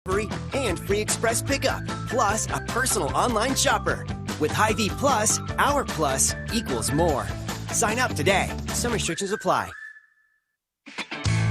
and free express pickup, plus a personal online shopper. With Hy-Vee Plus, our plus equals more. Sign up today. Some restrictions apply.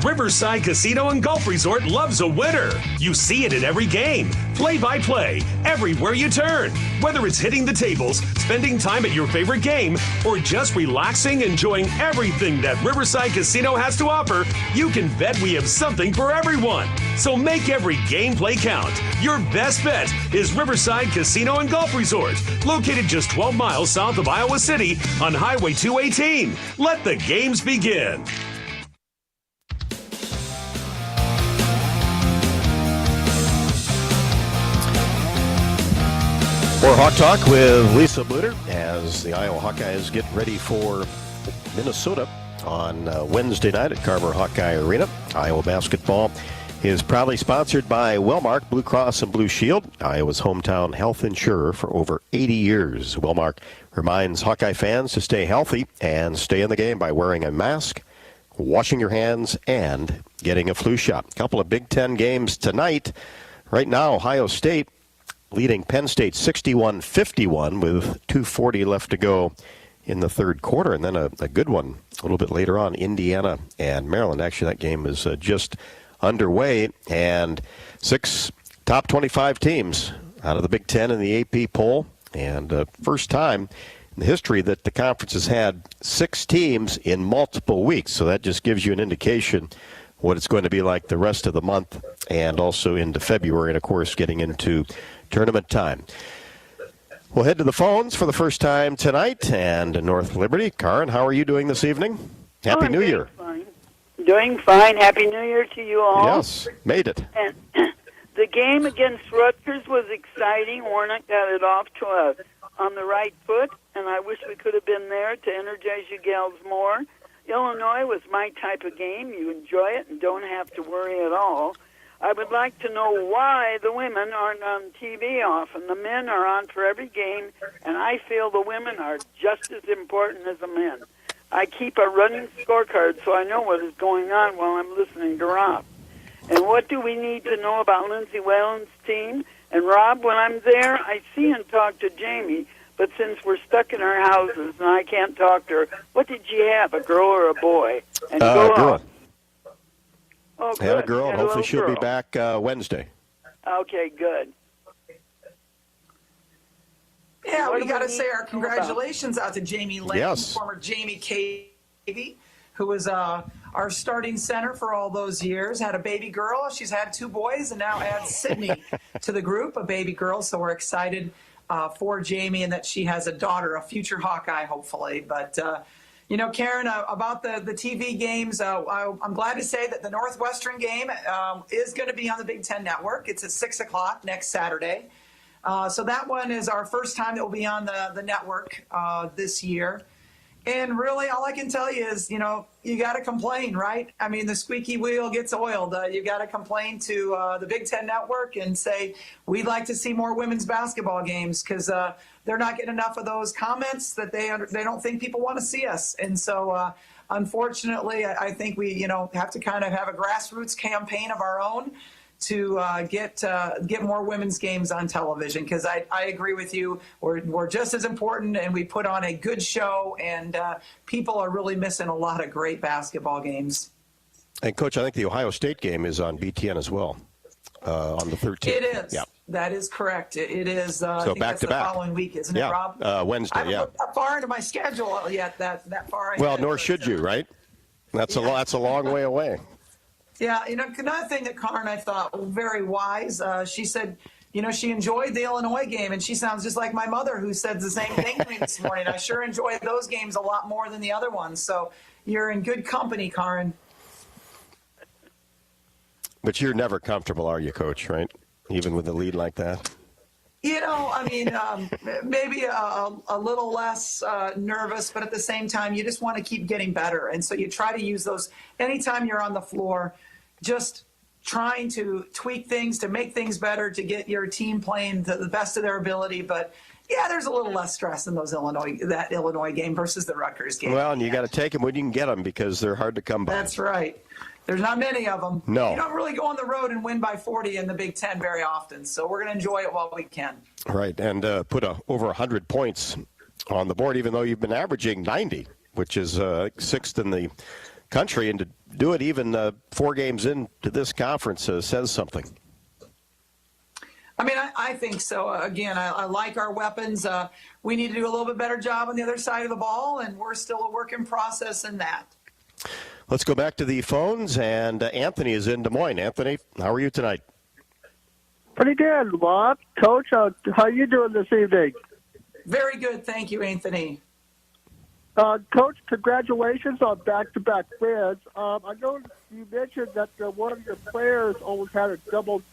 Riverside Casino and Golf Resort loves a winner. You see it in every game. Play-by-play, everywhere you turn. Whether it's hitting the tables, spending time at your favorite game, or just relaxing, enjoying everything that Riverside Casino has to offer, you can bet we have something for everyone. So make every game play count. Your best bet is Riverside Casino and Golf Resort, located just 12 miles south of Iowa City on Highway 218. Let the games begin. More Hawk Talk with Lisa Bluder as the Iowa Hawkeyes get ready for Minnesota on Wednesday night at Carver Hawkeye Arena. Iowa basketball is proudly sponsored by Wellmark Blue Cross and Blue Shield, Iowa's hometown health insurer for over 80 years. Wellmark reminds Hawkeye fans to stay healthy and stay in the game by wearing a mask, washing your hands, and getting a flu shot. A couple of Big Ten games tonight. Right now, Ohio State leading Penn State 61-51 with 2:40 left to go in the third quarter. And then a good one a little bit later on, Indiana and Maryland. Actually, that game is just underway. And 6 top 25 teams out of the Big Ten in the AP poll. And first time in the history that the conference has had 6 teams in multiple weeks. So that just gives you an indication what it's going to be like the rest of the month and also into February. And, of course, getting into tournament time. We'll head to the phones for the first time tonight. And North Liberty, Karen, how are you doing this evening? Happy New Year. Fine. Doing fine. Happy New Year to you all. Yes, made it. And the game against Rutgers was exciting. Warnock got it off to on the right foot, and I wish we could have been there to energize you gals more. Illinois was my type of game. You enjoy it and don't have to worry at all. I would like to know why the women aren't on TV often. The men are on for every game, and I feel the women are just as important as the men. I keep a running scorecard so I know what is going on while I'm listening to Rob. And what do we need to know about Lindsay Whalen's team? And Rob, when I'm there, I see and talk to Jamie, but since we're stuck in our houses and I can't talk to her, what did she have, a girl or a boy? And go girl. on. Oh, good. Had a girl, and hopefully she'll girl. be back Wednesday. Okay, good. Yeah, we got to say our congratulations out to Jamie Lane, Yes. former Jamie Cavey, who was our starting center for all those years. Had a baby girl. She's had 2 boys, and now adds Sydney to the group, a baby girl. So we're excited for Jamie and that she has a daughter, a future Hawkeye, hopefully. But you know, Karen, about the TV games, I'm glad to say that the Northwestern game is going to be on the Big Ten Network. It's at 6 o'clock next Saturday. So that one is our first time that will be on the network this year. And really, all I can tell you is, you know, you got to complain, right? I mean, the squeaky wheel gets oiled. You got to complain to the Big Ten Network and say, we'd like to see more women's basketball games because they're not getting enough of those comments that they don't think people want to see us. And so, unfortunately, I think we, you know, have to kind of have a grassroots campaign of our own to get more women's games on television, because I agree with you. We're just as important, and we put on a good show, and people are really missing a lot of great basketball games. And, Coach, I think the Ohio State game is on BTN as well on the 13th. It is. Yeah. That is correct. It is. So I think back that's to the back. following week, isn't Yeah. it, Rob? Wednesday, I haven't yeah. looked that far into my schedule yet, that far ahead. Well, nor should you, right? That's a long way away. Yeah, you know, another thing that Karen, I thought, very wise, she said, you know, she enjoyed the Illinois game, and she sounds just like my mother, who said the same thing to me this morning. I sure enjoyed those games a lot more than the other ones. So you're in good company, Karen. But you're never comfortable, are you, Coach, right? Even with a lead like that? You know, I mean, maybe a little less nervous, but at the same time, you just want to keep getting better. And so you try to use those anytime you're on the floor, just trying to tweak things to make things better, to get your team playing to the best of their ability. But yeah, there's a little less stress in that Illinois game versus the Rutgers game. Well, and you got to take them when you can get them, because they're hard to come by. That's right. There's not many of them. No. You don't really go on the road and win by 40 in the Big Ten very often, so we're going to enjoy it while we can. Right, and put over 100 points on the board, even though you've been averaging 90, which is sixth in the country, and to do it even 4 games into this conference says something. I mean, I think so. Again, I like our weapons. We need to do a little bit better job on the other side of the ball, and we're still a work in process in that. Let's go back to the phones, and Anthony is in Des Moines. Anthony, how are you tonight? Pretty good, Bob. Coach, how are you doing this evening? Very good. Thank you, Anthony. Coach, congratulations on back-to-back wins. I know you mentioned that one of your players almost had a double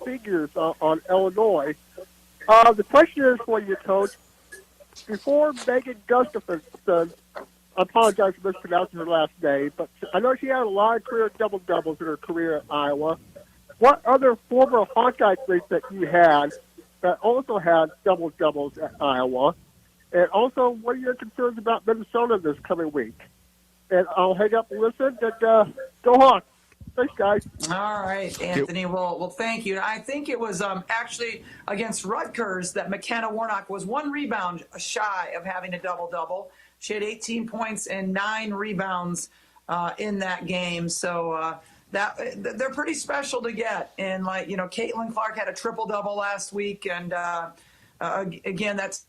figures on Illinois. The question is for you, Coach. Before Megan Gustafson, I apologize for mispronouncing her last name, but I know she had a lot of career double-doubles in her career at Iowa. What other former Hawkeye athletes that you had that also had double-doubles at Iowa? And also, what are your concerns about Minnesota this coming week? And I'll hang up and listen, and go Hawks. Thanks, guys. All right, Anthony. Well, thank you. I think it was actually against Rutgers that McKenna Warnock was 1 rebound shy of having a double-double. She had 18 points and 9 rebounds in that game. So that they're pretty special to get. And, Caitlin Clark had a triple-double last week. And, again, that's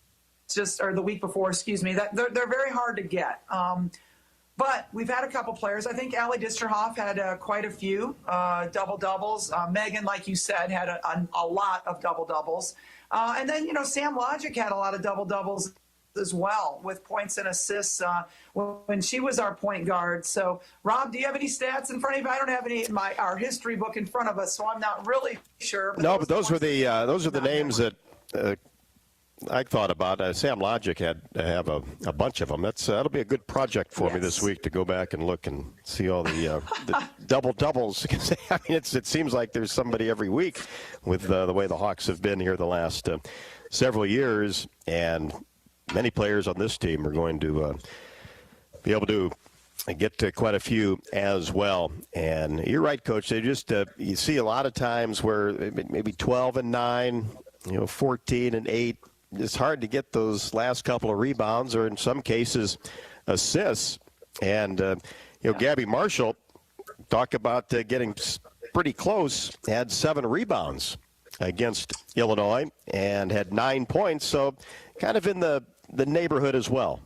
just – or the week before, excuse me. They're very hard to get. But we've had a couple players. I think Allie Disterhoff had quite a few double-doubles. Megan, like you said, had a lot of double-doubles. And then, Sam Logic had a lot of double-doubles as well with points and assists when she was our point guard. So, Rob, do you have any stats in front of you? I don't have any in our history book in front of us, so I'm not really sure. No, but those are the names that I thought about. Sam Logic had to have a bunch of them. That'll be a good project for me this week to go back and look and see all the double doubles. I mean, it seems like there's somebody every week with the way the Hawks have been here the last several years, and many players on this team are going to be able to get to quite a few as well. And you're right, Coach. They just you see a lot of times where maybe 12-9, 14-8. It's hard to get those last couple of rebounds, or in some cases, assists. And Gabby Marshall, talk about getting pretty close. Had 7 rebounds against Illinois and had 9 points. So kind of in the neighborhood as well.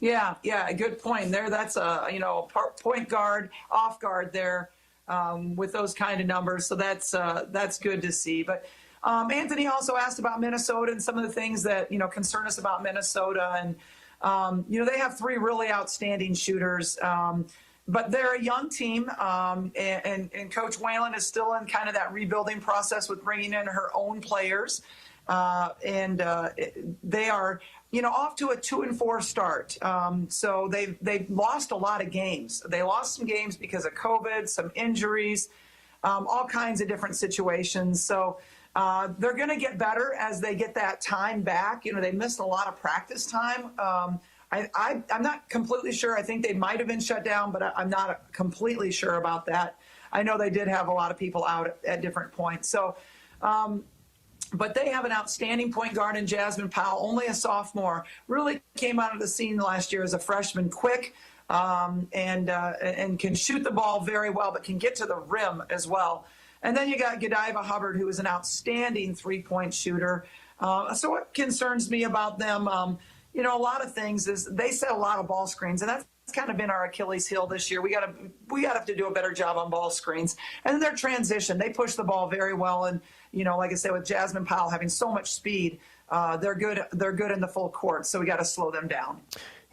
Yeah, good point there. That's a point guard, off guard there with those kind of numbers. So that's good to see. But Anthony also asked about Minnesota and some of the things that concern us about Minnesota. And they have 3 really outstanding shooters. But they're a young team, and Coach Whalen is still in kind of that rebuilding process with bringing in her own players. And they are, off to a 2-4 start. So they've lost a lot of games. They lost some games because of COVID, some injuries, all kinds of different situations. So they're going to get better as they get that time back. They missed a lot of practice time. I'm not completely sure. I think they might have been shut down, but I'm not completely sure about that. I know they did have a lot of people out at different points. So, but they have an outstanding point guard in Jasmine Powell, only a sophomore, really came out of the scene last year as a freshman, quick, and can shoot the ball very well, but can get to the rim as well. And then you got Godiva Hubbard, who is an outstanding 3-point shooter. So what concerns me about them, a lot of things is they set a lot of ball screens, and that's kind of been our Achilles heel this year. We got to have to do a better job on ball screens. And then their transition, they push the ball very well. And, like I said, with Jasmine Powell having so much speed, they're good in the full court. So we got to slow them down.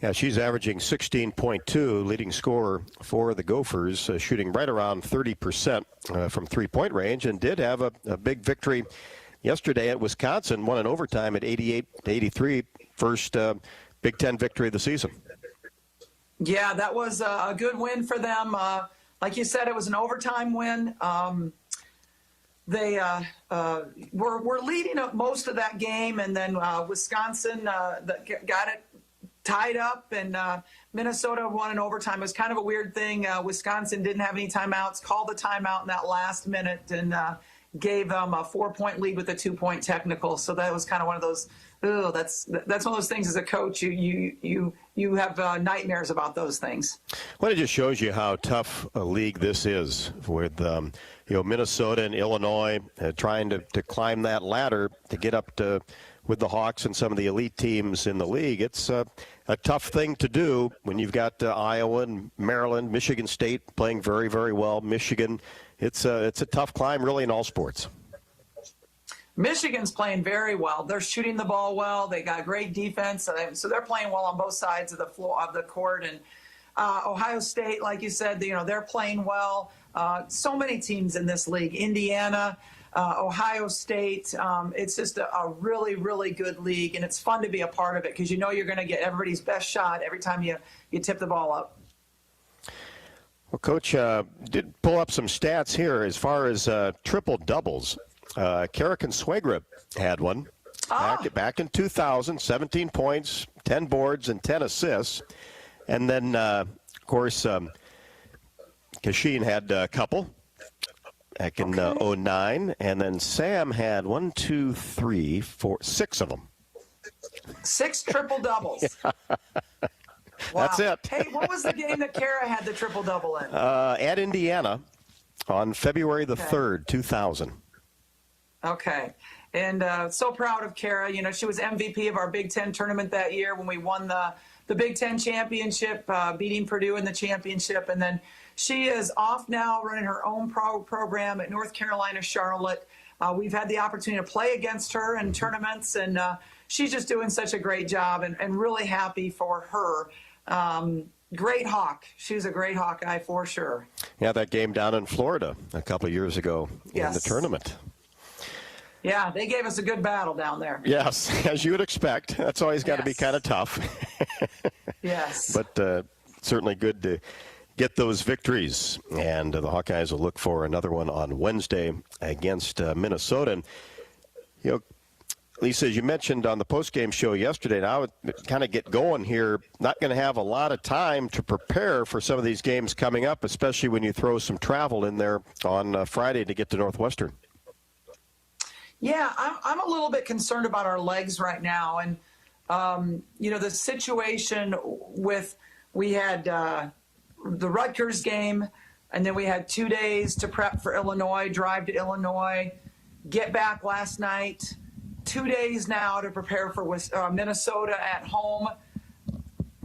Yeah, she's averaging 16.2, leading scorer for the Gophers, shooting right around 30% from three-point range, and did have a big victory yesterday at Wisconsin, won in overtime at 88-83, first Big Ten victory of the season. Yeah, that was a good win for them. Like you said, it was an overtime win. They were leading up most of that game, and then Wisconsin got it tied up, and Minnesota won in overtime. It was kind of a weird thing. Wisconsin didn't have any timeouts, called a timeout in that last minute, and gave them a 4-point lead with a 2-point technical. So that was kind of one of those. That's one of those things as a coach. You have nightmares about those things. Well, it just shows you how tough a league this is, with Minnesota and Illinois trying to climb that ladder to get up to with the Hawks and some of the elite teams in the league. It's a tough thing to do when you've got Iowa and Maryland, Michigan State playing very, very well. Michigan, it's a tough climb really in all sports. Michigan's playing very well. They're shooting the ball well. They got great defense, so they're playing well on both sides of the floor of the court. And Ohio State, like you said, they're playing well. So many teams in this league. Indiana, Ohio State. It's just a really, really good league, and it's fun to be a part of it because you're going to get everybody's best shot every time you tip the ball up. Well, Coach did pull up some stats here as far as triple doubles. Kara Consuegra had one back in 2000, 17 points, 10 boards, and 10 assists. And then, of course, Kashin had a couple back in 2009. And then Sam had 1, 2, 3, 4, 6 of them. 6 triple doubles. Yeah. Wow. That's it. Hey, what was the game that Kara had the triple double in? At Indiana on February the 3rd, 2000. Okay. And so proud of Kara. She was MVP of our Big Ten tournament that year when we won the Big Ten championship, beating Purdue in the championship. And then she is off now running her own program at North Carolina, Charlotte. We've had the opportunity to play against her in tournaments, and she's just doing such a great job, and really happy for her. Great Hawk. She's a great Hawkeye for sure. Yeah, that game down in Florida a couple of years ago in the tournament. Yeah, they gave us a good battle down there. Yes, as you would expect. That's always got to be kind of tough. Yes. But certainly good to get those victories. And the Hawkeyes will look for another one on Wednesday against Minnesota. And, Lisa, as you mentioned on the postgame show yesterday, and I would kind of get going here, not going to have a lot of time to prepare for some of these games coming up, especially when you throw some travel in there on Friday to get to Northwestern. Yeah, I'm a little bit concerned about our legs right now. And, the situation we had the Rutgers game, and then we had 2 days to prep for Illinois, drive to Illinois, get back last night, 2 days now to prepare for Minnesota at home.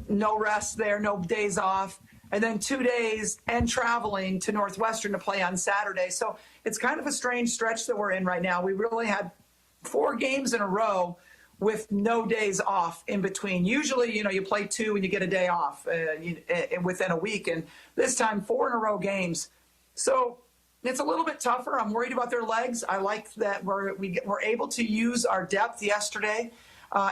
No rest there, no days off. And then 2 days and traveling to Northwestern to play on Saturday. So it's kind of a strange stretch that we're in right now. We really had 4 games in a row with no days off in between. Usually, you play 2 and you get a day off within a week. And this time, 4 in a row games. So it's a little bit tougher. I'm worried about their legs. I like that we're able to use our depth yesterday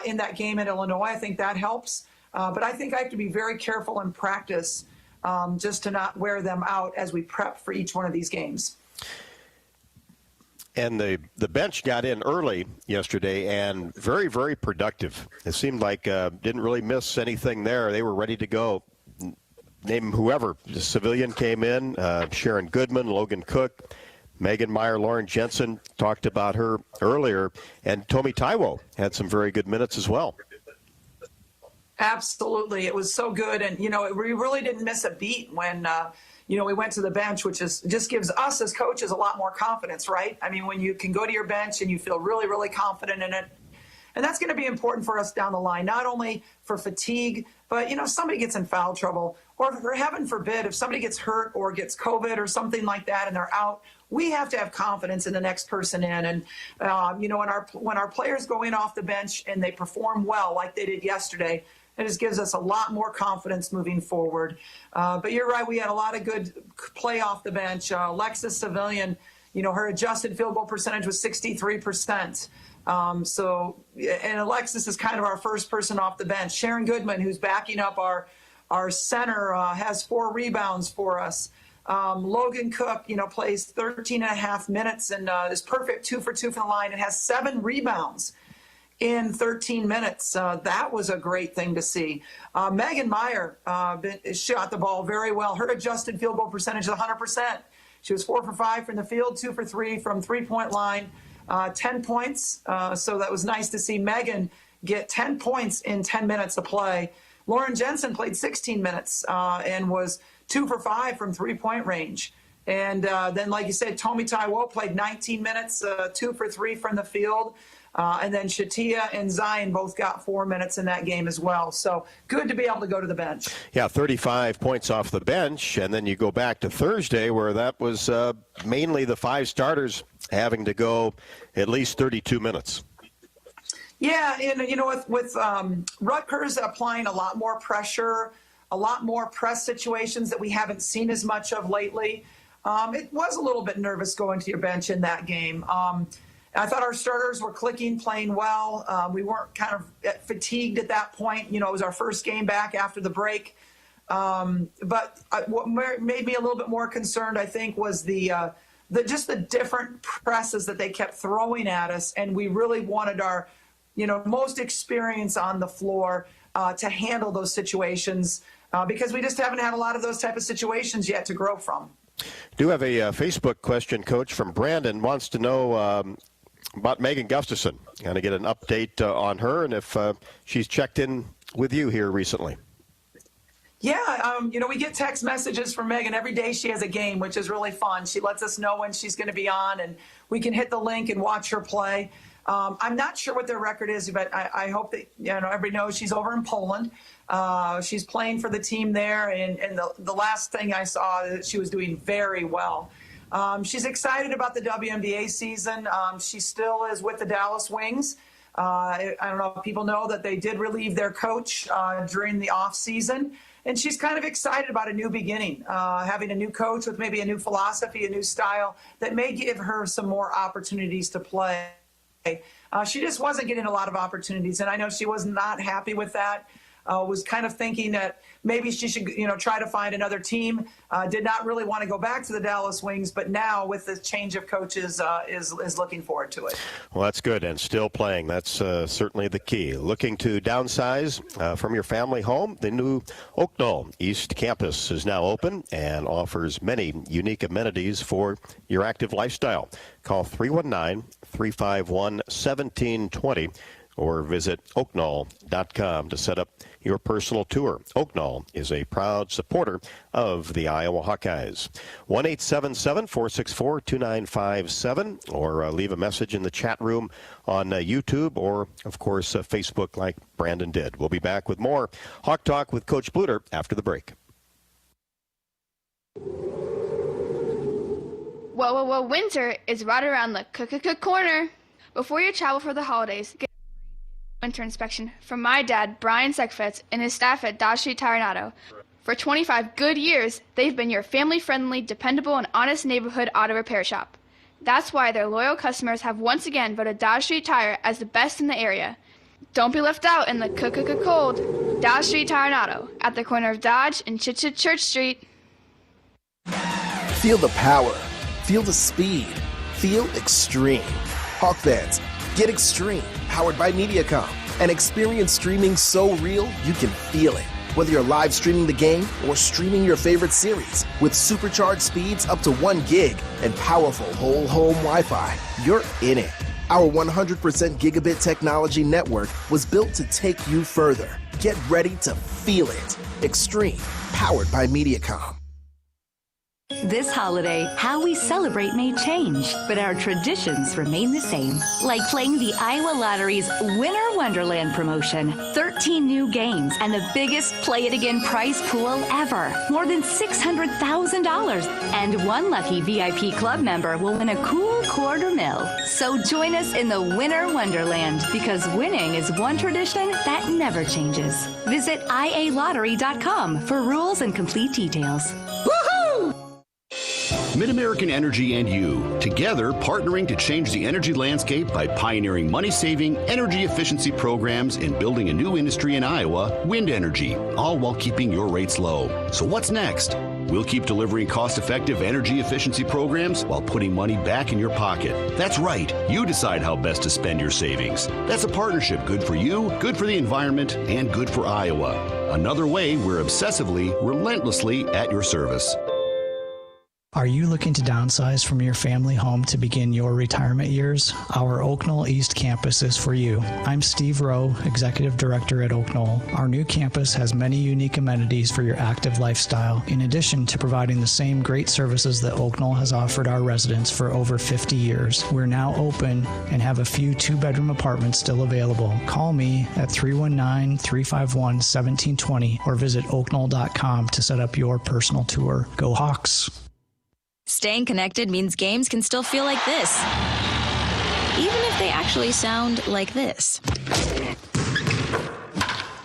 in that game at Illinois. I think that helps. But I think I have to be very careful in practice just to not wear them out as we prep for each one of these games. And the bench got in early yesterday and very, very productive. It seemed like didn't really miss anything there. They were ready to go. Name whoever. The civilian came in, Sharon Goodman, Logan Cook, Megan Meyer, Lauren Jensen, talked about her earlier. And Tomi Taiwo had some very good minutes as well. Absolutely. It was so good. And, we really didn't miss a beat when, we went to the bench, which just gives us as coaches a lot more confidence, right? I mean, when you can go to your bench and you feel really, really confident in it. And that's going to be important for us down the line, not only for fatigue, but, if somebody gets in foul trouble, or for heaven forbid, if somebody gets hurt or gets COVID or something like that and they're out, we have to have confidence in the next person in. And, when our players go in off the bench and they perform well like they did yesterday, it just gives us a lot more confidence moving forward. But you're right, we had a lot of good play off the bench. Alexis Civilian, her adjusted field goal percentage was 63%. And Alexis is kind of our first person off the bench. Sharon Goodman, who's backing up our center, has 4 rebounds for us. Logan Cook, plays 13 and a half minutes and is perfect 2 for 2 from the line and has 7 rebounds. in 13 minutes. That was a great thing to see. Megan Meyer shot the ball very well. Her adjusted field goal percentage is 100%. She was 4 for 5 from the field, 2 for 3 from three-point line, 10 points. So that was nice to see Megan get 10 points in 10 minutes of play. Lauren Jensen played 16 minutes and was 2 for 5 from three-point range. And then, like you said, Tomi Taiwo played 19 minutes, 2 for 3 from the field. And then Shatia and Zion both got 4 minutes in that game as well. So good to be able to go to the bench. Yeah, 35 points off the bench. And then you go back to Thursday where that was mainly the 5 starters having to go at least 32 minutes. Yeah, and with Rutgers applying a lot more pressure, a lot more press situations that we haven't seen as much of lately, it was a little bit nervous going to your bench in that game. I thought our starters were clicking, playing well. We weren't kind of fatigued at that point. It was our first game back after the break. But what made me a little bit more concerned, I think, was the different presses that they kept throwing at us, and we really wanted our most experience on the floor to handle those situations because we just haven't had a lot of those type of situations yet to grow from. Do have a Facebook question, Coach, from Brandon. Wants to know about Megan Gustafson. Going to get an update on her and if she's checked in with you here recently. Yeah, we get text messages from Megan every day. She has a game, which is really fun. She lets us know when she's going to be on, and we can hit the link and watch her play. I'm not sure what their record is, but I hope that everybody knows she's over in Poland. She's playing for the team there, and the last thing I saw, she was doing very well. She's excited about the WNBA season. She still is with the Dallas Wings. I don't know if people know that they did relieve their coach during the off season, and she's kind of excited about a new beginning, having a new coach with maybe a new philosophy, a new style that may give her some more opportunities to play. She just wasn't getting a lot of opportunities, and I know she was not happy with that. Was kind of thinking that maybe she should, try to find another team. Did not really want to go back to the Dallas Wings, but now with the change of coaches, is looking forward to it. Well, that's good, and still playing. That's certainly the key. Looking to downsize from your family home, the new Oakdale East Campus is now open and offers many unique amenities for your active lifestyle. Call 319-351-1720 or visit oaknall.com to set up your personal tour. Oaknall is a proud supporter of the Iowa Hawkeyes. 1-877-464-2957 or leave a message in the chat room on YouTube or, of course, Facebook like Brandon did. We'll be back with more Hawk Talk with Coach Bluder after the break. Whoa, winter is right around the corner. Before you travel for the holidays, get a winter inspection from my dad, Brian Seckfetz, and his staff at Dodge Street Tire and Auto. For 25 good years, they've been your family-friendly, dependable, and honest neighborhood auto repair shop. That's why their loyal customers have once again voted Dodge Street Tire as the best in the area. Don't be left out in the cold. Dodge Street Tire and Auto at the corner of Dodge and Church Street. Feel the power. Feel the speed. Feel extreme. Hawk fans, get extreme, powered by Mediacom, and experience streaming so real you can feel it. Whether you're live streaming the game or streaming your favorite series, with supercharged speeds up to 1 gig and powerful whole home Wi-Fi, you're in it. Our 100% gigabit technology network was built to take you further. Get ready to feel it. Extreme, powered by Mediacom. This holiday, how we celebrate may change, but our traditions remain the same. Like playing the Iowa Lottery's Winter Wonderland promotion. 13 new games and the biggest Play It Again prize pool ever. More than $600,000. And one lucky VIP club member will win a cool $250,000. So join us in the Winter Wonderland, because winning is one tradition that never changes. Visit ialottery.com for rules and complete details. Woohoo! MidAmerican Energy and you, together partnering to change the energy landscape by pioneering money-saving, energy efficiency programs and building a new industry in Iowa, wind energy, all while keeping your rates low. So what's next? We'll keep delivering cost-effective energy efficiency programs while putting money back in your pocket. That's right. You decide how best to spend your savings. That's a partnership good for you, good for the environment, and good for Iowa. Another way we're obsessively, relentlessly at your service. Are you looking to downsize from your family home to begin your retirement years? Our Oak Knoll East campus is for you. I'm Steve Rowe, Executive Director at Oak Knoll. Our new campus has many unique amenities for your active lifestyle, in addition to providing the same great services that Oak Knoll has offered our residents for over 50 years. We're now open and have a few two-bedroom apartments still available. Call me at 319-351-1720 or visit oakknoll.com to set up your personal tour. Go Hawks! Staying connected means games can still feel like this, even if they actually sound like this.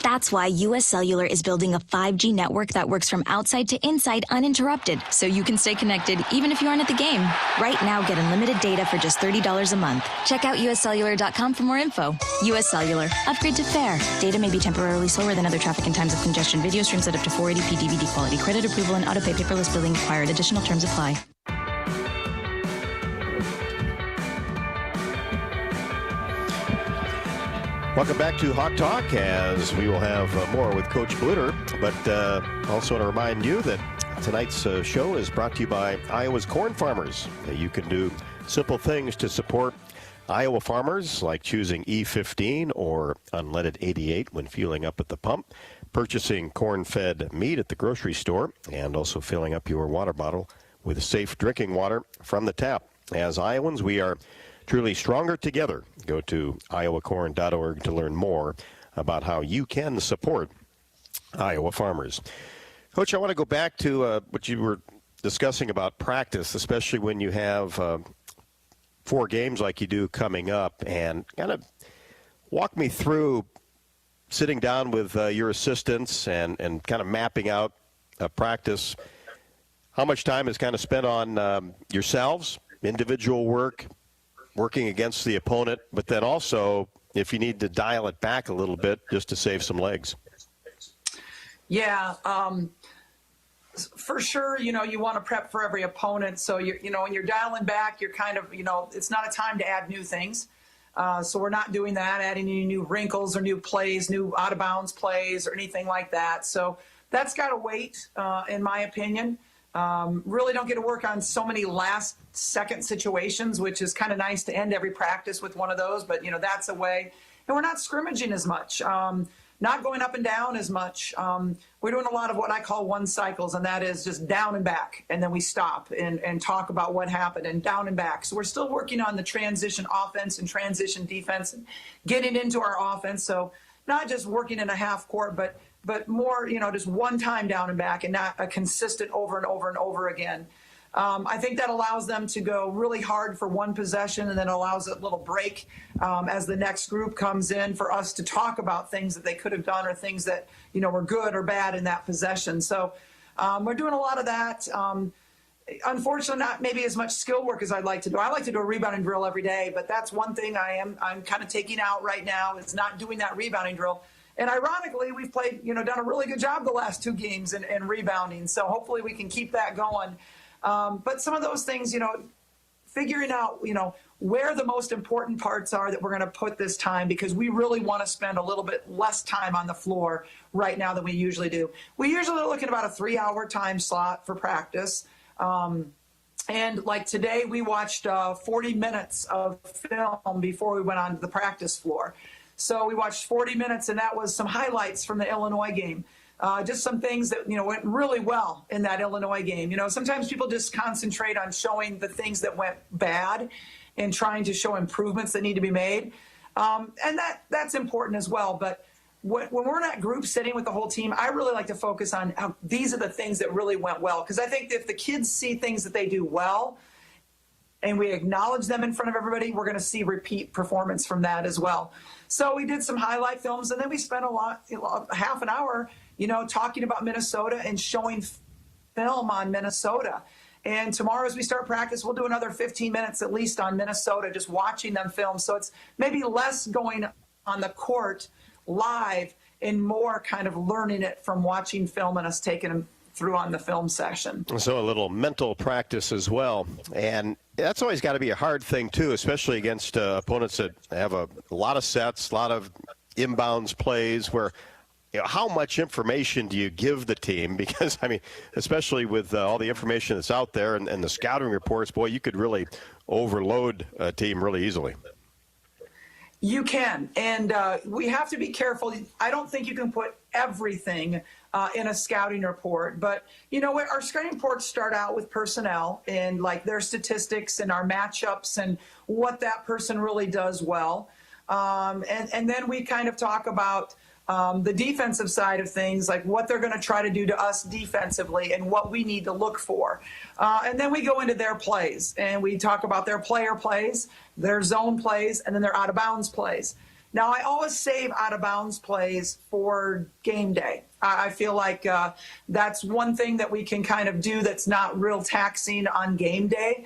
That's why U.S. Cellular is building a 5G network that works from outside to inside uninterrupted, so you can stay connected even if you aren't at the game. Right now, get unlimited data for just $30 a month. Check out uscellular.com for more info. U.S. Cellular. Upgrade to fair. Data may be temporarily slower than other traffic in times of congestion. Video streams at up to 480p DVD quality. Credit approval and autopay paperless billing required. Additional terms apply. Welcome back to Hawk Talk, as we will have more with Coach Bluder, but also want to remind you that tonight's show is brought to you by Iowa's corn farmers. You can do simple things to support Iowa farmers, like choosing E15 or unleaded 88 when fueling up at the pump, purchasing corn-fed meat at the grocery store, and also filling up your water bottle with safe drinking water from the tap. As Iowans, we are truly stronger together. Go to iowacorn.org to learn more about how you can support Iowa farmers. Coach, I want to go back to what you were discussing about practice, especially when you have 4 games like you do coming up, and kind of walk me through sitting down with your assistants and kind of mapping out a practice. How much time is kind of spent on yourselves, individual work, working against the opponent, but then also if you need to dial it back a little bit just to save some legs? Yeah, for sure, you want to prep for every opponent. So, when you're dialing back, you're kind of, it's not a time to add new things. So we're not doing that, adding any new wrinkles or new plays, new out-of-bounds plays or anything like that. So that's got to wait, in my opinion. Really don't get to work on so many last-second situations, which is kind of nice to end every practice with one of those. But, that's a way. And we're not scrimmaging as much, not going up and down as much. We're doing a lot of what I call one cycles, and that is just down and back. And then we stop and talk about what happened and down and back. So we're still working on the transition offense and transition defense and getting into our offense. So not just working in a half court, but more, just one time down and back and not a consistent over and over and over again. I think that allows them to go really hard for one possession and then allows a little break as the next group comes in for us to talk about things that they could have done or things that, were good or bad in that possession. So we're doing a lot of that. Unfortunately, not maybe as much skill work as I'd like to do. I like to do a rebounding drill every day, but that's one thing I'm kind of taking out right now is not doing that rebounding drill. And ironically, we've played, done a really good job the last 2 games in rebounding. So hopefully we can keep that going. But some of those things, figuring out, where the most important parts are that we're going to put this time, because we really want to spend a little bit less time on the floor right now than we usually do. We usually are looking at about a 3-hour time slot for practice. And like today, we watched 40 minutes of film before we went on to the practice floor. So we watched 40 minutes, and that was some highlights from the Illinois game. Just some things that, went really well in that Illinois game. Sometimes people just concentrate on showing the things that went bad and trying to show improvements that need to be made. And that's important as well. But when we're in that group sitting with the whole team, I really like to focus on how these are the things that really went well. Because I think that if the kids see things that they do well and we acknowledge them in front of everybody, we're going to see repeat performance from that as well. So we did some highlight films, and then we spent half an hour, talking about Minnesota and showing film on Minnesota. And tomorrow as we start practice, we'll do another 15 minutes at least on Minnesota, just watching them film. So it's maybe less going on the court live and more kind of learning it from watching film and us taking them through on the film session. So a little mental practice as well. And that's always got to be a hard thing, too, especially against opponents that have a lot of sets, a lot of inbounds plays where, how much information do you give the team? Because, I mean, especially with all the information that's out there and the scouting reports, boy, you could really overload a team really easily. You can, and we have to be careful. I don't think you can put everything in a scouting report, but you know what? Our scouting reports start out with personnel and like their statistics and our matchups and what that person really does well. And then we kind of talk about the defensive side of things, like what they're going to try to do to us defensively and what we need to look for. And then we go into their plays and we talk about their player plays, their zone plays, and then their out-of-bounds plays. Now, I always save out-of-bounds plays for game day. I feel like that's one thing that we can kind of do that's not real taxing on game day.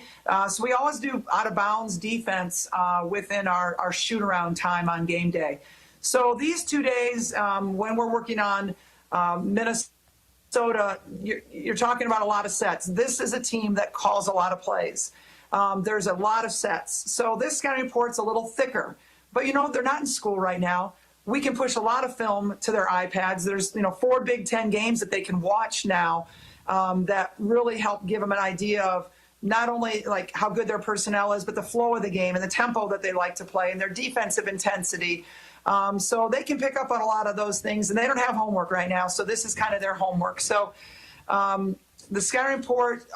So we always do out-of-bounds defense within our shoot-around time on game day. So these 2 days, when we're working on Minnesota, you're talking about a lot of sets. This is a team that calls a lot of plays. There's a lot of sets. So this scouting report's a little thicker. But, you know, they're not in school right now. We can push a lot of film to their iPads. There's, 4 Big Ten games that they can watch now that really help give them an idea of not only like how good their personnel is, but the flow of the game and the tempo that they like to play and their defensive intensity. So they can pick up on a lot of those things, and they don't have homework right now, so this is kind of their homework. So the scouting report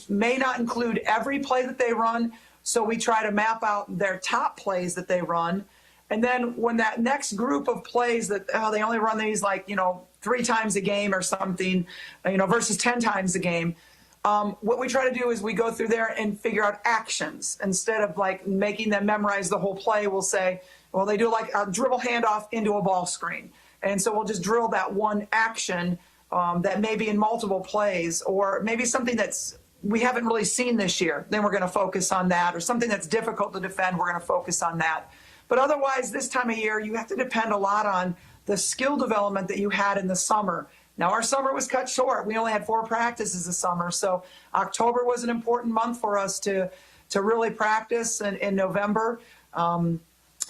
may not include every play that they run, so we try to map out their top plays that they run. And then when that next group of plays that they only run these 3 times a game or something, versus 10 times a game, what we try to do is we go through there and figure out actions. Instead of like making them memorize the whole play, we'll say, well, they do like a dribble handoff into a ball screen. And so we'll just drill that one action that may be in multiple plays, or maybe something that's we haven't really seen this year. Then we're going to focus on that, or something that's difficult to defend. We're going to focus on that. But otherwise, this time of year, you have to depend a lot on the skill development that you had in the summer. Now, our summer was cut short. We only had 4 practices this summer. So October was an important month for us to really practice in November. And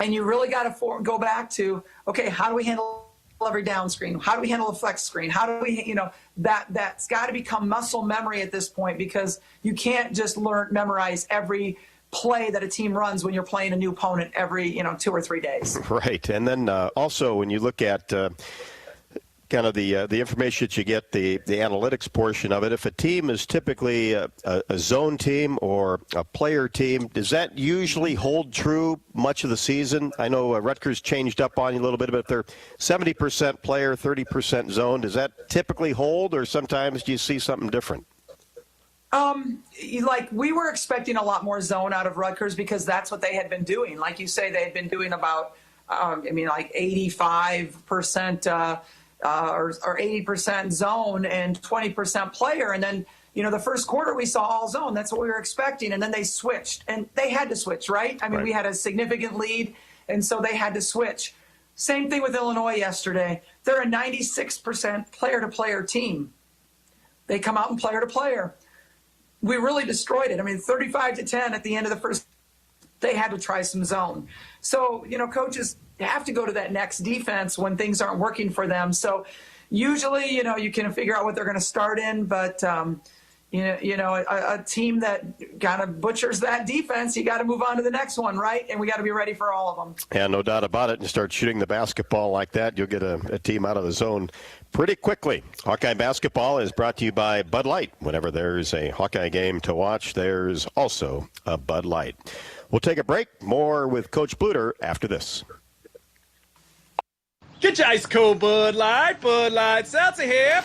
you really got to go back to, okay, how do we handle every down screen? How do we handle a flex screen? How do we, that's got to become muscle memory at this point, because you can't just memorize every play that a team runs when you're playing a new opponent every, 2 or 3 days. Right. And then also when you look at kind of the information that you get, the analytics portion of it, if a team is typically a zone team or a player team, does that usually hold true much of the season? I know Rutgers changed up on you a little bit, but if they're 70% player, 30% zone, does that typically hold, or sometimes do you see something different? We were expecting a lot more zone out of Rutgers because that's what they had been doing. Like you say, they had been doing about, 85%, or 80% zone and 20% player. And then, the first quarter we saw all zone. That's what we were expecting. And then they switched, and they had to switch, right? I mean, We had a significant lead, and so they had to switch. Same thing with Illinois yesterday. They're a 96% player-to-player team. They come out and player-to-player. We really destroyed it. 35-10 at the end of the first. They had to try some zone. So, coaches have to go to that next defense when things aren't working for them. So usually, you can figure out what they're going to start in, but, a team that kind of butchers that defense, you got to move on to the next one, right? And we got to be ready for all of them. Yeah, no doubt about it. And start shooting the basketball like that, you'll get a team out of the zone pretty quickly. Hawkeye basketball is brought to you by Bud Light. Whenever there's a Hawkeye game to watch, there's also a Bud Light. We'll take a break. More with Coach Bluder after this. Get your ice cold Bud Light Seltzer here.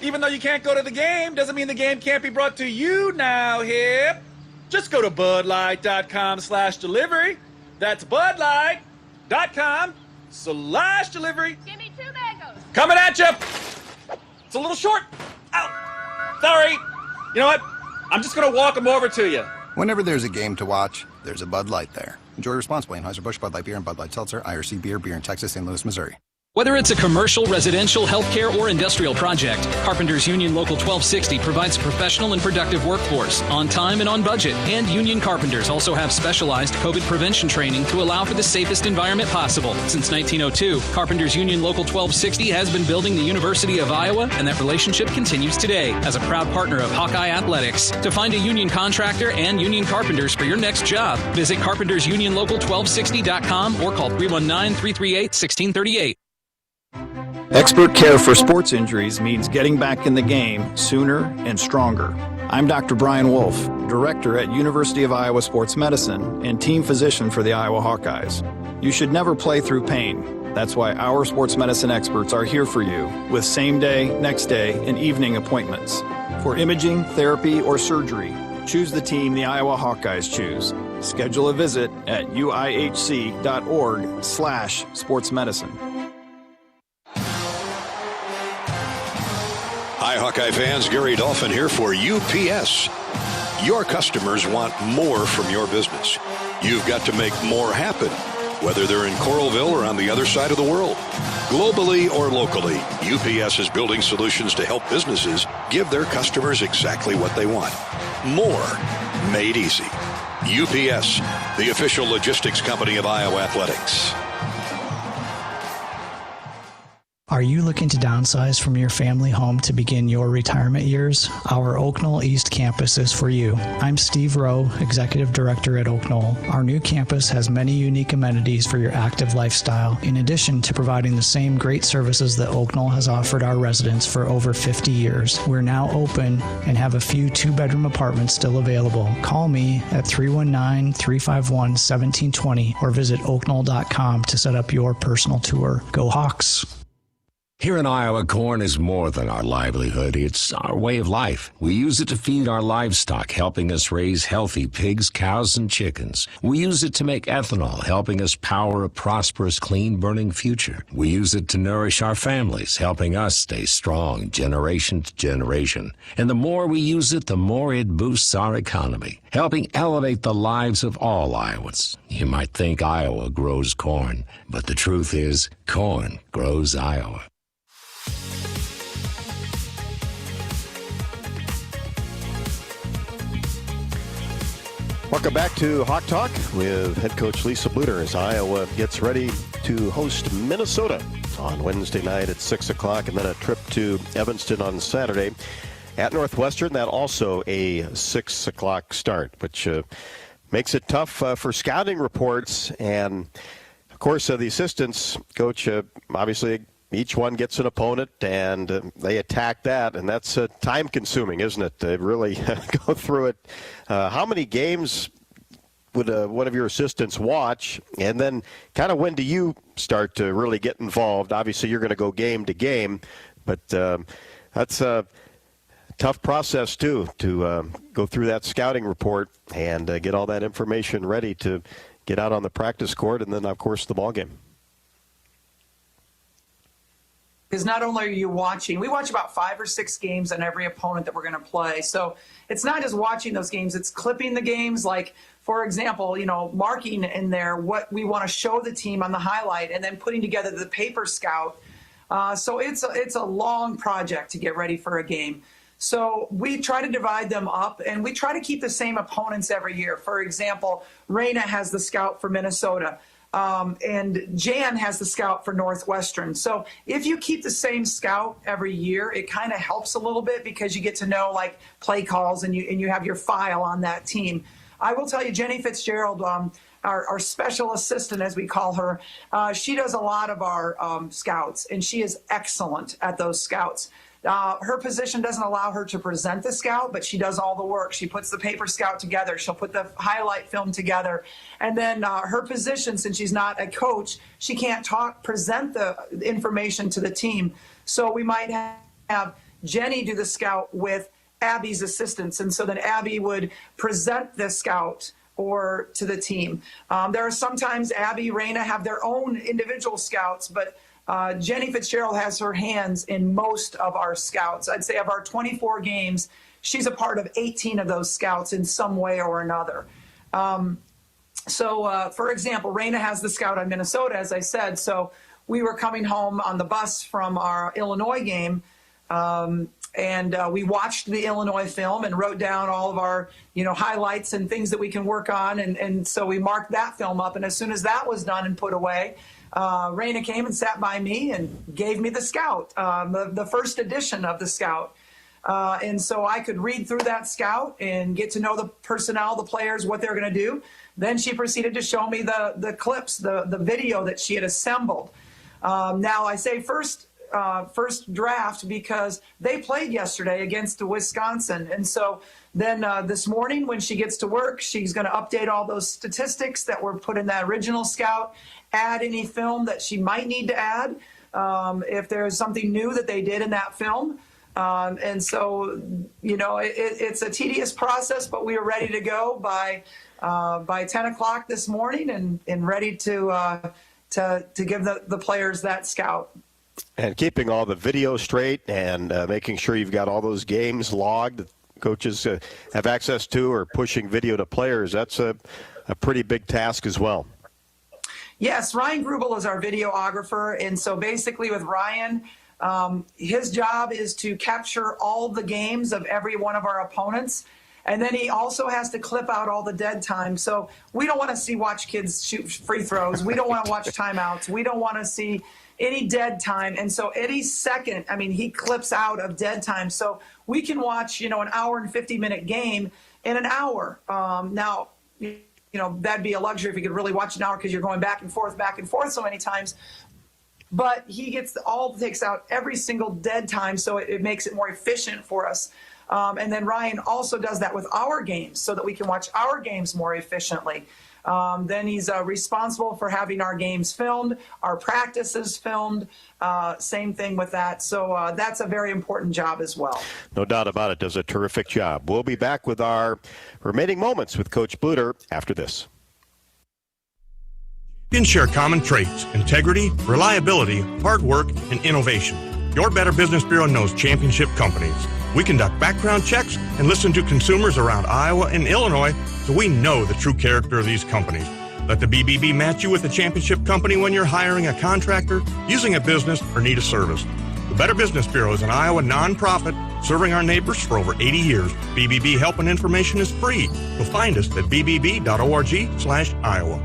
Even though you can't go to the game, doesn't mean the game can't be brought to you now here. Just go to budlight.com/delivery. That's budlight.com/delivery. Give me 2 mangoes. Coming at you. It's a little short. Ow. Sorry. You know what? I'm just going to walk them over to you. Whenever there's a game to watch, there's a Bud Light there. Enjoy responsibly. Anheuser-Busch, Bud Light Beer, and Bud Light Seltzer, IRC Beer in Texas, St. Louis, Missouri. Whether it's a commercial, residential, healthcare, or industrial project, Carpenters Union Local 1260 provides a professional and productive workforce on time and on budget. And Union Carpenters also have specialized COVID prevention training to allow for the safest environment possible. Since 1902, Carpenters Union Local 1260 has been building the University of Iowa, and that relationship continues today as a proud partner of Hawkeye Athletics. To find a union contractor and union carpenters for your next job, visit carpentersunionlocal1260.com or call 319-338-1638. Expert care for sports injuries means getting back in the game sooner and stronger. I'm Dr. Brian Wolf, Director at University of Iowa Sports Medicine and Team Physician for the Iowa Hawkeyes. You should never play through pain. That's why our sports medicine experts are here for you with same day, next day, and evening appointments. For imaging, therapy, or surgery, choose the team the Iowa Hawkeyes choose. Schedule a visit at uihc.org/sportsmedicine. Hi, Hawkeye fans. Gary Dolphin here for UPS. Your customers want more from your business. You've got to make more happen, whether they're in Coralville or on the other side of the world. Globally or locally, UPS is building solutions to help businesses give their customers exactly what they want. More made easy. UPS, the official logistics company of Iowa Athletics. Are you looking to downsize from your family home to begin your retirement years? Our Oak Knoll East campus is for you. I'm Steve Rowe, Executive Director at Oak Knoll. Our new campus has many unique amenities for your active lifestyle, in addition to providing the same great services that Oak Knoll has offered our residents for over 50 years. We're now open and have a few two-bedroom apartments still available. Call me at 319-351-1720 or visit oakknoll.com to set up your personal tour. Go Hawks! Here in Iowa, corn is more than our livelihood. It's our way of life. We use it to feed our livestock, helping us raise healthy pigs, cows, and chickens. We use it to make ethanol, helping us power a prosperous, clean-burning future. We use it to nourish our families, helping us stay strong generation to generation. And the more we use it, the more it boosts our economy, helping elevate the lives of all Iowans. You might think Iowa grows corn, but the truth is, corn grows Iowa. Welcome back to Hawk Talk with head coach Lisa Bluder as Iowa gets ready to host Minnesota on Wednesday night at 6 o'clock, and then a trip to Evanston on Saturday at Northwestern. That also a 6 o'clock start, which makes it tough for scouting reports. And, of course, the assistants, Coach, obviously each one gets an opponent, and they attack that, and that's time-consuming, isn't it, to really go through it. How many games would one of your assistants watch, and then kind of when do you start to really get involved? Obviously, you're going to go game to game, but that's a tough process, too, to go through that scouting report and get all that information ready to get out on the practice court and then, of course, the ball game. Because not only are you watching, we watch about 5 or 6 games on every opponent that we're going to play. So it's not just watching those games, it's clipping the games. Like, for example, marking in there what we want to show the team on the highlight and then putting together the paper scout. So it's a long project to get ready for a game. So we try to divide them up, and we try to keep the same opponents every year. For example, Raina has the scout for Minnesota. And Jan has the scout for Northwestern. So if you keep the same scout every year, it kind of helps a little bit because you get to know like play calls and you have your file on that team. I will tell you, Jenny Fitzgerald, our special assistant, as we call her, she does a lot of our scouts, and she is excellent at those scouts. Her position doesn't allow her to present the scout, but she does all the work. She puts the paper scout together. She'll put the highlight film together. And then her position, since she's not a coach, she can't present the information to the team. So we might have Jenny do the scout with Abby's assistants. And so then Abby would present the scout or to the team. There are sometimes Abby, Raina have their own individual scouts, but Jenny Fitzgerald has her hands in most of our scouts. I'd say of our 24 games, she's a part of 18 of those scouts in some way or another. For example, Raina has the scout on Minnesota, as I said. So we were coming home on the bus from our Illinois game, and we watched the Illinois film and wrote down all of our, highlights and things that we can work on. And so we marked that film up. And as soon as that was done and put away, Raina came and sat by me and gave me the Scout, the first edition of the Scout. And so I could read through that Scout and get to know the personnel, the players, what they're going to do. Then she proceeded to show me the clips, the video that she had assembled. Now, I say first draft because they played yesterday against Wisconsin. And so then this morning when she gets to work, she's going to update all those statistics that were put in that original Scout, add any film that she might need to add if there's something new that they did in that film. And so, it's a tedious process, but we are ready to go by 10 o'clock this morning and ready to give the players that Scout. And keeping all the video straight and making sure you've got all those games logged that coaches have access to, or pushing video to players, that's a pretty big task as well. Yes, Ryan Grubel is our videographer. And so basically with Ryan, his job is to capture all the games of every one of our opponents. And then he also has to clip out all the dead time. So we don't want to watch kids shoot free throws. We don't want to watch timeouts. We don't want to see any dead time. And so any second, he clips out of dead time. So we can watch, an hour and 50-minute game in an hour. Now, that'd be a luxury if you could really watch an hour because you're going back and forth so many times. But he takes out every single dead time, so it makes it more efficient for us. And then Ryan also does that with our games so that we can watch our games more efficiently. Then he's responsible for having our games filmed, our practices filmed, same thing with that. So that's a very important job as well. No doubt about it. Does a terrific job. We'll be back with our remaining moments with Coach Bluder after this. Champions share common traits: integrity, reliability, hard work, and innovation. Your Better Business Bureau knows championship companies. We conduct background checks and listen to consumers around Iowa and Illinois, so we know the true character of these companies. Let the BBB match you with a championship company when you're hiring a contractor, using a business, or need a service. The Better Business Bureau is an Iowa nonprofit serving our neighbors for over 80 years. BBB help and information is free. You'll find us at bbb.org/Iowa.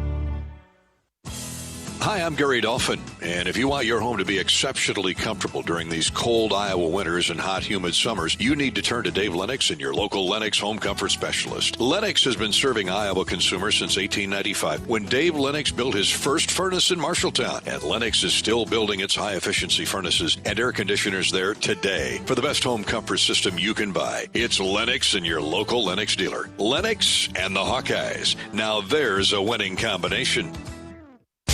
Hi, I'm Gary Dolphin, and if you want your home to be exceptionally comfortable during these cold Iowa winters and hot, humid summers, you need to turn to Dave Lennox and your local Lennox home comfort specialist. Lennox has been serving Iowa consumers since 1895, when Dave Lennox built his first furnace in Marshalltown, and Lennox is still building its high-efficiency furnaces and air conditioners there today. For the best home comfort system you can buy, it's Lennox and your local Lennox dealer. Lennox and the Hawkeyes. Now there's a winning combination.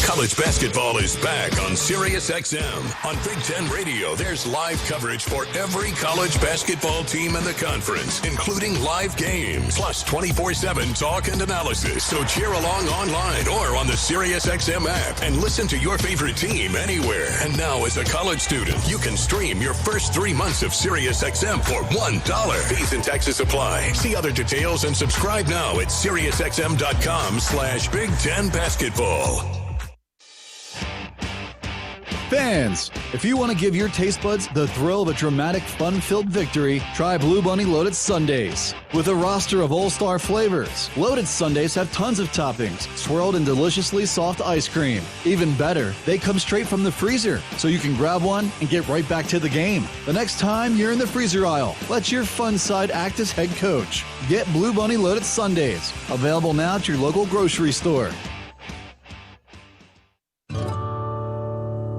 College basketball is back on Sirius XM. On Big Ten Radio, there's live coverage for every college basketball team in the conference, including live games, plus 24/7 talk and analysis. So cheer along online or on the Sirius XM app and listen to your favorite team anywhere. And now, as a college student, you can stream your first 3 months of Sirius XM for $1. Fees and taxes apply. See other details and subscribe now at SiriusXM.com/Big Ten Basketball. Fans, if you want to give your taste buds the thrill of a dramatic, fun-filled victory, try Blue Bunny Loaded Sundaes. With a roster of all-star flavors, Loaded Sundaes have tons of toppings, swirled in deliciously soft ice cream. Even better, they come straight from the freezer, so you can grab one and get right back to the game. The next time you're in the freezer aisle, let your fun side act as head coach. Get Blue Bunny Loaded Sundaes, available now at your local grocery store.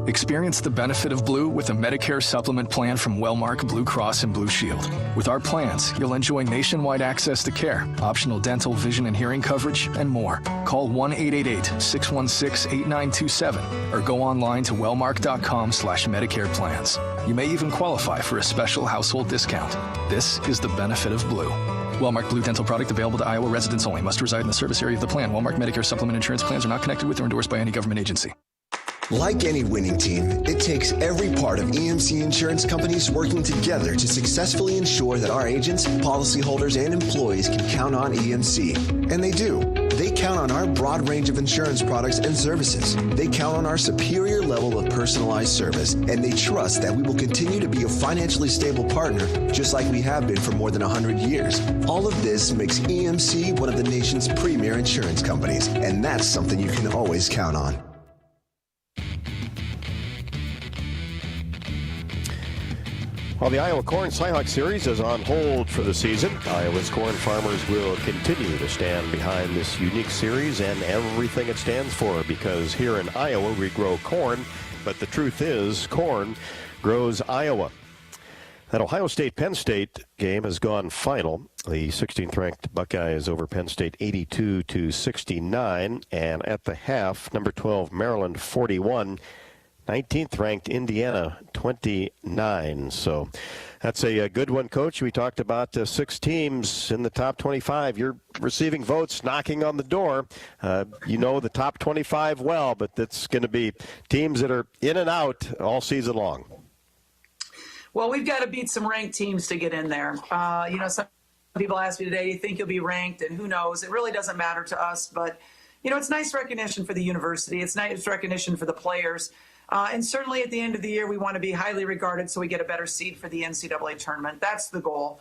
Experience the benefit of Blue with a Medicare supplement plan from Wellmark Blue Cross and Blue Shield. With our plans, you'll enjoy nationwide access to care, optional dental, vision, and hearing coverage, and more. Call 1-888-616-8927 or go online to wellmark.com/Medicare plans. You may even qualify for a special household discount. This is the benefit of Blue. Wellmark Blue dental product available to Iowa residents only. Must reside in the service area of the plan. Wellmark Medicare supplement insurance plans are not connected with or endorsed by any government agency. Like any winning team, it takes every part of EMC Insurance Companies working together to successfully ensure that our agents, policyholders, and employees can count on EMC. And they do. They count on our broad range of insurance products and services. They count on our superior level of personalized service, and they trust that we will continue to be a financially stable partner, just like we have been for more than 100 years. All of this makes EMC one of the nation's premier insurance companies, and that's something you can always count on. Well, the Iowa Corn Cyhawk Series is on hold for the season. Iowa's corn farmers will continue to stand behind this unique series and everything it stands for, because here in Iowa we grow corn, but the truth is corn grows Iowa. That Ohio State-Penn State game has gone final. The 16th-ranked Buckeyes over Penn State 82-69, and at the half, number 12 Maryland 41. 19th ranked Indiana 29. So that's a good one, Coach. We talked about 6 teams in the top 25. You're receiving votes knocking on the door. You know the top 25 well, but it's going to be teams that are in and out all season long. Well, we've got to beat some ranked teams to get in there. Some people ask me today, do you think you'll be ranked? And who knows? It really doesn't matter to us. But, it's nice recognition for the university. It's nice recognition for the players. And certainly at the end of the year, we want to be highly regarded so we get a better seed for the NCAA tournament. That's the goal.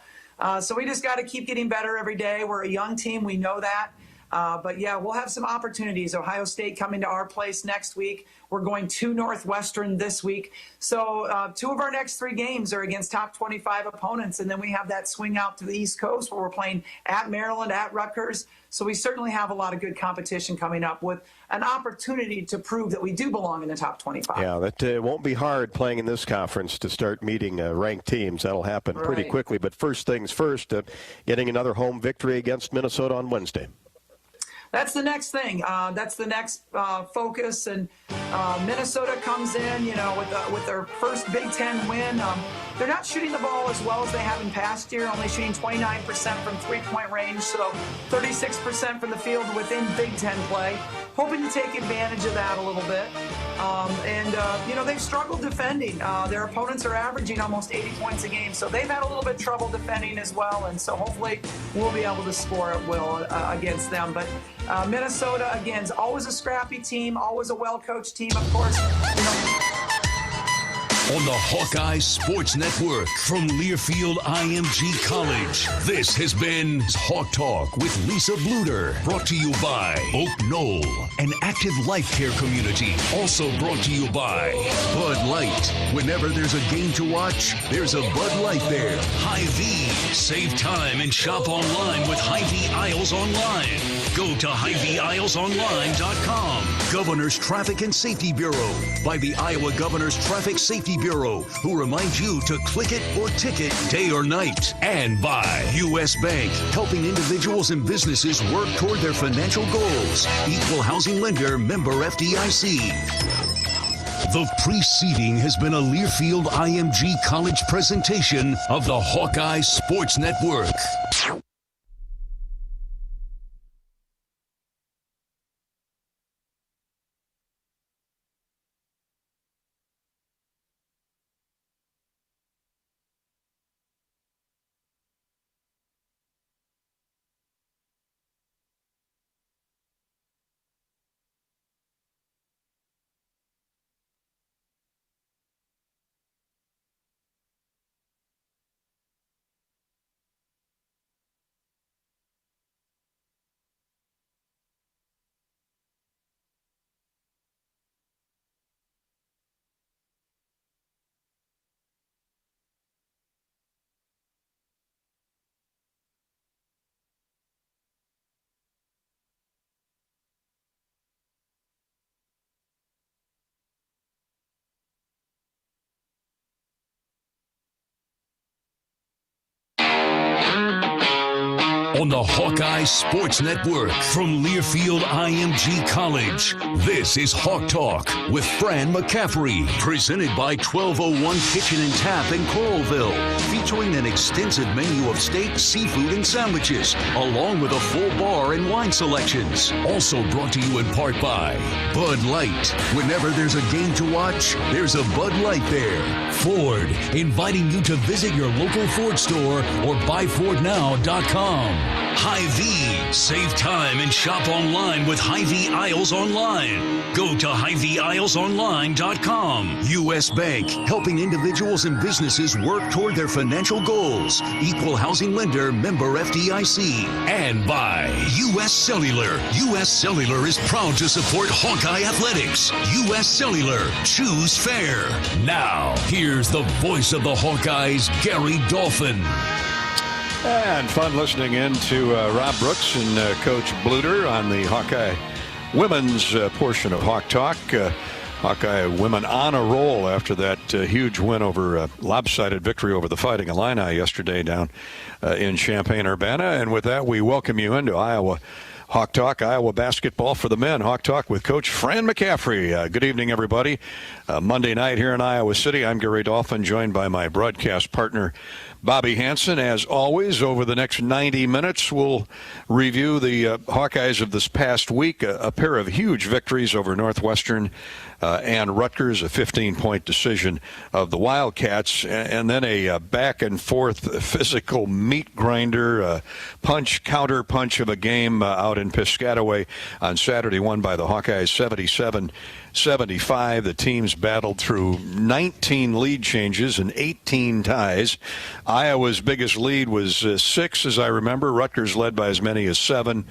So we just got to keep getting better every day. We're a young team. We know that. But, yeah, we'll have some opportunities. Ohio State coming to our place next week. We're going to Northwestern this week. So 2 of our next 3 games are against top 25 opponents. And then we have that swing out to the East Coast where we're playing at Maryland, at Rutgers. So we certainly have a lot of good competition coming up with an opportunity to prove that we do belong in the top 25. Yeah, that won't be hard playing in this conference to start meeting ranked teams. That'll happen pretty quickly. But first things first, getting another home victory against Minnesota on Wednesday. That's the next thing. That's the next focus. And Minnesota comes in, with their first Big Ten win. They're not shooting the ball as well as they have in past year, only shooting 29% from three-point range, so 36% from the field within Big Ten play. Hoping to take advantage of that a little bit. They've struggled defending. Their opponents are averaging almost 80 points a game, so they've had a little bit of trouble defending as well, and so hopefully we'll be able to score at will against them. But Minnesota, again, is always a scrappy team, always a well-coached team, of course. On the Hawkeye Sports Network from Learfield IMG College, this has been Hawk Talk with Lisa Bluder. Brought to you by Oak Knoll, an active life care community. Also brought to you by Bud Light. Whenever there's a game to watch, there's a Bud Light there. Hy-Vee. Save time and shop online with Hy-Vee Aisles Online. Go to HyVeeAislesOnline.com. Governor's Traffic and Safety Bureau by the Iowa Governor's Traffic Safety Bureau, who reminds you to click it or ticket day or night. And by U.S. Bank, helping individuals and businesses work toward their financial goals. Equal housing lender, member FDIC. The preceding has been a Learfield IMG College presentation of the Hawkeye Sports Network. on the Hawkeye Sports Network from Learfield IMG College. This is Hawk Talk with Fran McCaffrey, presented by 1201 Kitchen and Tap in Coralville, featuring an extensive menu of steak, seafood, and sandwiches, along with a full bar and wine selections. Also brought to you in part by Bud Light. Whenever there's a game to watch, there's a Bud Light there. Ford, inviting you to visit your local Ford store or buyfordnow.com. Hy-Vee, save time and shop online with Hy-Vee Aisles Online. Go to HyVeeAisleSonline.com. U.S. Bank, helping individuals and businesses work toward their financial goals. Equal housing lender, member FDIC. And by U.S. Cellular. U.S. Cellular is proud to support Hawkeye Athletics. U.S. Cellular, choose fair. Now, here's the voice of the Hawkeyes, Gary Dolphin. And fun listening in to Rob Brooks and Coach Bluder on the Hawkeye women's portion of Hawk Talk. Hawkeye women on a roll after that huge win over lopsided victory over the Fighting Illini yesterday down in Champaign-Urbana. And with that, we welcome you into Iowa Hawk Talk, Iowa basketball for the men. Hawk Talk with Coach Fran McCaffrey. Good evening, everybody. Monday night here in Iowa City. I'm Gary Dolphin, joined by my broadcast partner, Bobby Hansen. As always, over the next 90 minutes, we'll review the Hawkeyes of this past week. A pair of huge victories over Northwestern and Rutgers, a 15-point decision of the Wildcats, and then a back-and-forth physical meat grinder, counter punch of a game out in Piscataway on Saturday, won by the Hawkeyes 77-75. The teams battled through 19 lead changes and 18 ties. Iowa's biggest lead was 6, as I remember. Rutgers led by as many as 7.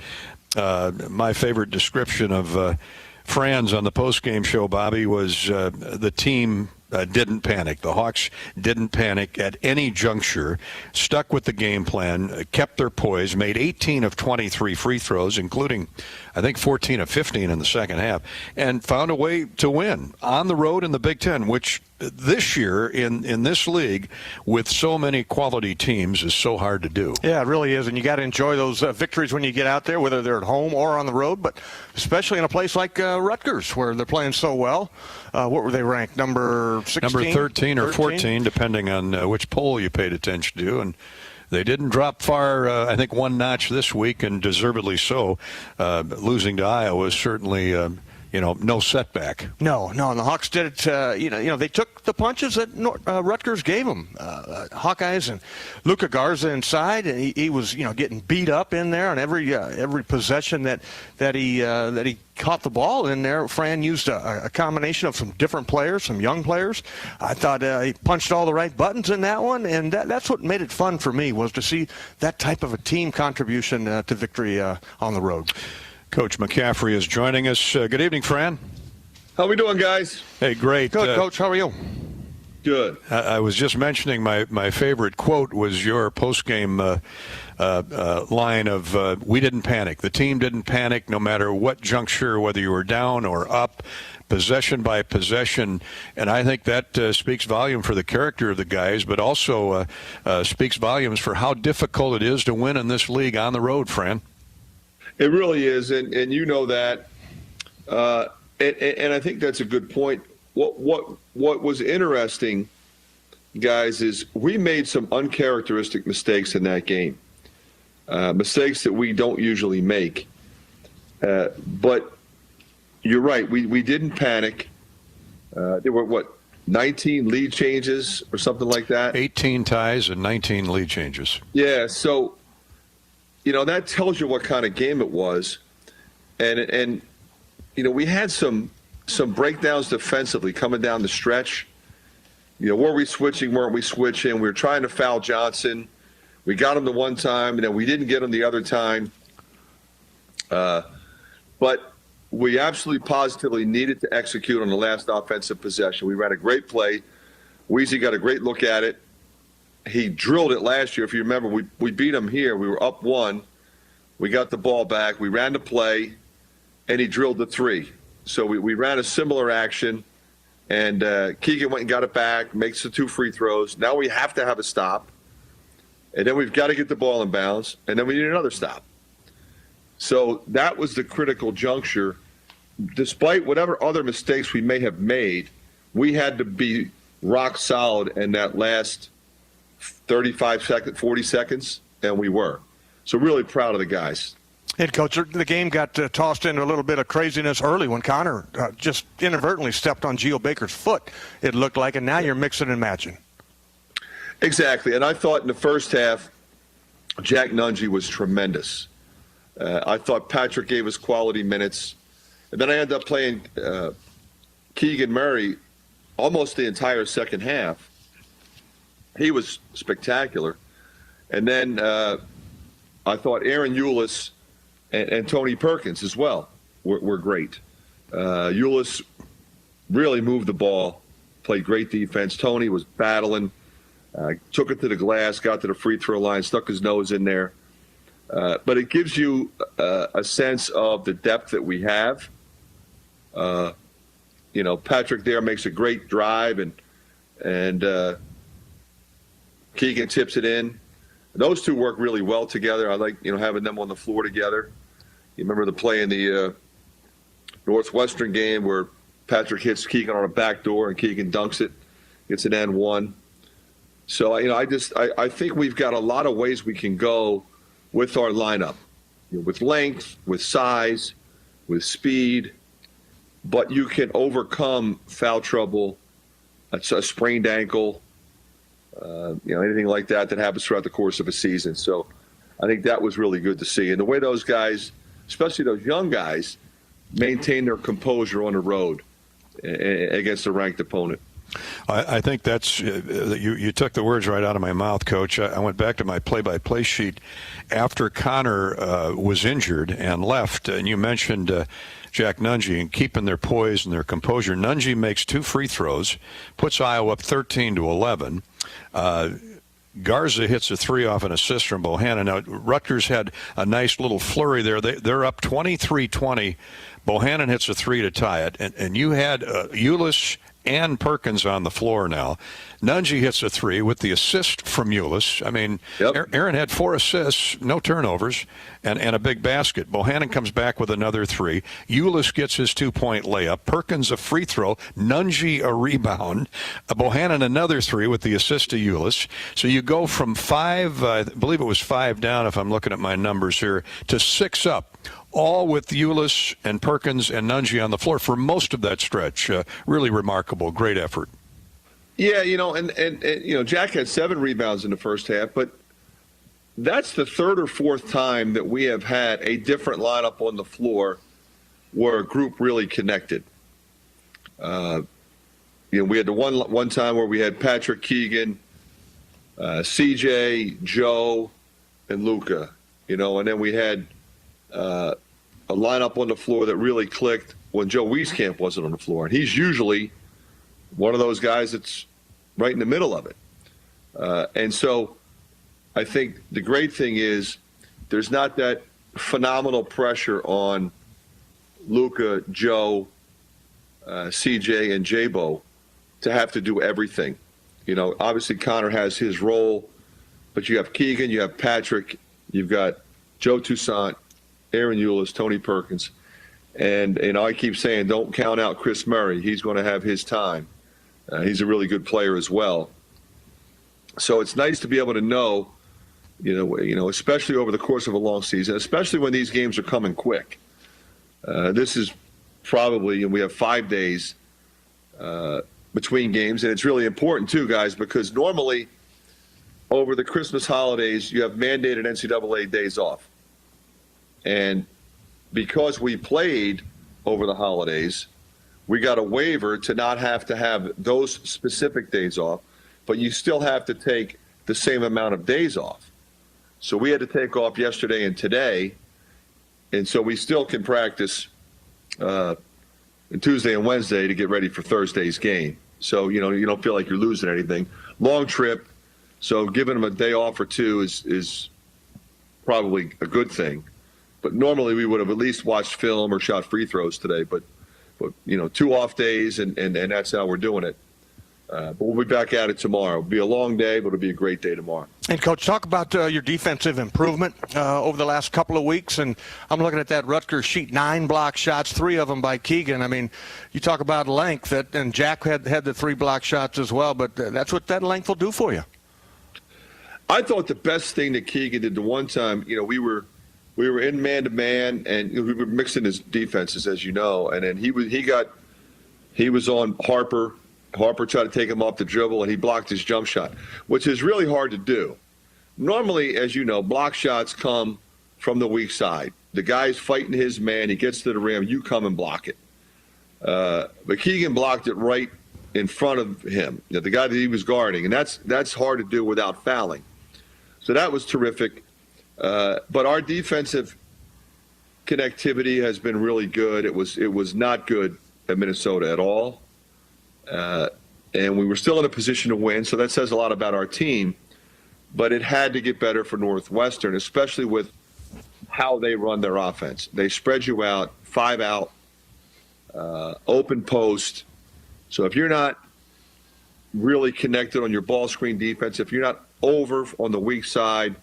My favorite description of Fran's on the postgame show, Bobby, was the team didn't panic. The Hawks didn't panic at any juncture, stuck with the game plan, kept their poise, made 18 of 23 free throws, including, I think, 14 of 15 in the second half, and found a way to win on the road in the Big Ten, which this year in this league with so many quality teams is so hard to do. Yeah, it really is, and you got to enjoy those victories when you get out there, whether they're at home or on the road, but especially in a place like Rutgers where they're playing so well. What were they ranked? Number 16? Number 13 or 14, depending on which poll you paid attention to, and they didn't drop far, I think, one notch this week, and deservedly so. Losing to Iowa is certainly no setback. No, and the Hawks did it. They took the punches that Rutgers gave them. Hawkeyes and Luka Garza inside, and he was getting beat up in there on every possession that he caught the ball in there. Fran used a combination of some different players, some young players. I thought he punched all the right buttons in that one, and that's what made it fun for me, was to see that type of a team contribution to victory on the road. Coach McCaffrey is joining us. Good evening, Fran. How we doing, guys? Hey, great. Good, Coach. How are you? Good. I was just mentioning my favorite quote was your postgame line of, we didn't panic. The team didn't panic no matter what juncture, whether you were down or up, possession by possession. And I think that speaks volume for the character of the guys, but also speaks volumes for how difficult it is to win in this league on the road, Fran. It really is, and you know that, and I think that's a good point. What was interesting, guys, is we made some uncharacteristic mistakes in that game, mistakes that we don't usually make. But you're right, we didn't panic. There were 19 lead changes or something like that. 18 ties and 19 lead changes. Yeah, so. That tells you what kind of game it was. And we had some breakdowns defensively coming down the stretch. Were we switching, weren't we switching? We were trying to foul Johnson. We got him the one time, we didn't get him the other time. But we absolutely positively needed to execute on the last offensive possession. We ran a great play. Weezy got a great look at it. He drilled it last year. If you remember, we beat him here. We were up 1. We got the ball back. We ran the play, and he drilled the 3. So we ran a similar action, and Keegan went and got it back, makes the 2 free throws. Now we have to have a stop. And then we've got to get the ball in bounds, and then we need another stop. So that was the critical juncture. Despite whatever other mistakes we may have made, we had to be rock solid in that last 35 seconds, 40 seconds, and we were. So really proud of the guys. Head coach, the game got tossed into a little bit of craziness early when Connor just inadvertently stepped on Geo Baker's foot, it looked like, and now you're mixing and matching. Exactly, and I thought in the first half, Jack Nunge was tremendous. I thought Patrick gave us quality minutes. And then I ended up playing Keegan Murray almost the entire second half. He was spectacular. And then I thought Aaron Eulis and Tony Perkins as well were great. Eulis really moved the ball, played great defense. Tony was battling. Took it to the glass, got to the free throw line, stuck his nose in there. But it gives you a sense of the depth that we have. Patrick there makes a great drive, and Keegan tips it in. Those two work really well together. I like having them on the floor together. You remember the play in the Northwestern game where Patrick hits Keegan on a backdoor and Keegan dunks it, gets an N1. So, I think we've got a lot of ways we can go with our lineup, with length, with size, with speed, but you can overcome foul trouble, a sprained ankle, anything like that happens throughout the course of a season. So I think that was really good to see. And the way those guys, especially those young guys, maintain their composure on the road against a ranked opponent. I think that's you took the words right out of my mouth, Coach. I went back to my play-by-play sheet after Connor was injured and left, and you mentioned Jack Nunge and keeping their poise and their composure. Nunge makes 2 free throws, puts Iowa up 13-11. Garza hits a 3 off an assist from Bohannon. Now, Rutgers had a nice little flurry there. They're up 23-20. Bohannon hits a 3 to tie it, and you had Eulis and Perkins on the floor now. Nunge hits a 3 with the assist from Eulis. I mean, yep. Aaron had 4 assists, no turnovers, and a big basket. Bohannon comes back with another 3. Eulis gets his 2-point layup. Perkins a free throw. Nunge a rebound. Bohannon another 3 with the assist to Eulis. So you go from 5, I believe it was 5 down if I'm looking at my numbers here, to 6 up. All with Eulis and Perkins and Nunge on the floor for most of that stretch. Really remarkable. Great effort. Yeah, and Jack had 7 rebounds in the first half, but that's the 3rd or 4th time that we have had a different lineup on the floor where a group really connected. We had the one time where we had Patrick, Keegan, CJ, Joe, and Luka, and then we had a lineup on the floor that really clicked when Joe Wieskamp wasn't on the floor. And he's usually one of those guys that's right in the middle of it. And so I think the great thing is there's not that phenomenal pressure on Luka, Joe, CJ, and J-Bo to have to do everything. Obviously Connor has his role, but you have Keegan, you have Patrick, you've got Joe Toussaint, Aaron Eulis, Tony Perkins. And I keep saying don't count out Chris Murray. He's going to have his time. He's a really good player as well. So it's nice to be able to know, especially over the course of a long season, especially when these games are coming quick. This is probably, we have 5 days between games, and it's really important too, guys, because normally over the Christmas holidays you have mandated NCAA days off. And because we played over the holidays, we got a waiver to not have to have those specific days off, but you still have to take the same amount of days off. So we had to take off yesterday and today, and so we still can practice Tuesday and Wednesday to get ready for Thursday's game. So, you don't feel like you're losing anything. Long trip, so giving them a day off or 2 is probably a good thing. But normally we would have at least watched film or shot free throws today. But 2 off days, and that's how we're doing it. But we'll be back at it tomorrow. It'll be a long day, but it'll be a great day tomorrow. And, Coach, talk about your defensive improvement over the last couple of weeks. And I'm looking at that Rutgers sheet, 9 block shots, 3 of them by Keegan. I mean, you talk about length, and Jack had the 3 block shots as well, but that's what that length will do for you. I thought the best thing that Keegan did the one time, we were in man-to-man, and we were mixing his defenses, as you know, and then he was on Harper. Harper tried to take him off the dribble, and he blocked his jump shot, which is really hard to do. Normally, as you know, block shots come from the weak side. The guy's fighting his man. He gets to the rim. You come and block it. But Keegan blocked it right in front of him, the guy that he was guarding, and that's hard to do without fouling. So that was terrific. But our defensive connectivity has been really good. It was not good at Minnesota at all. And we were still in a position to win, so that says a lot about our team. But it had to get better for Northwestern, especially with how they run their offense. They spread you out, 5 out, open post. So if you're not really connected on your ball screen defense, if you're not over on the weak side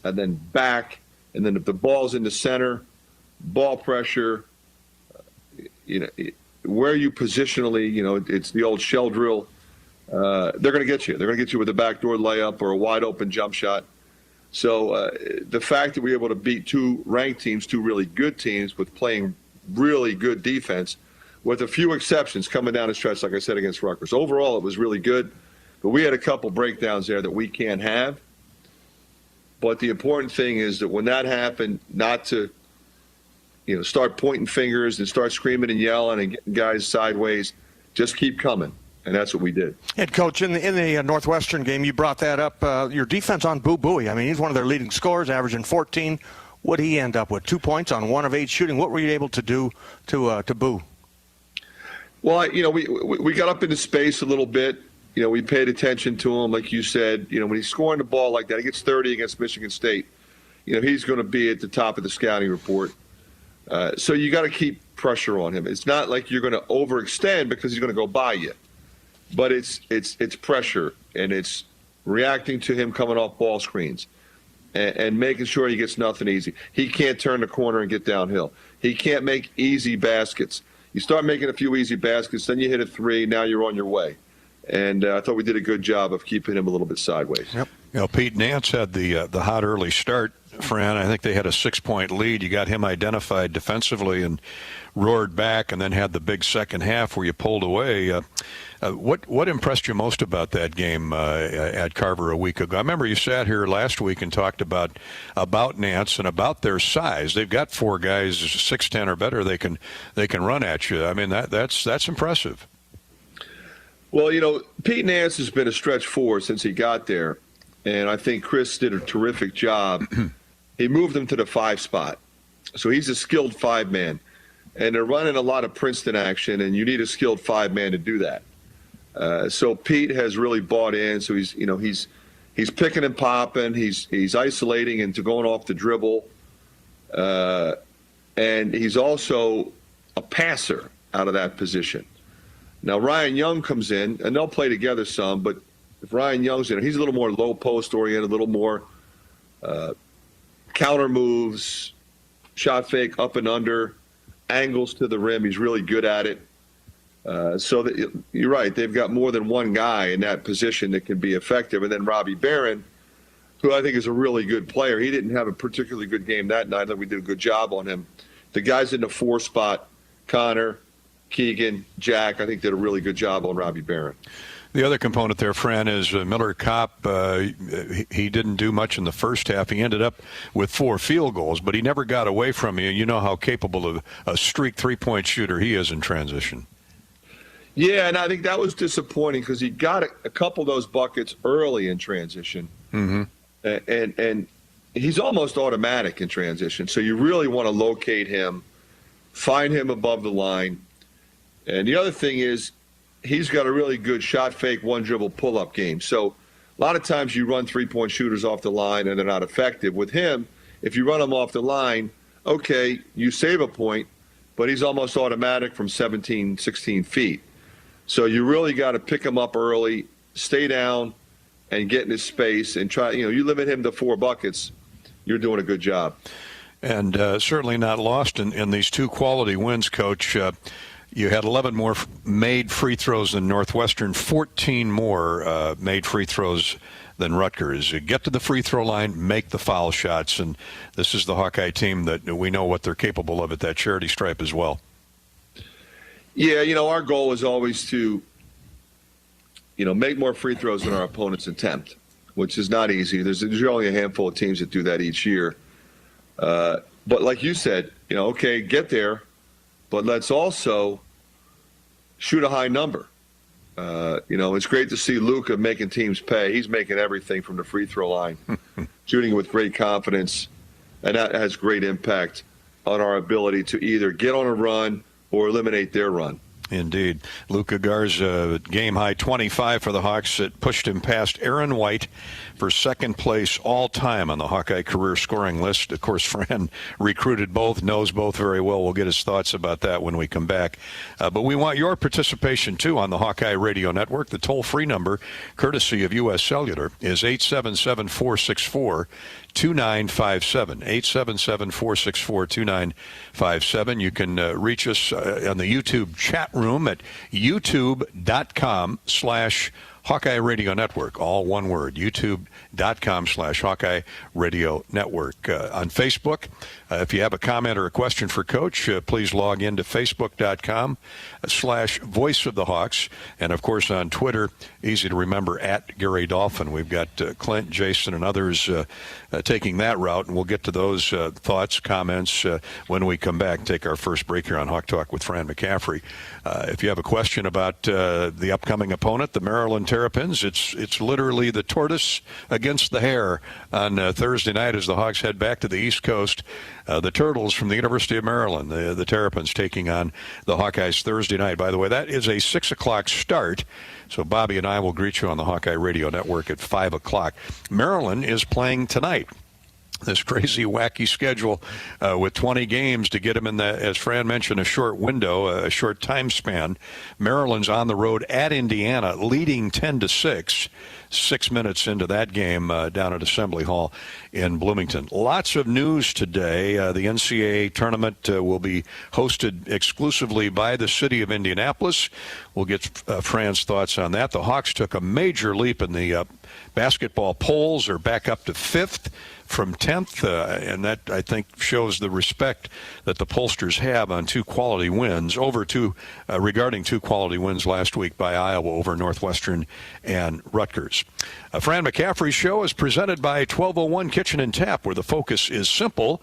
and then back, and then if the ball's in the center, ball pressure, where you positionally, it's the old shell drill. They're going to get you. They're going to get you with a backdoor layup or a wide open jump shot. So the fact that we were able to beat 2 ranked teams, 2 really good teams with playing really good defense, with a few exceptions coming down the stretch, like I said, against Rutgers. Overall, it was really good. But we had a couple breakdowns there that we can't have. But the important thing is that when that happened, not to start pointing fingers and start screaming and yelling and getting guys sideways. Just keep coming. And that's what we did. And, Coach, in the Northwestern game, you brought that up. Your defense on Boo Buie. I mean, he's one of their leading scorers, averaging 14. What did he end up with? 2 points on 1 of 8 shooting. What were you able to do to Boo? Well, we got up into space a little bit. We paid attention to him, like you said. When he's scoring the ball like that, he gets 30 against Michigan State. He's going to be at the top of the scouting report. So you got to keep pressure on him. It's not like you're going to overextend because he's going to go by you. But it's pressure, and it's reacting to him coming off ball screens and making sure he gets nothing easy. He can't turn the corner and get downhill. He can't make easy baskets. You start making a few easy baskets, then you hit a 3, now you're on your way. And I thought we did a good job of keeping him a little bit sideways. Yep. Pete Nance had the hot early start, Fran. I think they had a 6-point lead. You got him identified defensively and roared back, and then had the big second half where you pulled away. What impressed you most about that game at Carver a week ago? I remember you sat here last week and talked about Nance and about their size. They've got 4 guys 6'10" or better. They can run at you. I mean, that's impressive. Well, Pete Nance has been a stretch 4 since he got there, and I think Chris did a terrific job. He moved him to the 5 spot, so he's a skilled 5-man, and they're running a lot of Princeton action, and you need a skilled 5-man to do that. So Pete has really bought in. So he's picking and popping. He's isolating into going off the dribble, and he's also a passer out of that position. Now Ryan Young comes in, and they'll play together some. But if Ryan Young's in, he's a little more low post oriented, a little more counter moves, shot fake up and under, angles to the rim. He's really good at it. So you're right. They've got more than one guy in that position that can be effective. And then Robbie Barron, who I think is a really good player. He didn't have a particularly good game that night. I think we did a good job on him. The guys in the 4 spot, Connor, Keegan, Jack, I think did a really good job on Robbie Barron. The other component there, Fran, is Miller Kopp. He didn't do much in the first half. He ended up with 4 field goals, but he never got away from you. You know how capable of a streak 3-point shooter he is in transition. Yeah, and I think that was disappointing because he got a couple of those buckets early in transition. Mm-hmm. And he's almost automatic in transition. So you really want to locate him, find him above the line. And the other thing is he's got a really good shot fake, 1-dribble pull-up game. So a lot of times you run 3-point shooters off the line and they're not effective. With him, if you run them off the line, okay, you save a point, but he's almost automatic from 17, 16 feet. So you really got to pick him up early, stay down, and get in his space and try. You limit him to 4 buckets, you're doing a good job. And certainly not lost in these 2 quality wins, Coach. You had 11 more made free throws than Northwestern, 14 more made free throws than Rutgers. You get to the free throw line, make the foul shots, and this is the Hawkeye team that we know what they're capable of at that charity stripe as well. Yeah, our goal is always to, make more free throws than our opponents attempt, which is not easy. There's only a handful of teams that do that each year. But like you said, okay, get there, but let's also shoot a high number. It's great to see Luka making teams pay. He's making everything from the free throw line, shooting with great confidence, and that has great impact on our ability to either get on a run or eliminate their run. Indeed. Luka Garza, game-high 25 for the Hawks. It pushed him past Aaron White for second place all-time on the Hawkeye career scoring list. Of course, Fran recruited both, knows both very well. We'll get his thoughts about that when we come back. But we want your participation, too, on the Hawkeye Radio Network. The toll-free number, courtesy of U.S. Cellular, is 877-464-2957. 877-464-2957. You can reach us on the YouTube chat room at youtube.com/Hawkeye Radio Network, all one word, youtube.com/Hawkeye Radio Network. On Facebook, if you have a comment or a question for Coach, please log into facebook.com/Voice of the Hawks. And, of course, on Twitter, easy to remember, at Gary Dolphin. We've got Clint, Jason, and others taking that route, and we'll get to those thoughts, comments when we come back. Take our first break here on Hawk Talk with Fran McCaffrey. If you have a question about the upcoming opponent, the Maryland Terrapins, it's literally the tortoise against the hare on Thursday night as the Hawks head back to the East Coast. The Turtles from the University of Maryland, the Terrapins, taking on the Hawkeyes Thursday night. By the way, that is a 6 o'clock start, so Bobby and I will greet you on the Hawkeye Radio Network at 5 o'clock. Maryland is playing tonight. This crazy, wacky schedule with 20 games to get them in the, as Fran mentioned, a short window, a short time span. Maryland's on the road at Indiana, leading 10-6. 6 minutes into that game down at Assembly Hall in Bloomington. Lots of news today. The NCAA tournament will be hosted exclusively by the city of Indianapolis. We'll get Fran's thoughts on that. The Hawks took a major leap in the basketball polls. Are back up to 5th from 10th, and that, I think, shows the respect that the pollsters have on 2 quality wins, regarding 2 quality wins last week by Iowa over Northwestern and Rutgers. Fran McCaffrey's show is presented by 1201 Kitchen and Tap, where the focus is simple,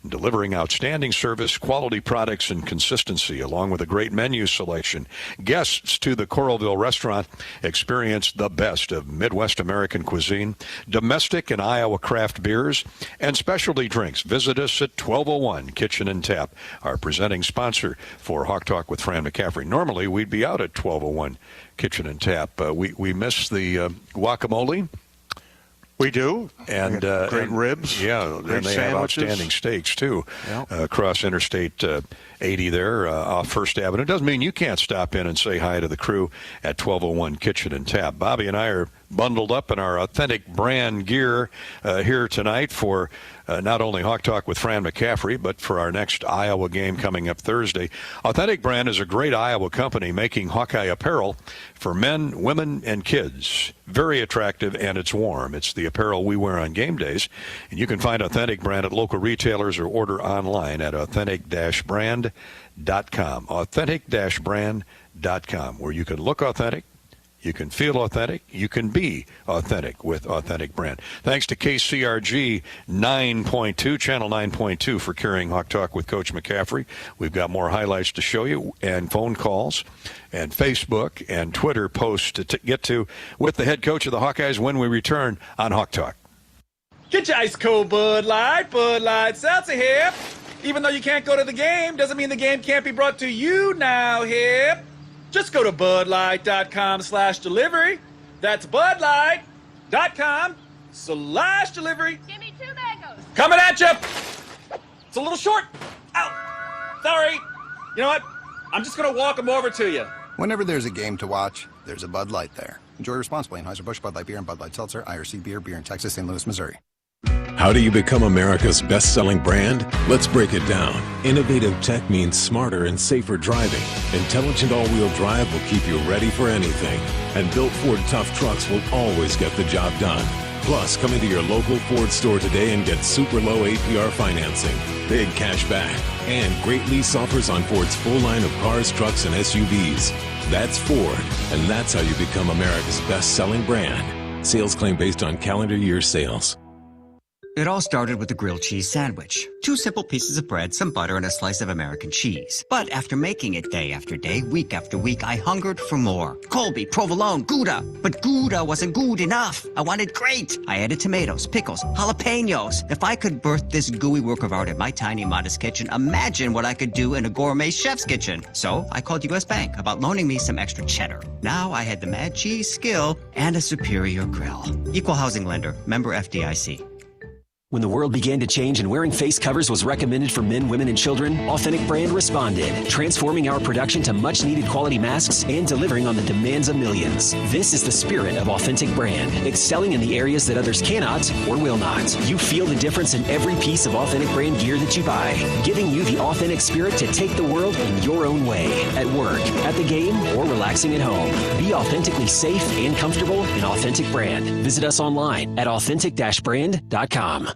delivering outstanding service, quality products, and consistency, along with a great menu selection. Guests to the Coralville restaurant experience the best of Midwest American cuisine, domestic and Iowa craft beers, and specialty drinks. Visit us at 1201 Kitchen and Tap, our presenting sponsor for Hawk Talk with Fran McCaffrey. Normally, we'd be out at 1201 Kitchen and Tap. We miss the guacamole. We do. And great ribs. Yeah, great and they sandwiches. have outstanding steaks, too, Yep. Across Interstate 80 there off First Avenue. Doesn't mean you can't stop in and say hi to the crew at 1201 Kitchen and Tap. Bobby and I are bundled up in our authentic brand gear here tonight for not only Hawk Talk with Fran McCaffrey, but for our next Iowa game coming up Thursday. Authentic Brand is a great Iowa company making Hawkeye apparel for men, women, and kids. Very attractive, and it's warm. It's the apparel we wear on game days. And you can find Authentic Brand at local retailers or order online at authentic-brand.com. Authentic-brand.com, where you can look authentic, you can feel authentic, you can be authentic with Authentic Brand. Thanks to KCRG 9.2, Channel 9.2, for carrying Hawk Talk with Coach McCaffrey. We've got more highlights to show you, and phone calls, and Facebook, and Twitter posts to get to with the head coach of the Hawkeyes when we return on Hawk Talk. Get your ice cold Bud Light Seltzer here. Even though you can't go to the game, doesn't mean the game can't be brought to you now here. Just go to budlight.com/delivery. That's budlight.com/delivery. Give me 2 mangoes. Coming at you. It's a little short. Ow. Sorry. You know what? I'm just going to walk them over to you. Whenever there's a game to watch, there's a Bud Light there. Enjoy responsibly. Anheuser-Busch, Bud Light Beer, and Bud Light Seltzer, IRC Beer, beer in Texas, St. Louis, Missouri. How do you become America's best-selling brand? Let's break it down. Innovative tech means smarter and safer driving. Intelligent all-wheel drive will keep you ready for anything. And built Ford tough trucks will always get the job done. Plus, come into your local Ford store today and get super low APR financing, big cash back, and great lease offers on Ford's full line of cars, trucks, and SUVs. That's Ford, and that's how you become America's best-selling brand. Sales claim based on calendar year sales. It all started with a grilled cheese sandwich. 2 simple pieces of bread, some butter, and a slice of American cheese. But after making it day after day, week after week, I hungered for more. Colby, provolone, Gouda. But Gouda wasn't good enough. I wanted great. I added tomatoes, pickles, jalapenos. If I could birth this gooey work of art in my tiny, modest kitchen, imagine what I could do in a gourmet chef's kitchen. So I called U.S. Bank about loaning me some extra cheddar. Now I had the mad cheese skill and a superior grill. Equal housing lender, member FDIC. When the world began to change and wearing face covers was recommended for men, women, and children, Authentic Brand responded, transforming our production to much-needed quality masks and delivering on the demands of millions. This is the spirit of Authentic Brand, excelling in the areas that others cannot or will not. You feel the difference in every piece of Authentic Brand gear that you buy, giving you the authentic spirit to take the world in your own way, at work, at the game, or relaxing at home. Be authentically safe and comfortable in Authentic Brand. Visit us online at authentic-brand.com.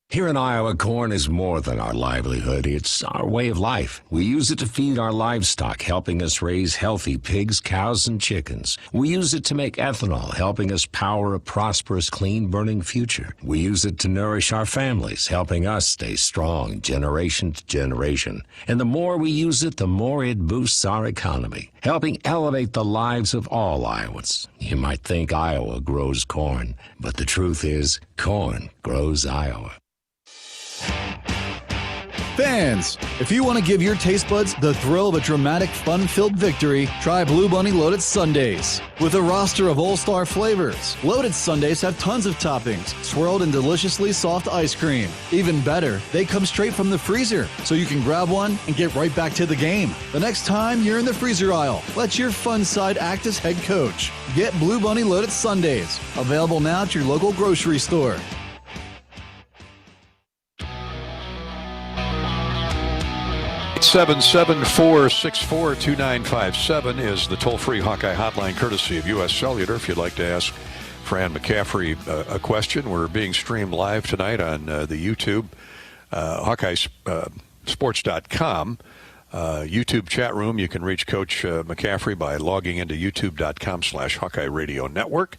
Here in Iowa, corn is more than our livelihood. It's our way of life. We use it to feed our livestock, helping us raise healthy pigs, cows, and chickens. We use it to make ethanol, helping us power a prosperous, clean-burning future. We use it to nourish our families, helping us stay strong generation to generation. And the more we use it, the more it boosts our economy, helping elevate the lives of all Iowans. You might think Iowa grows corn, but the truth is, corn grows Iowa. Fans, if you want to give your taste buds the thrill of a dramatic, fun-filled victory, try Blue Bunny Loaded Sundaes. With a roster of all-star flavors, Loaded Sundaes have tons of toppings, swirled in deliciously soft ice cream. Even better, they come straight from the freezer, so you can grab one and get right back to the game. The next time you're in the freezer aisle, let your fun side act as head coach. Get Blue Bunny Loaded Sundaes, available now at your local grocery store. 877-464-2957 is the toll-free Hawkeye hotline, courtesy of U.S. Cellular. If you'd like to ask Fran McCaffrey a question, we're being streamed live tonight on the YouTube, HawkeyeSports.com. YouTube chat room. You can reach Coach McCaffrey by logging into youtube.com/Hawkeye Radio Network.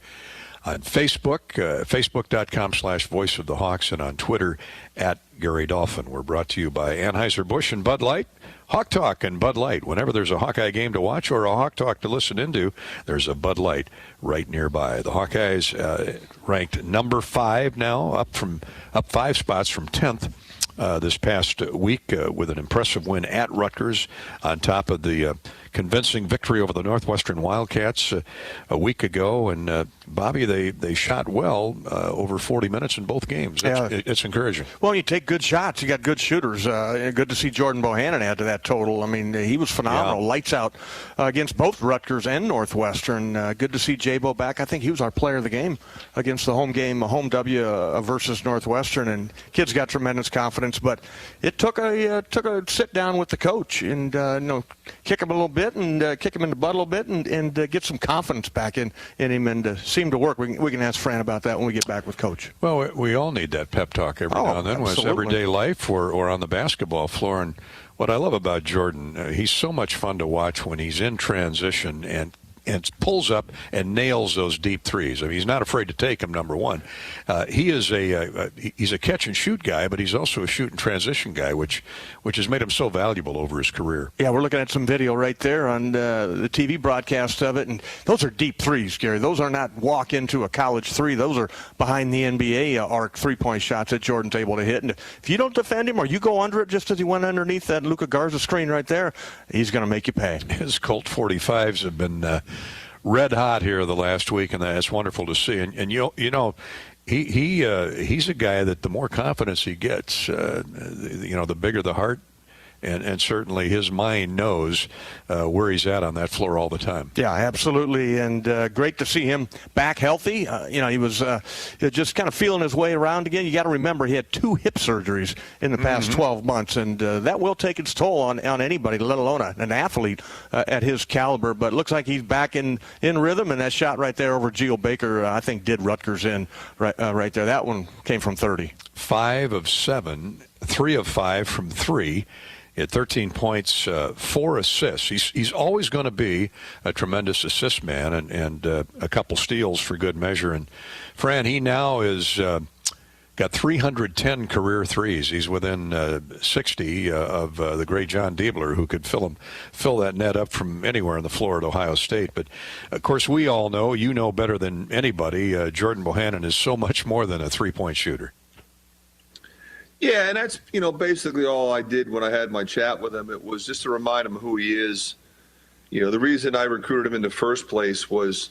On Facebook, facebook.com/Voice of the Hawks, and on Twitter at Gary Dolphin. We're brought to you by Anheuser-Busch and Bud Light. Hawk Talk and Bud Light. Whenever there's a Hawkeye game to watch or a Hawk Talk to listen into, there's a Bud Light right nearby. The Hawkeyes ranked number 5 now, up 5 spots from 10th. This past week with an impressive win at Rutgers on top of the convincing victory over the Northwestern Wildcats a week ago. And, Bobby, they shot well over 40 minutes in both games. It's encouraging. Well, you take good shots. You got good shooters. Good to see Jordan Bohannon add to that total. I mean, he was phenomenal. Yeah. Lights out against both Rutgers and Northwestern. Good to see J-Bo back. I think he was our player of the game against the home game, a home W versus Northwestern. And kids got tremendous confidence. But it took a sit down with the coach and kick him a little bit and kick him in the butt a little bit and get some confidence back in him and seem to work. We can ask Fran about that when we get back with Coach. Well, we all need that pep talk every now and then, whether it's everyday life or on the basketball floor. And what I love about Jordan, he's so much fun to watch when he's in transition and pulls up and nails those deep threes. I mean, he's not afraid to take them, number one. He's a catch-and-shoot guy, but he's also a shoot-and-transition guy, which has made him so valuable over his career. Yeah, we're looking at some video right there on the TV broadcast of it, and those are deep threes, Gary. Those are not walk into a college three. Those are behind the NBA arc three-point shots that Jordan's able to hit. And if you don't defend him or you go under it just as he went underneath that Luka Garza screen right there, he's going to make you pay. His Colt 45s have been red hot here the last week, and that's wonderful to see. And you know, he's a guy that the more confidence he gets, the bigger the heart. And certainly his mind knows where he's at on that floor all the time. Yeah, absolutely, and great to see him back healthy. He was just kind of feeling his way around again. You got to remember he had 2 hip surgeries in the past 12 months, and that will take its toll on anybody, let alone an athlete at his caliber. But it looks like he's back in rhythm, and that shot right there over Geo Baker, I think, did Rutgers in right there. That one came from 30. 5 of 7, 3 of 5 from 3. He had 13 points, 4 assists. He's always going to be a tremendous assist man, and a couple steals for good measure. And Fran, he now is got 310 career threes. He's within 60 of the great John Diebler, who could fill that net up from anywhere on the floor at Ohio State. But of course, we all know, you know better than anybody, Jordan Bohannon is so much more than a three-point shooter. Yeah, and that's, basically all I did when I had my chat with him. It was just to remind him who he is. The reason I recruited him in the first place was,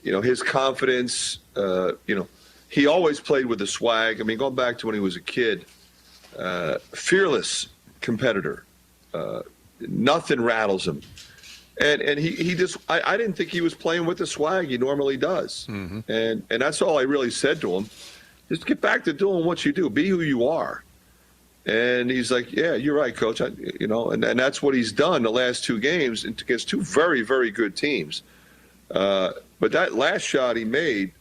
his confidence. He always played with the swag. I mean, going back to when he was a kid, fearless competitor. Nothing rattles him. And he just, I didn't think he was playing with the swag he normally does. Mm-hmm. And that's all I really said to him. Just get back to doing what you do. Be who you are. And he's like, yeah, you're right, Coach. And that's what he's done the last 2 games against 2 very, very good teams. But that last shot he made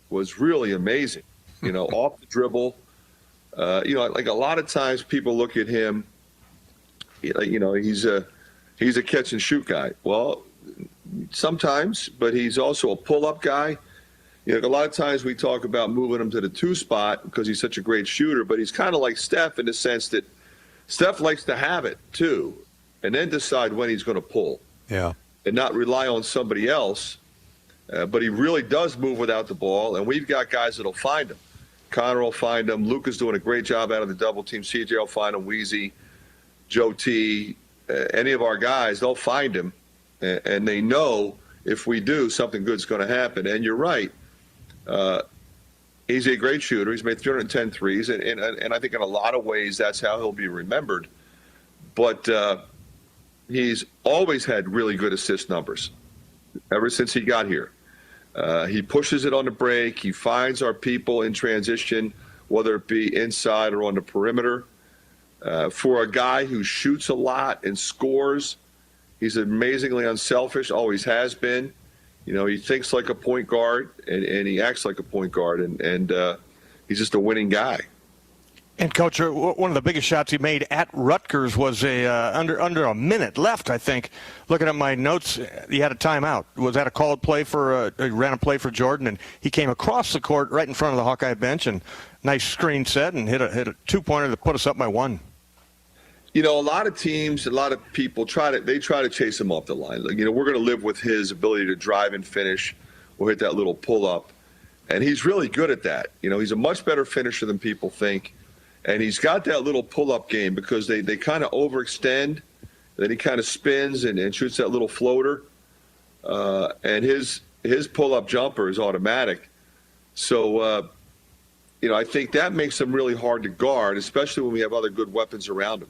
was really amazing. Off the dribble. Like a lot of times people look at him, he's a catch and shoot guy. Well, sometimes, but he's also a pull-up guy. A lot of times we talk about moving him to the 2 spot because he's such a great shooter, but he's kind of like Steph in the sense that Steph likes to have it too, and then decide when he's going to pull. Yeah. And not rely on somebody else. But he really does move without the ball, and we've got guys that'll find him. Connor will find him. Luka's doing a great job out of the double team. CJ will find him. Weezy, Joe T, any of our guys, they'll find him, and they know if we do, something good's going to happen. And you're right. He's a great shooter. He's made 310 threes, and I think in a lot of ways that's how he'll be remembered. But he's always had really good assist numbers ever since he got here. He pushes it on the break. He finds our people in transition, whether it be inside or on the perimeter. For a guy who shoots a lot and scores, he's amazingly unselfish, always has been. He thinks like a point guard, and he acts like a point guard, and he's just a winning guy. And, Coach, one of the biggest shots he made at Rutgers was under a minute left, I think. Looking at my notes, he had a timeout. Was that a called play he ran a play for Jordan, and he came across the court right in front of the Hawkeye bench, and nice screen set, and hit a 2-pointer that put us up by 1. A lot of teams, a lot of people try to chase him off the line. Like, we're going to live with his ability to drive and finish or hit that little pull-up. And he's really good at that. He's a much better finisher than people think. And he's got that little pull-up game because they kind of overextend. Then he kind of spins and shoots that little floater. And his pull-up jumper is automatic. So, I think that makes him really hard to guard, especially when we have other good weapons around him.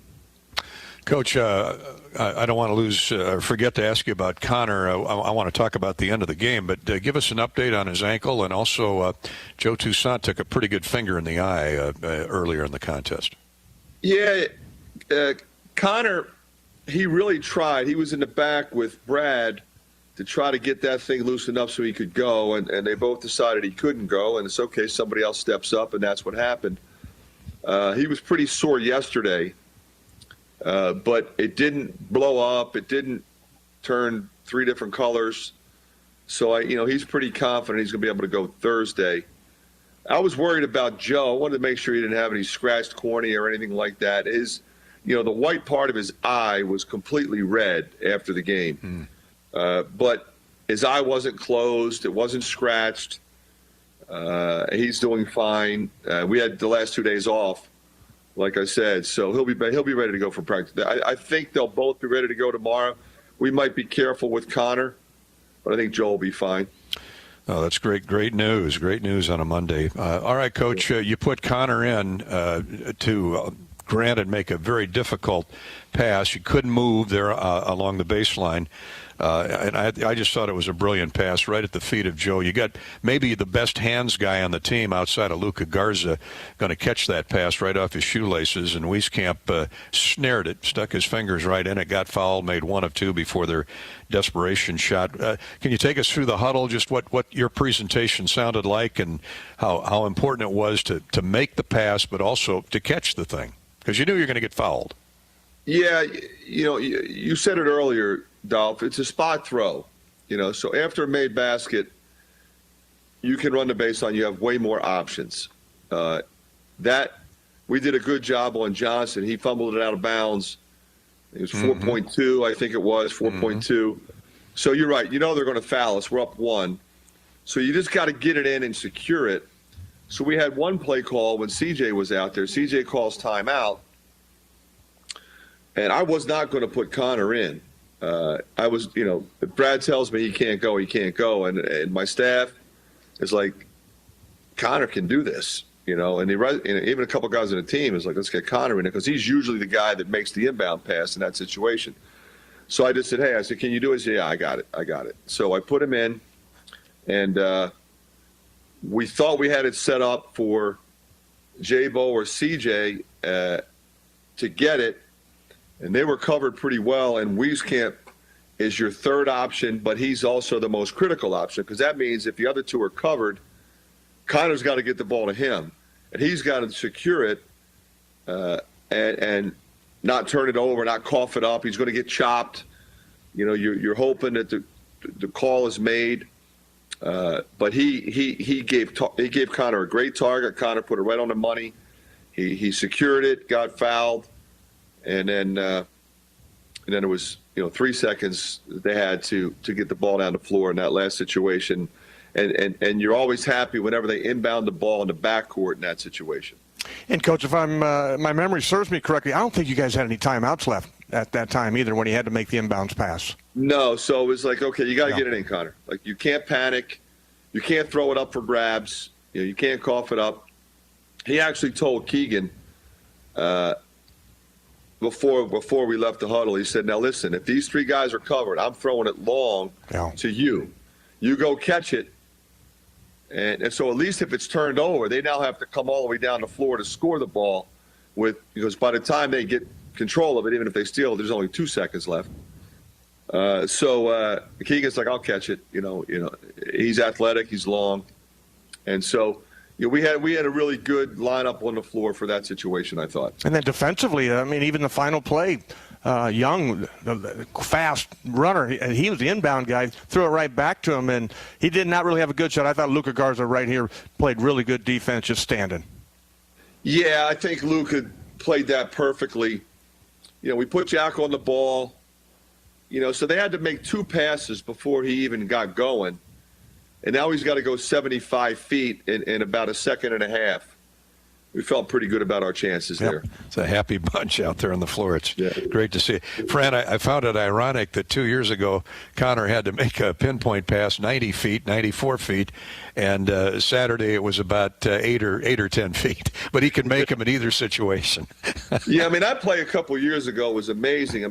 Coach, I don't want to forget to ask you about Connor. I want to talk about the end of the game, but give us an update on his ankle. And also, Joe Toussaint took a pretty good finger in the eye earlier in the contest. Yeah, Connor, he really tried. He was in the back with Brad to try to get that thing loosened up so he could go, and they both decided he couldn't go, and it's okay, somebody else steps up, and that's what happened. He was pretty sore yesterday. But it didn't blow up. It didn't turn 3 different colors. So, he's pretty confident he's going to be able to go Thursday. I was worried about Joe. I wanted to make sure he didn't have any scratched cornea or anything like that. The white part of his eye was completely red after the game. But his eye wasn't closed. It wasn't scratched. He's doing fine. We had the last 2 days off, like I said, so he'll be ready to go for practice. I think they'll both be ready to go tomorrow. We might be careful with Connor, but I think Joe will be fine. Oh, that's great news. Great news on a Monday. All right, Coach, you put Connor in to granted, make a very difficult pass. You couldn't move there along the baseline. And I just thought it was a brilliant pass right at the feet of Joe. You got maybe the best hands guy on the team outside of Luka Garza going to catch that pass right off his shoelaces, and Wieskamp snared it, stuck his fingers right in it, got fouled, made one of two before their desperation shot. Can you take us through the huddle, just what your presentation sounded like and how important it was to make the pass but also to catch the thing? Because you knew you were going to get fouled. Yeah, you said it earlier, Dolph. It's a spot throw, So after a made basket, you can run the baseline. You have way more options. That we did a good job on Johnson. He fumbled it out of bounds. It was 4.2, I think it was 4.2. So you're right. They're going to foul us. We're up 1. So you just got to get it in and secure it. So we had one play call when CJ was out there. CJ calls timeout. And I was not going to put Connor in. I was, if Brad tells me he can't go, he can't go. And my staff is like, Connor can do this, And even a couple guys on the team is like, let's get Connor in it because he's usually the guy that makes the inbound pass in that situation. So I just said, hey, can you do it? He said, yeah, I got it. So I put him in, and we thought we had it set up for J-Bo or CJ to get it. And they were covered pretty well, and Wieskamp is your third option, but he's also the most critical option because that means if the other two are covered, Connor's got to get the ball to him, and he's got to secure it and not turn it over, not cough it up. He's going to get chopped. You're hoping that the call is made, but he gave Connor a great target. Connor put it right on the money. He secured it, got fouled. And then it was 3 seconds they had to get the ball down the floor in that last situation, and you're always happy whenever they inbound the ball in the backcourt in that situation. And Coach, if my memory serves me correctly, I don't think you guys had any timeouts left at that time either when he had to make the inbounds pass. No, so it was like, okay, you got to get it in, Connor. Like you can't panic, you can't throw it up for grabs, you can't cough it up. He actually told Keegan. Before we left the huddle, he said, now listen, if these three guys are covered, I'm throwing it long to you. You go catch it. And so at least if it's turned over, they now have to come all the way down the floor to score the ball because by the time they get control of it, even if they steal it, there's only 2 seconds left. So Keegan's like, I'll catch it. He's athletic, he's long. And so we had a really good lineup on the floor for that situation, I thought. And then defensively, even the final play, Young, the fast runner, he was the inbound guy, threw it right back to him, and he did not really have a good shot. I thought Luka Garza right here played really good defense just standing. Yeah, I think Luka played that perfectly. We put Jack on the ball, so they had to make 2 passes before he even got going. And now he's got to go 75 feet in about a second and a half. We felt pretty good about our chances there. It's a happy bunch out there on the floor. It's great to see. Fran, I found it ironic that 2 years ago, Connor had to make a pinpoint pass 90 feet, 94 feet, and Saturday it was about 8 or 10 feet. But he could make them in either situation. Yeah, that play a couple of years ago was amazing.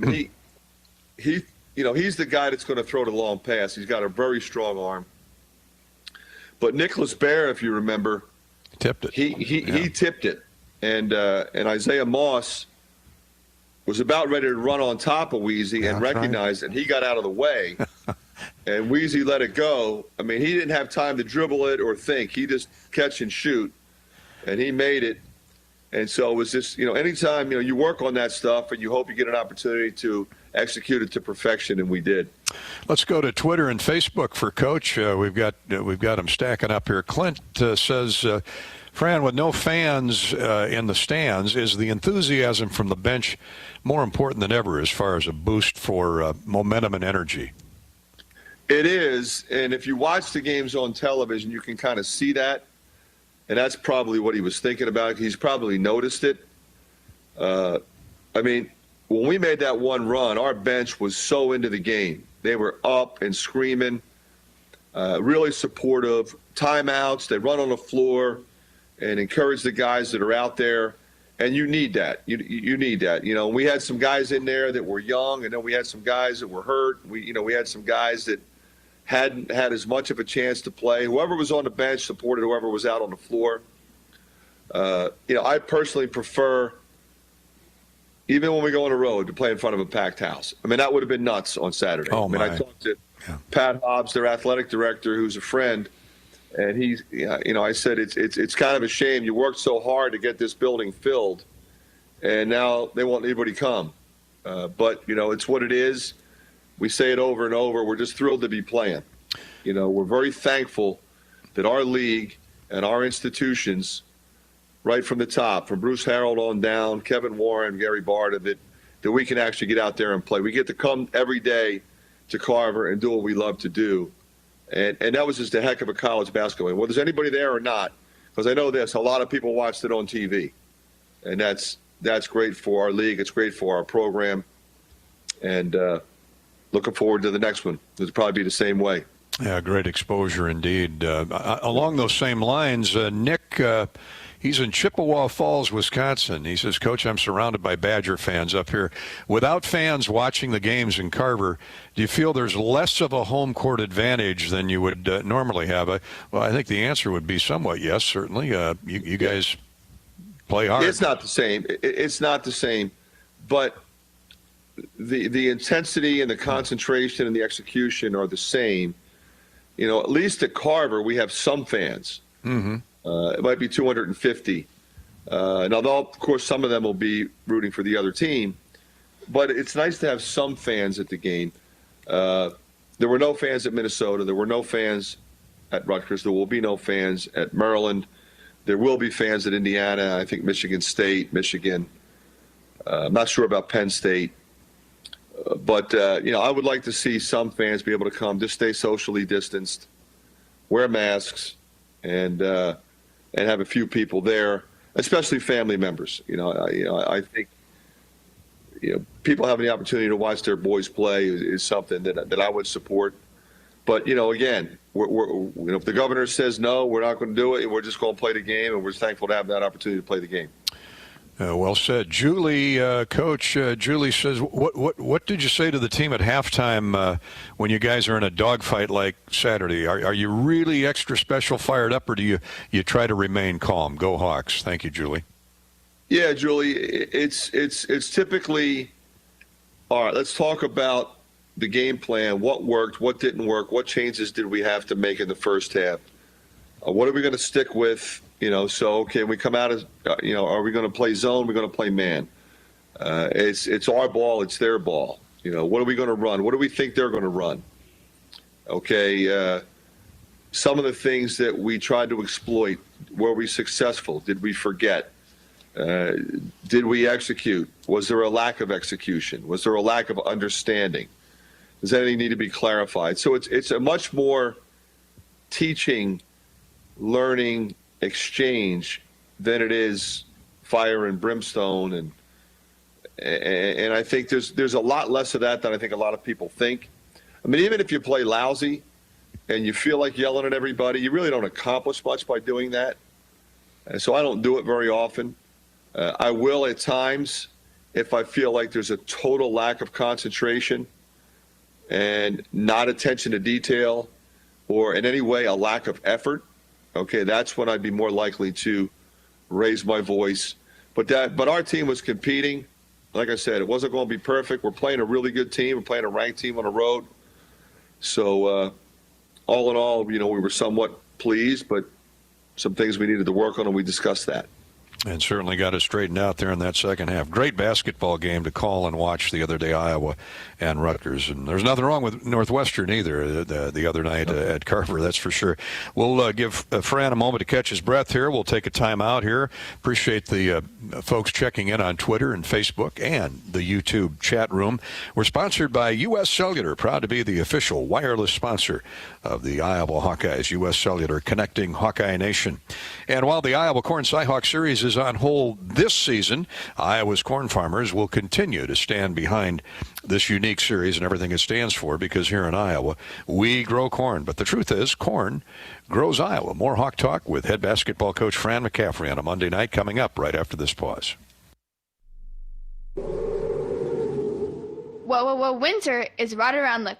He's the guy that's going to throw the long pass. He's got a very strong arm. But Nicholas Bear, if you remember, tipped it. He tipped it, and Isaiah Moss was about ready to run on top of Weezy and recognized it. He got out of the way, and Weezy let it go. He didn't have time to dribble it or think. He just catch and shoot, and he made it. And so it was just, anytime, you work on that stuff and you hope you get an opportunity to execute it to perfection, and we did. Let's go to Twitter and Facebook for Coach. We've got them stacking up here. Clint says, Fran, with no fans in the stands, is the enthusiasm from the bench more important than ever as far as a boost for momentum and energy? It is, and if you watch the games on television, you can kind of see that. And that's probably what he was thinking about. He's probably noticed it. When we made that one run, our bench was so into the game. They were up and screaming, really supportive. Timeouts, they run on the floor and encourage the guys that are out there. And you need that. You need that. You know, we had some guys in there that were young, and then we had some guys that were hurt. We had some guys that hadn't had as much of a chance to play. Whoever was on the bench supported whoever was out on the floor. I personally prefer, even when we go on the road, to play in front of a packed house. I mean, that would have been nuts on Saturday. I talked to Pat Hobbs, their athletic director, who's a friend, and I said it's kind of a shame. You worked so hard to get this building filled, and now they won't anybody come. But it's what it is. We say it over and over. We're just thrilled to be playing. We're very thankful that our league and our institutions, right from the top, from Bruce Harreld on down, Kevin Warren, Gary Barta, that we can actually get out there and play. We get to come every day to Carver and do what we love to do. And that was just a heck of a college basketball game. Whether there's anybody there or not, because I know this, a lot of people watched it on TV. And that's great for our league. It's great for our program. And looking forward to the next one. It'll probably be the same way. Yeah, great exposure indeed. Along those same lines, Nick, he's in Chippewa Falls, Wisconsin. He says, Coach, I'm surrounded by Badger fans up here. Without fans watching the games in Carver, do you feel there's less of a home court advantage than you would normally have? Well, I think the answer would be somewhat yes, certainly. You guys play hard. It's not the same. It's not the same. But the intensity and the concentration and the execution are the same. At least at Carver, we have some fans. Mm-hmm. It might be 250. And although, of course, some of them will be rooting for the other team, but it's nice to have some fans at the game. There were no fans at Minnesota. There were no fans at Rutgers. There will be no fans at Maryland. There will be fans at Indiana, I think Michigan State, Michigan. I'm not sure about Penn State. But I would like to see some fans be able to come, just stay socially distanced, wear masks, and have a few people there, especially family members. I think people having the opportunity to watch their boys play is something that I would support. But again, if the governor says no, we're not going to do it. We're just going to play the game, and we're thankful to have that opportunity to play the game. Well said. Julie, Coach, Julie says, what did you say to the team at halftime when you guys are in a dogfight like Saturday? Are you really extra special fired up, or do you try to remain calm? Go Hawks. Thank you, Julie. Yeah, Julie, it's typically, all right, let's talk about the game plan, what worked, what didn't work, what changes did we have to make in the first half? What are we going to stick with? Okay, we come out as, are we going to play zone? We're going to play man. It's our ball. It's their ball. What are we going to run? What do we think they're going to run? Okay, some of the things that we tried to exploit, were we successful? Did we forget? Did we execute? Was there a lack of execution? Was there a lack of understanding? Does anything need to be clarified? So it's a much more teaching, learning, exchange than it is fire and brimstone, and I think there's a lot less of that than I think a lot of people think. I mean, even if you play lousy and you feel like yelling at everybody, you really don't accomplish much by doing that. And so I don't do it very often. I will at times if I feel like there's a total lack of concentration and not attention to detail, or in any way a lack of effort. Okay, that's when I'd be more likely to raise my voice. But our team was competing. Like I said, it wasn't going to be perfect. We're playing a really good team. We're playing a ranked team on the road. So all in all, we were somewhat pleased, but some things we needed to work on, and we discussed that. And certainly got it straightened out there in that second half. Great basketball game to call and watch the other day, Iowa and Rutgers. And there's nothing wrong with Northwestern either the other night at Carver, that's for sure. We'll give Fran a moment to catch his breath here. We'll take a time out here. Appreciate the folks checking in on Twitter and Facebook and the YouTube chat room. We're sponsored by U.S. Cellular, proud to be the official wireless sponsor of the Iowa Hawkeyes. U.S. Cellular, connecting Hawkeye Nation. And while the Iowa Corn Cyhawk Series is on hold this season, Iowa's corn farmers will continue to stand behind this unique series and everything it stands for, because here in Iowa, we grow corn. But the truth is, corn grows Iowa. More Hawk Talk with head basketball coach Fran McCaffrey on a Monday night, coming up right after this pause. Well, winter is right around the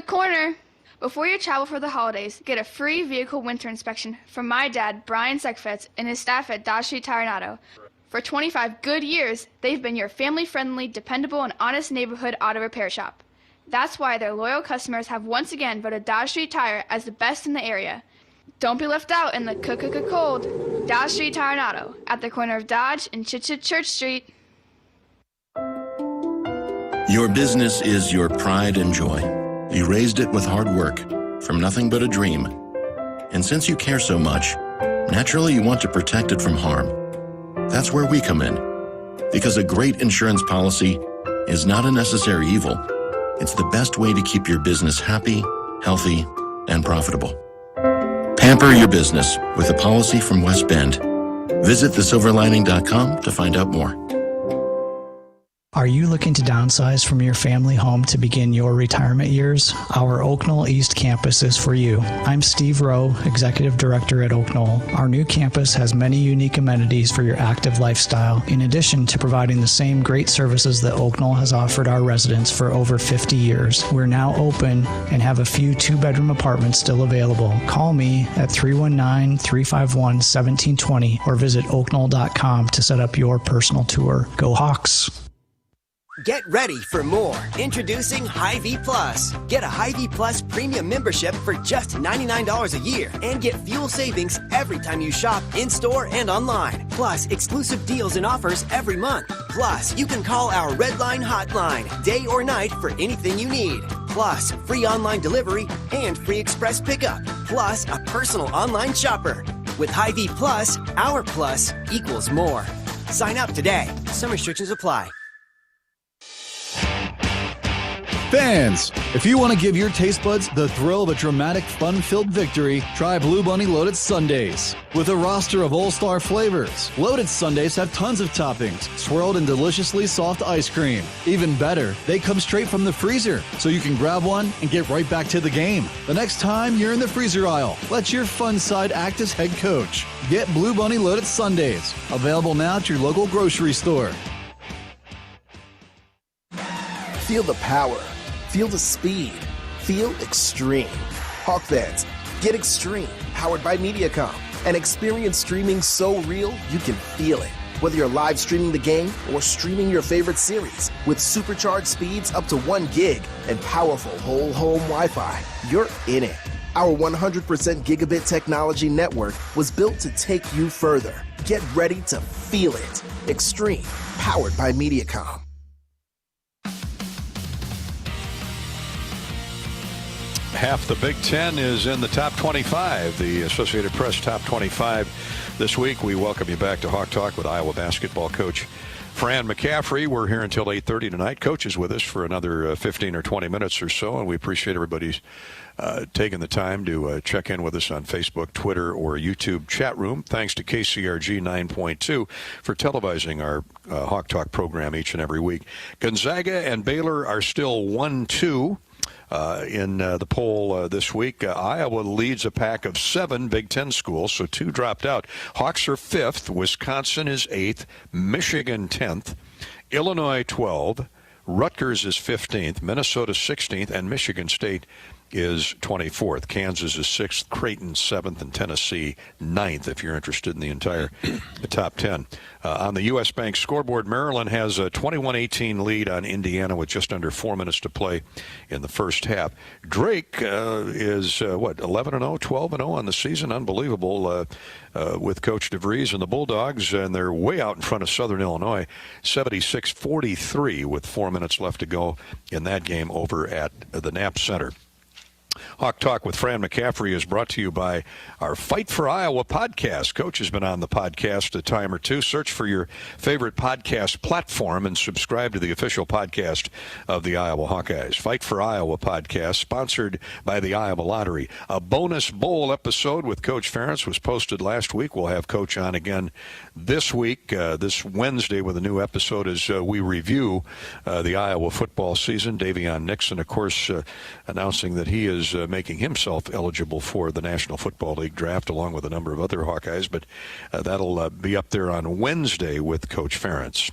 corner. Before you travel for the holidays, get a free vehicle winter inspection from my dad, Brian Seckfetz, and his staff at Dodge Street Tire and Auto. For 25 good years, they've been your family-friendly, dependable, and honest neighborhood auto repair shop. That's why their loyal customers have once again voted Dodge Street Tire as the best in the area. Don't be left out in the cold. Dodge Street Tire and Auto, at the corner of Dodge and Church Street. Your business is your pride and joy. You raised it with hard work, from nothing but a dream. And since you care so much, naturally you want to protect it from harm. That's where we come in. Because a great insurance policy is not a necessary evil. It's the best way to keep your business happy, healthy, and profitable. Pamper your business with a policy from West Bend. Visit thesilverlining.com to find out more. Are you looking to downsize from your family home to begin your retirement years? Our Oak Knoll East campus is for you. I'm Steve Rowe, Executive Director at Oak Knoll. Our new campus has many unique amenities for your active lifestyle, in addition to providing the same great services that Oak Knoll has offered our residents for over 50 years. We're now open and have a few two-bedroom apartments still available. Call me at 319-351-1720 or visit oakknoll.com to set up your personal tour. Go Hawks! Get ready for more. Introducing Hy-Vee Plus. Get a Hy-Vee Plus premium membership for just $99 a year and get fuel savings every time you shop in-store and online. Plus, exclusive deals and offers every month. Plus, you can call our Red Line hotline day or night for anything you need. Plus, free online delivery and free express pickup. Plus, a personal online shopper. With Hy-Vee Plus, our plus equals more. Sign up today. Some restrictions apply. Fans, if you want to give your taste buds the thrill of a dramatic, fun-filled victory, try Blue Bunny Loaded Sundaes. With a roster of all-star flavors, Loaded Sundaes have tons of toppings, swirled in deliciously soft ice cream. Even better, they come straight from the freezer, so you can grab one and get right back to the game. The next time you're in the freezer aisle, let your fun side act as head coach. Get Blue Bunny Loaded Sundaes, available now at your local grocery store. Feel the power. Feel the speed. Feel extreme. Hawk fans, get extreme. Powered by Mediacom. And experience streaming so real you can feel it. Whether you're live streaming the game or streaming your favorite series. With supercharged speeds up to 1 gig and powerful whole home Wi-Fi, you're in it. Our 100% gigabit technology network was built to take you further. Get ready to feel it. Extreme. Powered by Mediacom. Half the Big Ten is in the top 25, the Associated Press top 25 this week. We welcome you back to Hawk Talk with Iowa basketball coach Fran McCaffrey. We're here until 8:30 tonight. Coach is with us for another 15 or 20 minutes or so, and we appreciate everybody's taking the time to check in with us on Facebook, Twitter, or YouTube chat room. Thanks to KCRG 9.2 for televising our Hawk Talk program each and every week. Gonzaga and Baylor are still 1-2. In the poll this week. Iowa leads a pack of 7 Big Ten schools, so 2 dropped out. Hawks are 5th, Wisconsin is 8th, Michigan 10th, Illinois 12th, Rutgers is 15th, Minnesota 16th, and Michigan State is 24th. Kansas is 6th, Creighton 7th, and Tennessee 9th, if you're interested in the entire top 10. On the U.S. Bank scoreboard, Maryland has a 21-18 lead on Indiana with just under 4 minutes to play in the first half. Drake is, 11-0, 12-0 on the season. Unbelievable with Coach DeVries and the Bulldogs, and they're way out in front of Southern Illinois, 76-43 with 4 minutes left to go in that game over at the Knapp Center. Hawk Talk with Fran McCaffrey is brought to you by our Fight for Iowa podcast. Coach has been on the podcast a time or two. Search for your favorite podcast platform and subscribe to the official podcast of the Iowa Hawkeyes. Fight for Iowa podcast, sponsored by the Iowa Lottery. A bonus bowl episode with Coach Ferentz was posted last week. We'll have Coach on again this week, this Wednesday, with a new episode as we review the Iowa football season. Davion Nixon, of course, announcing that he is making himself eligible for the National Football League draft, along with a number of other Hawkeyes. But that'll be up there on Wednesday with Coach Ferentz.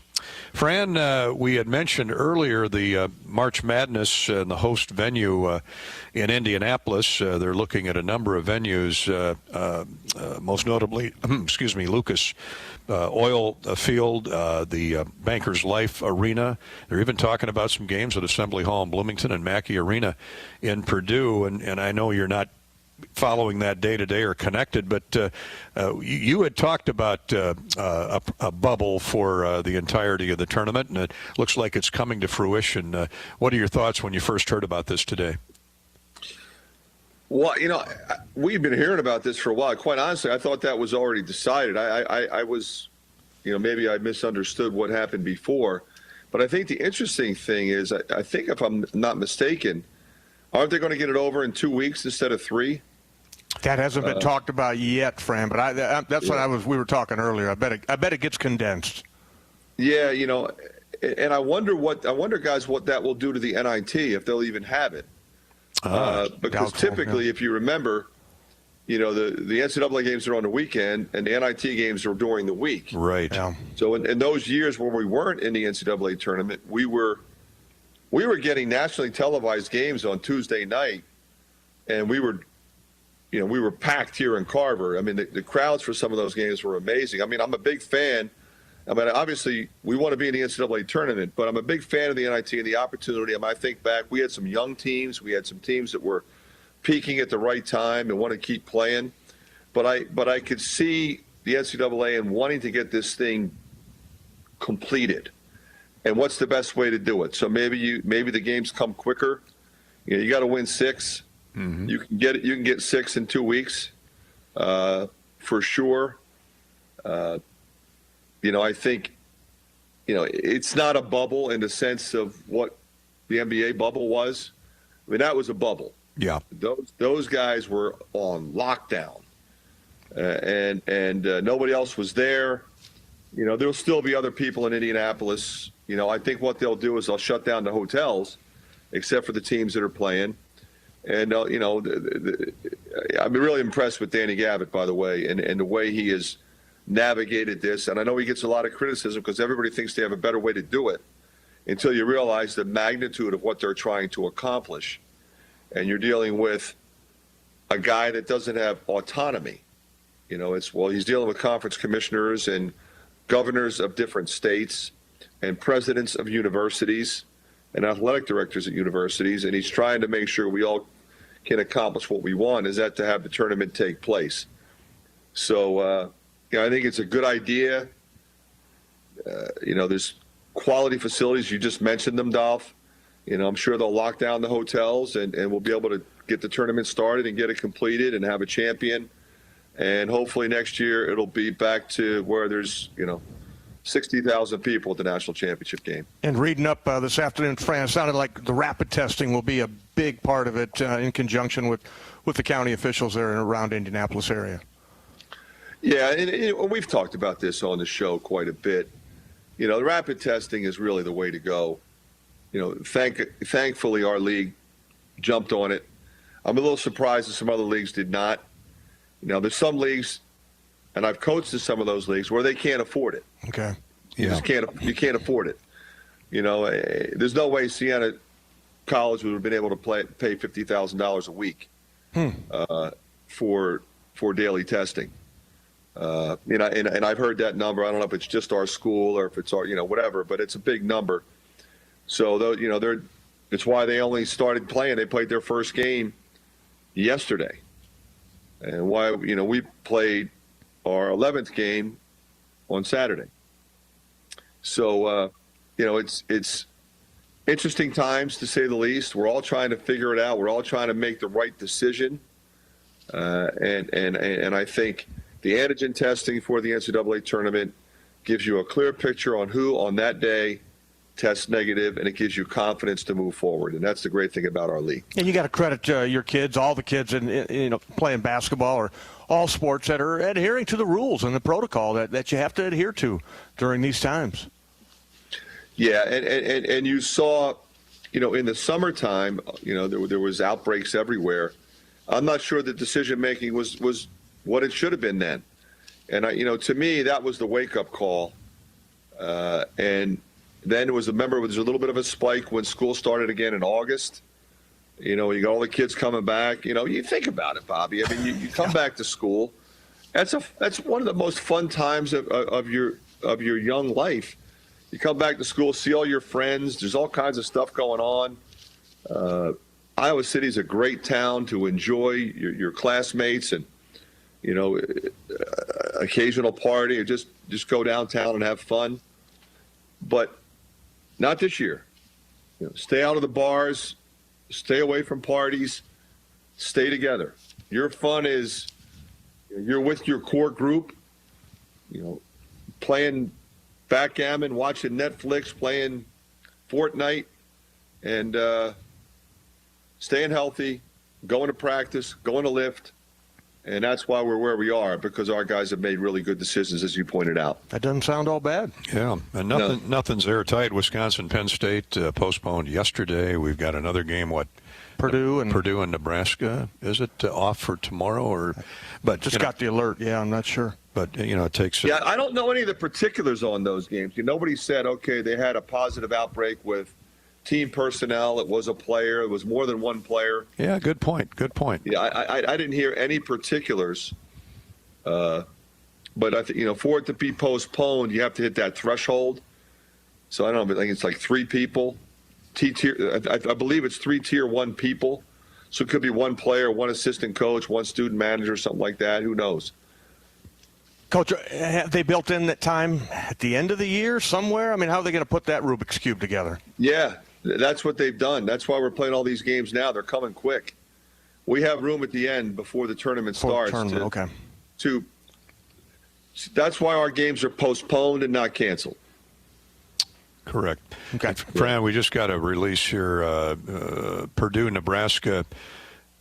Fran, we had mentioned earlier the March Madness and the host venue in Indianapolis. They're looking at a number of venues, most notably, Lucas Oil Field, the Bankers Life Arena. They're even talking about some games at Assembly Hall in Bloomington and Mackey Arena in Purdue. And I know you're not following that day to day or connected, but you had talked about a bubble for the entirety of the tournament, and it looks like it's coming to fruition. What are your thoughts when you first heard about this today? Well, we've been hearing about this for a while. Quite honestly, I thought that was already decided. I was, maybe I misunderstood what happened before, but I think the interesting thing is, I think if I'm not mistaken, aren't they going to get it over in 2 weeks instead of 3? That hasn't been talked about yet, Fran. But that's what we were talking earlier. I bet it gets condensed. Yeah, and I wonder, guys, what that will do to the NIT if they'll even have it. Because typically, if you remember, the NCAA games are on the weekend and the NIT games are during the week. Right. Yeah. So in those years when we weren't in the NCAA tournament, we were getting nationally televised games on Tuesday night, and we were packed here in Carver. I mean, the crowds for some of those games were amazing. I mean, I'm a big fan. I mean, obviously, we want to be in the NCAA tournament, but I'm a big fan of the NIT and the opportunity. I think back, we had some young teams. We had some teams that were peaking at the right time and want to keep playing. But I could see the NCAA and wanting to get this thing completed. And what's the best way to do it? So maybe the games come quicker. You got to win 6. Mm-hmm. You can get 6 in 2 weeks, for sure. I think, it's not a bubble in the sense of what the NBA bubble was. I mean, that was a bubble. Yeah. Those guys were on lockdown, and nobody else was there. There'll still be other people in Indianapolis. I think what they'll do is they'll shut down the hotels, except for the teams that are playing. And, I'm really impressed with Danny Gavitt, by the way, and the way he has navigated this. And I know he gets a lot of criticism because everybody thinks they have a better way to do it until you realize the magnitude of what they're trying to accomplish. And you're dealing with a guy that doesn't have autonomy. He's dealing with conference commissioners and governors of different states and presidents of universities and athletic directors at universities, and he's trying to make sure we all can accomplish what we want, is that to have the tournament take place. So, I think it's a good idea. There's quality facilities. You just mentioned them, Dolph. I'm sure they'll lock down the hotels, and we'll be able to get the tournament started and get it completed and have a champion. And hopefully next year it'll be back to where there's, 60,000 people at the national championship game. And reading up this afternoon, Fran, it sounded like the rapid testing will be a big part of it in conjunction with the county officials there and around Indianapolis area. Yeah, and we've talked about this on the show quite a bit. The rapid testing is really the way to go. Thankfully our league jumped on it. I'm a little surprised that some other leagues did not. There's some leagues, and I've coached in some of those leagues, where they can't afford it. Okay. Yeah. You can't afford it. There's no way Siena College would have been able to pay $50,000 a week for daily testing. And I've heard that number. I don't know if it's just our school or if it's our, whatever, but it's a big number. So, it's why they only started playing. They played their first game yesterday. And why, we played our 11th game on Saturday. So, it's interesting times, to say the least. We're all trying to figure it out. We're all trying to make the right decision. And I think the antigen testing for the NCAA tournament gives you a clear picture on who on that day tests negative, and it gives you confidence to move forward. And that's the great thing about our league. And you got to credit your kids, all the kids in playing basketball or all sports that are adhering to the rules and the protocol that you have to adhere to during these times. Yeah, and you saw, in the summertime, there was outbreaks everywhere. I'm not sure the decision making was what it should have been then. And to me, that was the wake up call. And then there's a little bit of a spike when school started again in August. You know, you got all the kids coming back. You know, you think about it, Bobby. I mean, you come back to school. That's one of the most fun times of your young life. You come back to school, see all your friends. There's all kinds of stuff going on. Iowa City is a great town to enjoy your classmates and, you know, occasional party or just go downtown and have fun. But not this year. You know, stay out of the bars, stay away from parties, stay together. Your fun is you're with your core group, you know, playing backgammon, watching Netflix, playing Fortnite, and staying healthy, going to practice, going to lift. And that's why we're where we are, because our guys have made really good decisions, as you pointed out. That doesn't sound all bad. Yeah, and nothing's airtight. Wisconsin, Penn State postponed yesterday. We've got another game, Purdue and Nebraska. Is it off for tomorrow? But just got the alert. Yeah, I'm not sure. But, you know, it takes... Yeah, I don't know any of the particulars on those games. Nobody said, okay, they had a positive outbreak with team personnel. It was a player. It was more than one player. Yeah, good point. Yeah, I didn't hear any particulars. But I think, you know, for it to be postponed, you have to hit that threshold. So I don't know. I think it's like 3 people. I believe it's 3 tier 1 people. So it could be 1 player, 1 assistant coach, 1 student manager, something like that. Who knows? Coach, have they built in that time at the end of the year somewhere? I mean, how are they going to put that Rubik's Cube together? Yeah, that's what they've done. That's why we're playing all these games now. They're coming quick. We have room at the end before the tournament starts. That's why our games are postponed and not canceled. Correct. Okay. Fran, we just got a release here. Purdue, Nebraska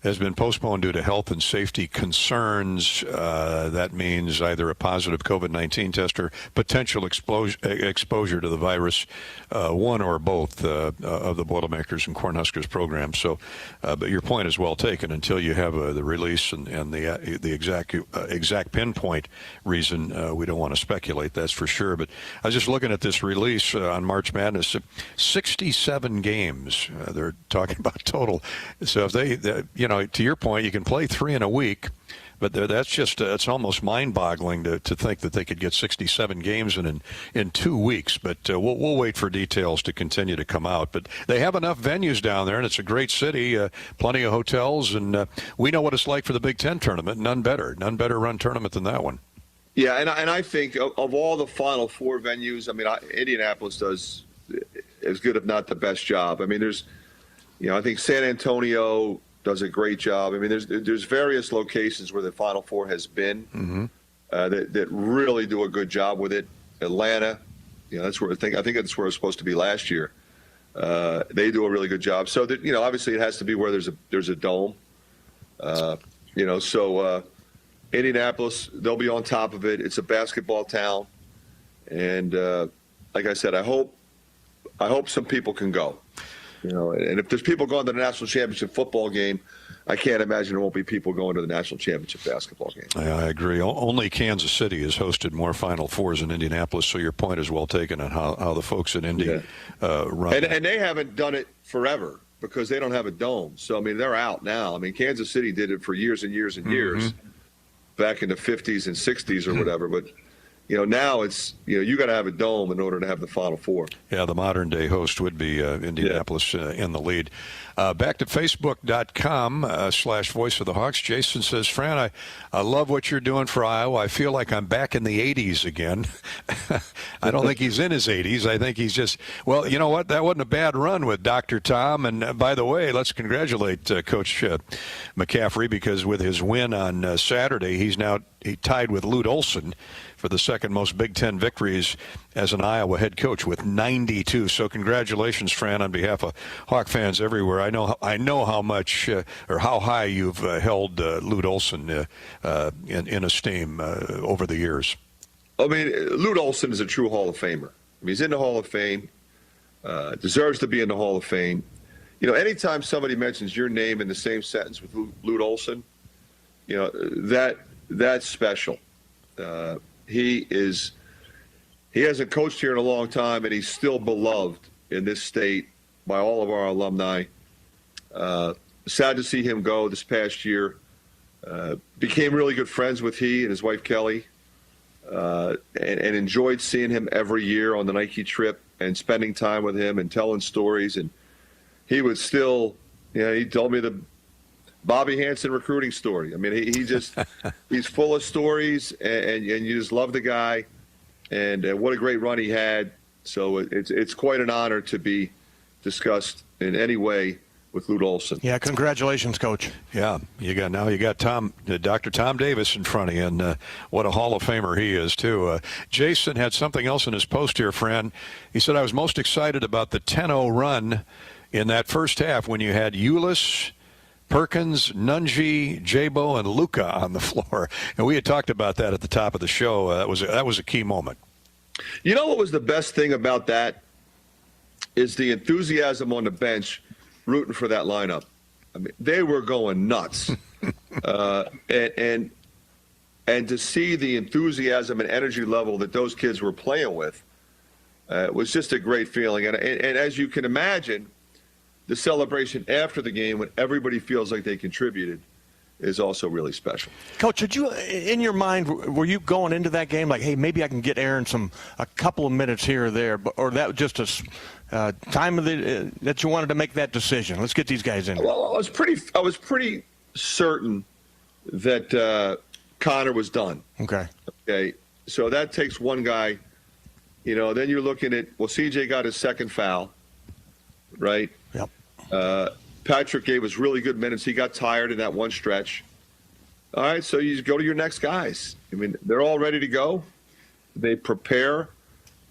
has been postponed due to health and safety concerns. That means either a positive COVID-19 test or potential exposure to the virus, one or both of the Boilermakers and Cornhuskers programs. So, but your point is well taken. Until you have the release and the exact pinpoint reason, we don't want to speculate. That's for sure. But I was just looking at this release on March Madness. 67 games they're talking about total. So if they you know, to your point, you can play 3 in a week, but that's just it's almost mind-boggling to think that they could get 67 games in 2 weeks. But we'll wait for details to continue to come out. But they have enough venues down there, and it's a great city, plenty of hotels, and we know what it's like for the Big Ten tournament. None better run tournament than that one. Yeah, and I think of all the Final Four venues, I mean, Indianapolis does as good, if not the best job. I mean, there's, you know, I think San Antonio does a great job. I mean, there's various locations where the Final Four has been that really do a good job with it. Atlanta, you know, that's where I think that's where it's supposed to be last year. They do a really good job. So that, you know, obviously it has to be where there's a dome. You know, so Indianapolis, they'll be on top of it. It's a basketball town, and like I said, I hope some people can go. You know, and if there's people going to the national championship football game, I can't imagine there won't be people going to the national championship basketball game. I agree. Only Kansas City has hosted more Final Fours than Indianapolis, so your point is well taken on how the folks in Indy run. And they haven't done it forever because they don't have a dome. So, I mean, they're out now. I mean, Kansas City did it for years and years and years back in the 50s and 60s or whatever, but you know, now it's, you know, you got to have a dome in order to have the Final Four. Yeah, the modern day host would be Indianapolis in the lead. Back to Facebook.com/Voice of the Hawks. Jason says, Fran, I love what you're doing for Iowa. I feel like I'm back in the 80s again. I don't think he's in his 80s. I think he's just, well, you know what? That wasn't a bad run with Dr. Tom. And by the way, let's congratulate Coach McCaffrey, because with his win on Saturday, he tied with Lute Olson for the second most Big Ten victories as an Iowa head coach with 92. So congratulations, Fran, on behalf of Hawk fans everywhere. I know how much or how high you've held Lute Olson in esteem over the years. I mean, Lute Olson is a true Hall of Famer. I mean, he's in the Hall of Fame, deserves to be in the Hall of Fame. You know, anytime somebody mentions your name in the same sentence with Lute Olson, you know, that's special. He is he hasn't coached here in a long time, and he's still beloved in this state by all of our alumni. Sad to see him go this past year. Became really good friends with he and his wife Kelly, and enjoyed seeing him every year on the Nike trip and spending time with him and telling stories. And he would still, he told me the Bobby Hansen recruiting story. I mean, he just he's full of stories, and you just love the guy. And what a great run he had. So it's quite an honor to be discussed in any way with Lute Olson. Yeah, congratulations, Coach. Yeah, you got Dr. Tom Davis in front of you, and what a Hall of Famer he is, too. Jason had something else in his post here, Fran. He said, I was most excited about the 10-0 run in that first half when you had Ulis, Perkins, Nunji, Jabo, and Luka on the floor. And we had talked about that at the top of the show. That was a key moment. You know what was the best thing about that is the enthusiasm on the bench rooting for that lineup. I mean, they were going nuts. And to see the enthusiasm and energy level that those kids were playing with was just a great feeling. And as you can imagine, the celebration after the game when everybody feels like they contributed is also really special. Coach, did you, in your mind, were you going into that game like, hey, maybe I can get Aaron a couple of minutes here or there, or that was just a time of that you wanted to make that decision? Let's get these guys in. Well, I was pretty certain that Connor was done. Okay. So that takes one guy. Then you're looking at, CJ got his second foul, right? Yep. Patrick gave us really good minutes. He got tired in that one stretch. All right, so you go to your next guys. I mean, they're all ready to go. They prepare,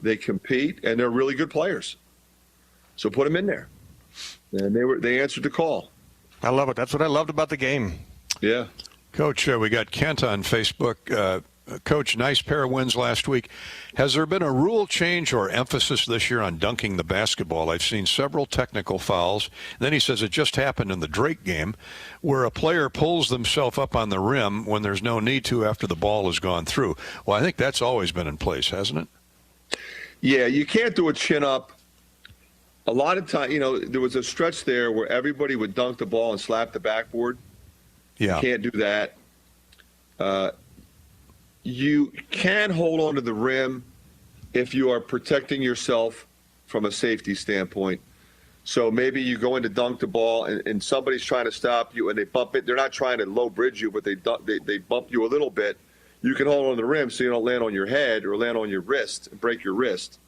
they compete, and they're really good players. So put them in there. And they answered the call. I love it. That's what I loved about the game. Yeah. Coach, we got Kent on Facebook. Coach, nice pair of wins last week. Has there been a rule change or emphasis this year on dunking the basketball? I've seen several technical fouls. Then he says it just happened in the Drake game where a player pulls themselves up on the rim when there's no need to after the ball has gone through. Well, I think that's always been in place, hasn't it? Yeah, you can't do a chin up. A lot of time, there was a stretch there where everybody would dunk the ball and slap the backboard. Yeah. You can't do that. You can hold on to the rim if you are protecting yourself from a safety standpoint. So maybe you go in to dunk the ball and somebody's trying to stop you and they bump it. They're not trying to low bridge you, but they bump you a little bit. You can hold on to the rim so you don't land on your head or land on your wrist and break your wrist.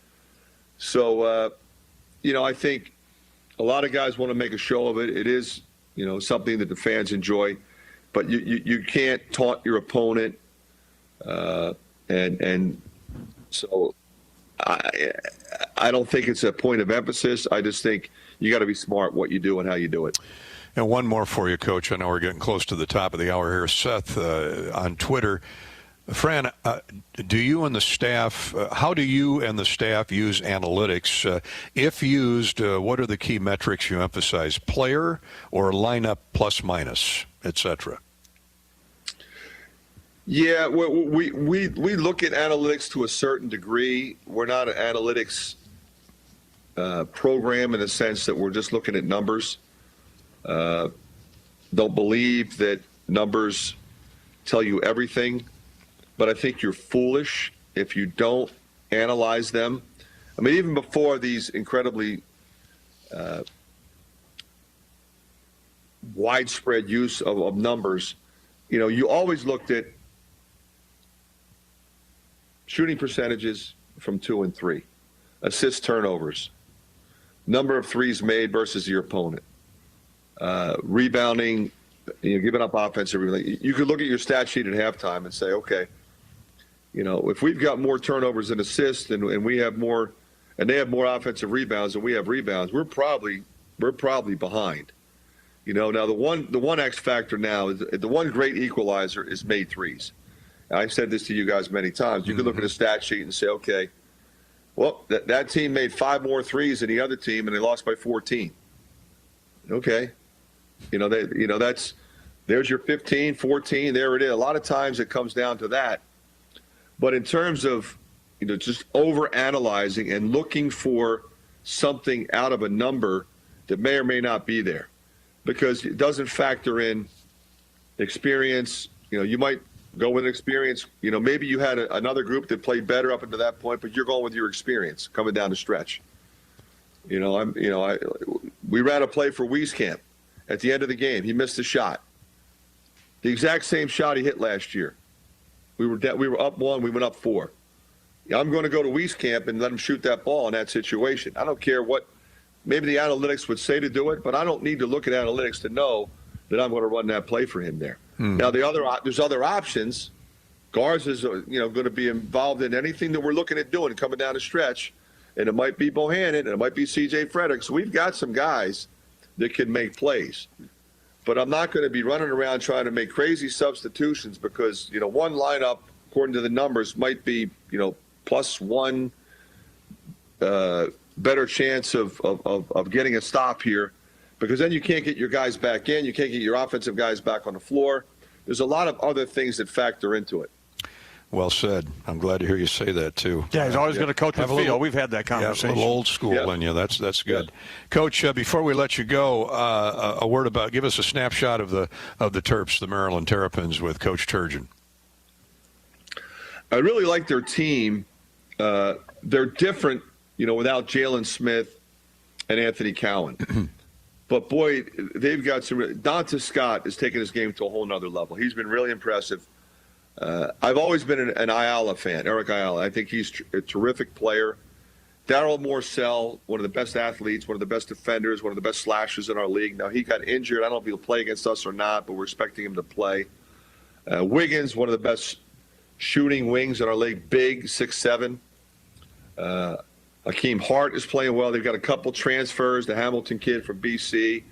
So, I think a lot of guys want to make a show of it. It is, something that the fans enjoy. But you can't taunt your opponent. And so I don't think it's a point of emphasis. I just think you got to be smart what you do and how you do it. And one more for you, Coach. I know we're getting close to the top of the hour here. Seth on Twitter. Fran, do you and the staff, how do you and the staff use analytics? If used, what are the key metrics you emphasize? Player or lineup plus minus, et cetera? Yeah, we look at analytics to a certain degree. We're not an analytics program in the sense that we're just looking at numbers. Don't believe that numbers tell you everything, but I think you're foolish if you don't analyze them. I mean, even before these incredibly widespread use of numbers, you always looked at shooting percentages from 2 and 3, assist turnovers, number of threes made versus your opponent, rebounding, giving up offensive rebounding. You could look at your stat sheet at halftime and say, okay, if we've got more turnovers than assists and we have more, and they have more offensive rebounds than we have rebounds, we're probably behind. Now the one X factor now is the one great equalizer is made threes. I've said this to you guys many times. You can look at a stat sheet and say, okay, well, that team made 5 more threes than the other team, and they lost by 14. Okay. There's your 15, 14, there it is. A lot of times it comes down to that. But in terms of just over analyzing and looking for something out of a number that may or may not be there, because it doesn't factor in experience. You might go with experience. Maybe you had another group that played better up until that point, but you're going with your experience coming down the stretch. We ran a play for Wieskamp at the end of the game. He missed a shot, the exact same shot he hit last year. We were up 1, we went up 4. I'm going to go to Wieskamp and let him shoot that ball in that situation. I don't care what maybe the analytics would say to do it, but I don't need to look at analytics to know that I'm going to run that play for him there. Now, there's other options. Garza's going to be involved in anything that we're looking at doing coming down the stretch, and it might be Bohannon and it might be C.J. Frederick. So we've got some guys that can make plays. But I'm not going to be running around trying to make crazy substitutions because, one lineup, according to the numbers, might be, +1 better chance of getting a stop here, because then you can't get your guys back in. You can't get your offensive guys back on the floor. There's a lot of other things that factor into it. Well said. I'm glad to hear you say that, too. Yeah, he's always going to coach with feel. We've had that conversation. Yeah, a little old school in you. That's good. Yeah. Coach, before we let you go, a word about, give us a snapshot of the Terps, the Maryland Terrapins, with Coach Turgeon. I really like their team. They're different, without Jalen Smith and Anthony Cowan. But, boy, they've got some – Dante Scott is taking his game to a whole nother level. He's been really impressive. I've always been an Ayala fan, Eric Ayala. I think he's a terrific player. Darryl Morcell, one of the best athletes, one of the best defenders, one of the best slashers in our league. Now, he got injured. I don't know if he'll play against us or not, but we're expecting him to play. Wiggins, one of the best shooting wings in our league, big, 6'7". Hakeem Hart is playing well. They've got a couple transfers, the Hamilton kid from BC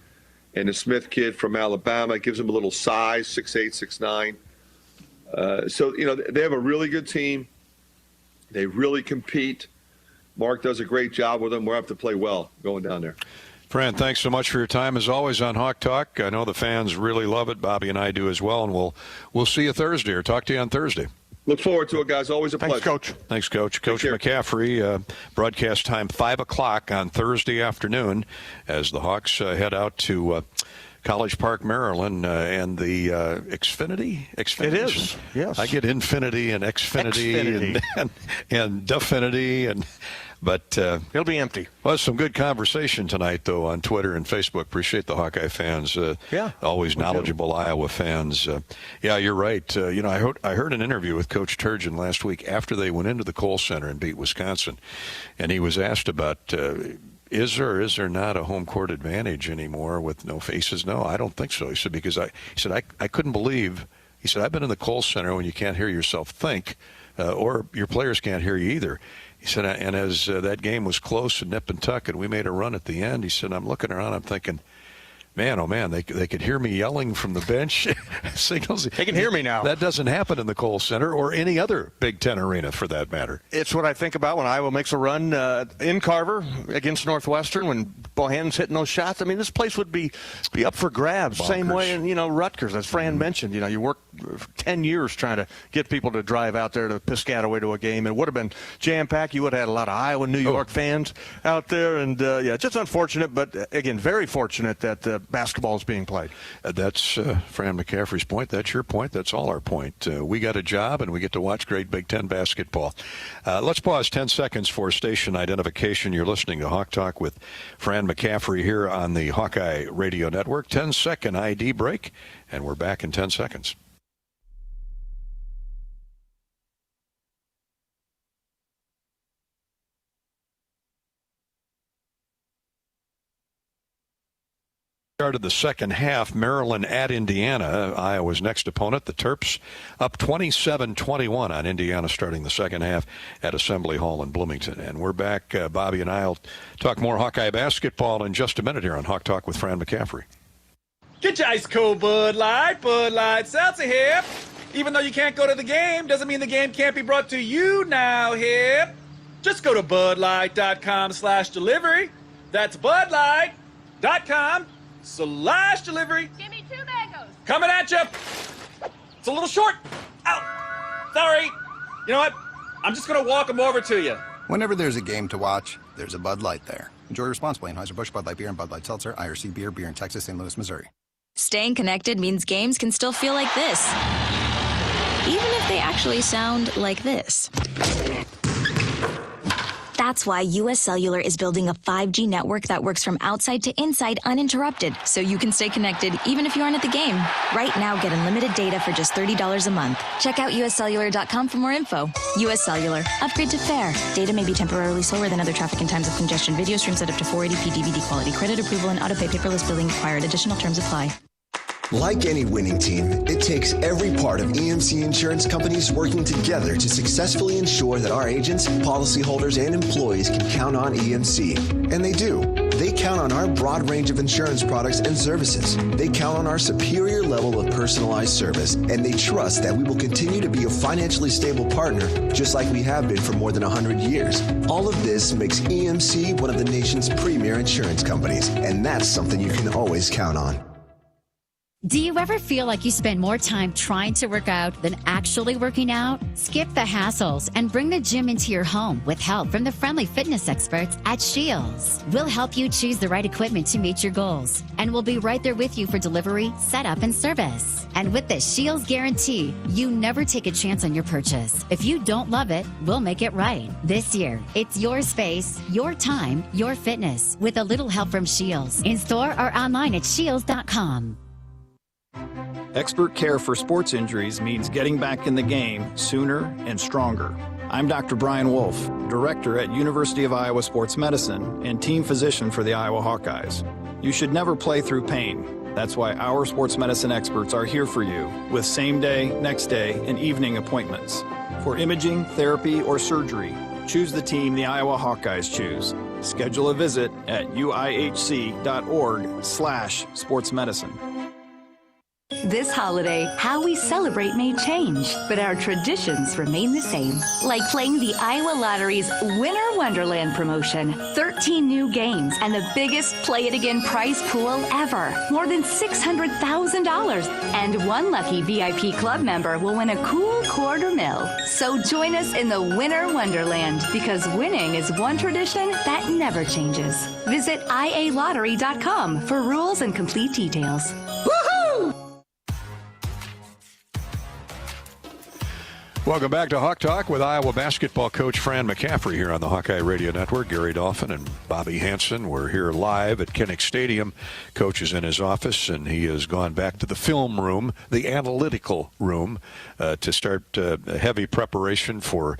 and the Smith kid from Alabama. It gives them a little size, 6'8", 6'9". So, they have a really good team. They really compete. Mark does a great job with them. We'll have to play well going down there. Fran, thanks so much for your time, as always, on Hawk Talk. I know the fans really love it. Bobby and I do as well, and we'll see you Thursday, or talk to you on Thursday. Look forward to it, guys. Always a pleasure. Coach. Thanks, Coach. Coach McCaffrey, broadcast time 5 o'clock on Thursday afternoon as the Hawks head out to College Park, Maryland, and the Xfinity? It is, yes. I get Infinity and Xfinity and Definity, but it'll be empty. Well, some good conversation tonight, though, on Twitter and Facebook. Appreciate the Hawkeye fans. Always knowledgeable Iowa fans. Yeah, you're right. I heard an interview with Coach Turgeon last week after they went into the Kohl Center and beat Wisconsin, and he was asked about is there or is there not a home court advantage anymore with no faces? No, I don't think so. He said, because I couldn't believe. He said, I've been in the Kohl Center when you can't hear yourself think, or your players can't hear you either. He said, and as that game was close and nip and tuck, and we made a run at the end, he said, I'm looking around, I'm thinking, man, oh man, they could hear me yelling from the bench. Signals. They can hear me now. That doesn't happen in the Kohl Center or any other Big Ten arena, for that matter. It's what I think about when Iowa makes a run in Carver against Northwestern, when Bohannon's hitting those shots. I mean, this place would be up for grabs. Bonkers. Same way in Rutgers, as Fran mentioned. You work 10 years trying to get people to drive out there to Piscataway to a game. It would have been jam-packed. You would have had a lot of Iowa, New York fans out there. And, just unfortunate, but, again, very fortunate that basketball is being played. That's Fran McCaffrey's point. That's your point. That's all our point. We got a job, and we get to watch great Big Ten basketball. Let's pause 10 seconds for station identification. You're listening to Hawk Talk with Fran McCaffrey here on the Hawkeye Radio Network. 10-second ID break, and we're back in 10 seconds. Started the second half, Maryland at Indiana, Iowa's next opponent. The Terps up 27-21 on Indiana starting the second half at Assembly Hall in Bloomington. And we're back. Bobby and I will talk more Hawkeye basketball in just a minute here on Hawk Talk with Fran McCaffrey. Get your ice cold Bud Light Seltzer here. Even though you can't go to the game, doesn't mean the game can't be brought to you now here. Just go to budlight.com/delivery. That's budlight.com/delivery. Give me 2 mangoes. Coming at you. It's a little short. Ow. Sorry. You know what? I'm just going to walk them over to you. Whenever there's a game to watch, there's a Bud Light there. Enjoy responsibly. Anheuser-Busch, Bud Light Beer, and Bud Light Seltzer. IRC Beer, beer in Texas, St. Louis, Missouri. Staying connected means games can still feel like this, even if they actually sound like this. That's why U.S. Cellular is building a 5G network that works from outside to inside uninterrupted, so you can stay connected even if you aren't at the game. Right now, get unlimited data for just $30 a month. Check out uscellular.com for more info. U.S. Cellular. Upgrade to fair. Data may be temporarily slower than other traffic and times of congestion. Video streams at up to 480p DVD quality. Credit approval and autopay paperless billing required. Additional terms apply. Like any winning team, it takes every part of EMC insurance companies working together to successfully ensure that our agents, policyholders, and employees can count on EMC. And they do. They count on our broad range of insurance products and services. They count on our superior level of personalized service, and they trust that we will continue to be a financially stable partner, just like we have been for more than 100 years. All of this makes EMC one of the nation's premier insurance companies, and that's something you can always count on. Do you ever feel like you spend more time trying to work out than actually working out? Skip the hassles and bring the gym into your home with help from the friendly fitness experts at Shields. We'll help you choose the right equipment to meet your goals, and we'll be right there with you for delivery, setup, and service. And with the Shields guarantee, you never take a chance on your purchase. If you don't love it, we'll make it right. This year, it's your space, your time, your fitness, with a little help from Shields. In store or online at shields.com. Expert care for sports injuries means getting back in the game sooner and stronger. I'm Dr. Brian Wolf, Director at University of Iowa Sports Medicine and Team Physician for the Iowa Hawkeyes. You should never play through pain. That's why our sports medicine experts are here for you with same day, next day, and evening appointments. For imaging, therapy, or surgery, choose the team the Iowa Hawkeyes choose. Schedule a visit at uihc.org/sportsmedicine. This holiday, how we celebrate may change, but our traditions remain the same. Like playing the Iowa Lottery's Winter Wonderland promotion. 13 new games and the biggest Play It Again prize pool ever. More than $600,000. And one lucky VIP club member will win a cool $250,000. So join us in the Winter Wonderland, because winning is one tradition that never changes. Visit ialottery.com for rules and complete details. Woohoo! Welcome back to Hawk Talk with Iowa basketball coach Fran McCaffrey here on the Hawkeye Radio Network. Gary Dolphin and Bobby Hansen. We're here live at Kinnick Stadium. Coach is in his office, and he has gone back to the film room, the analytical room, to start heavy preparation for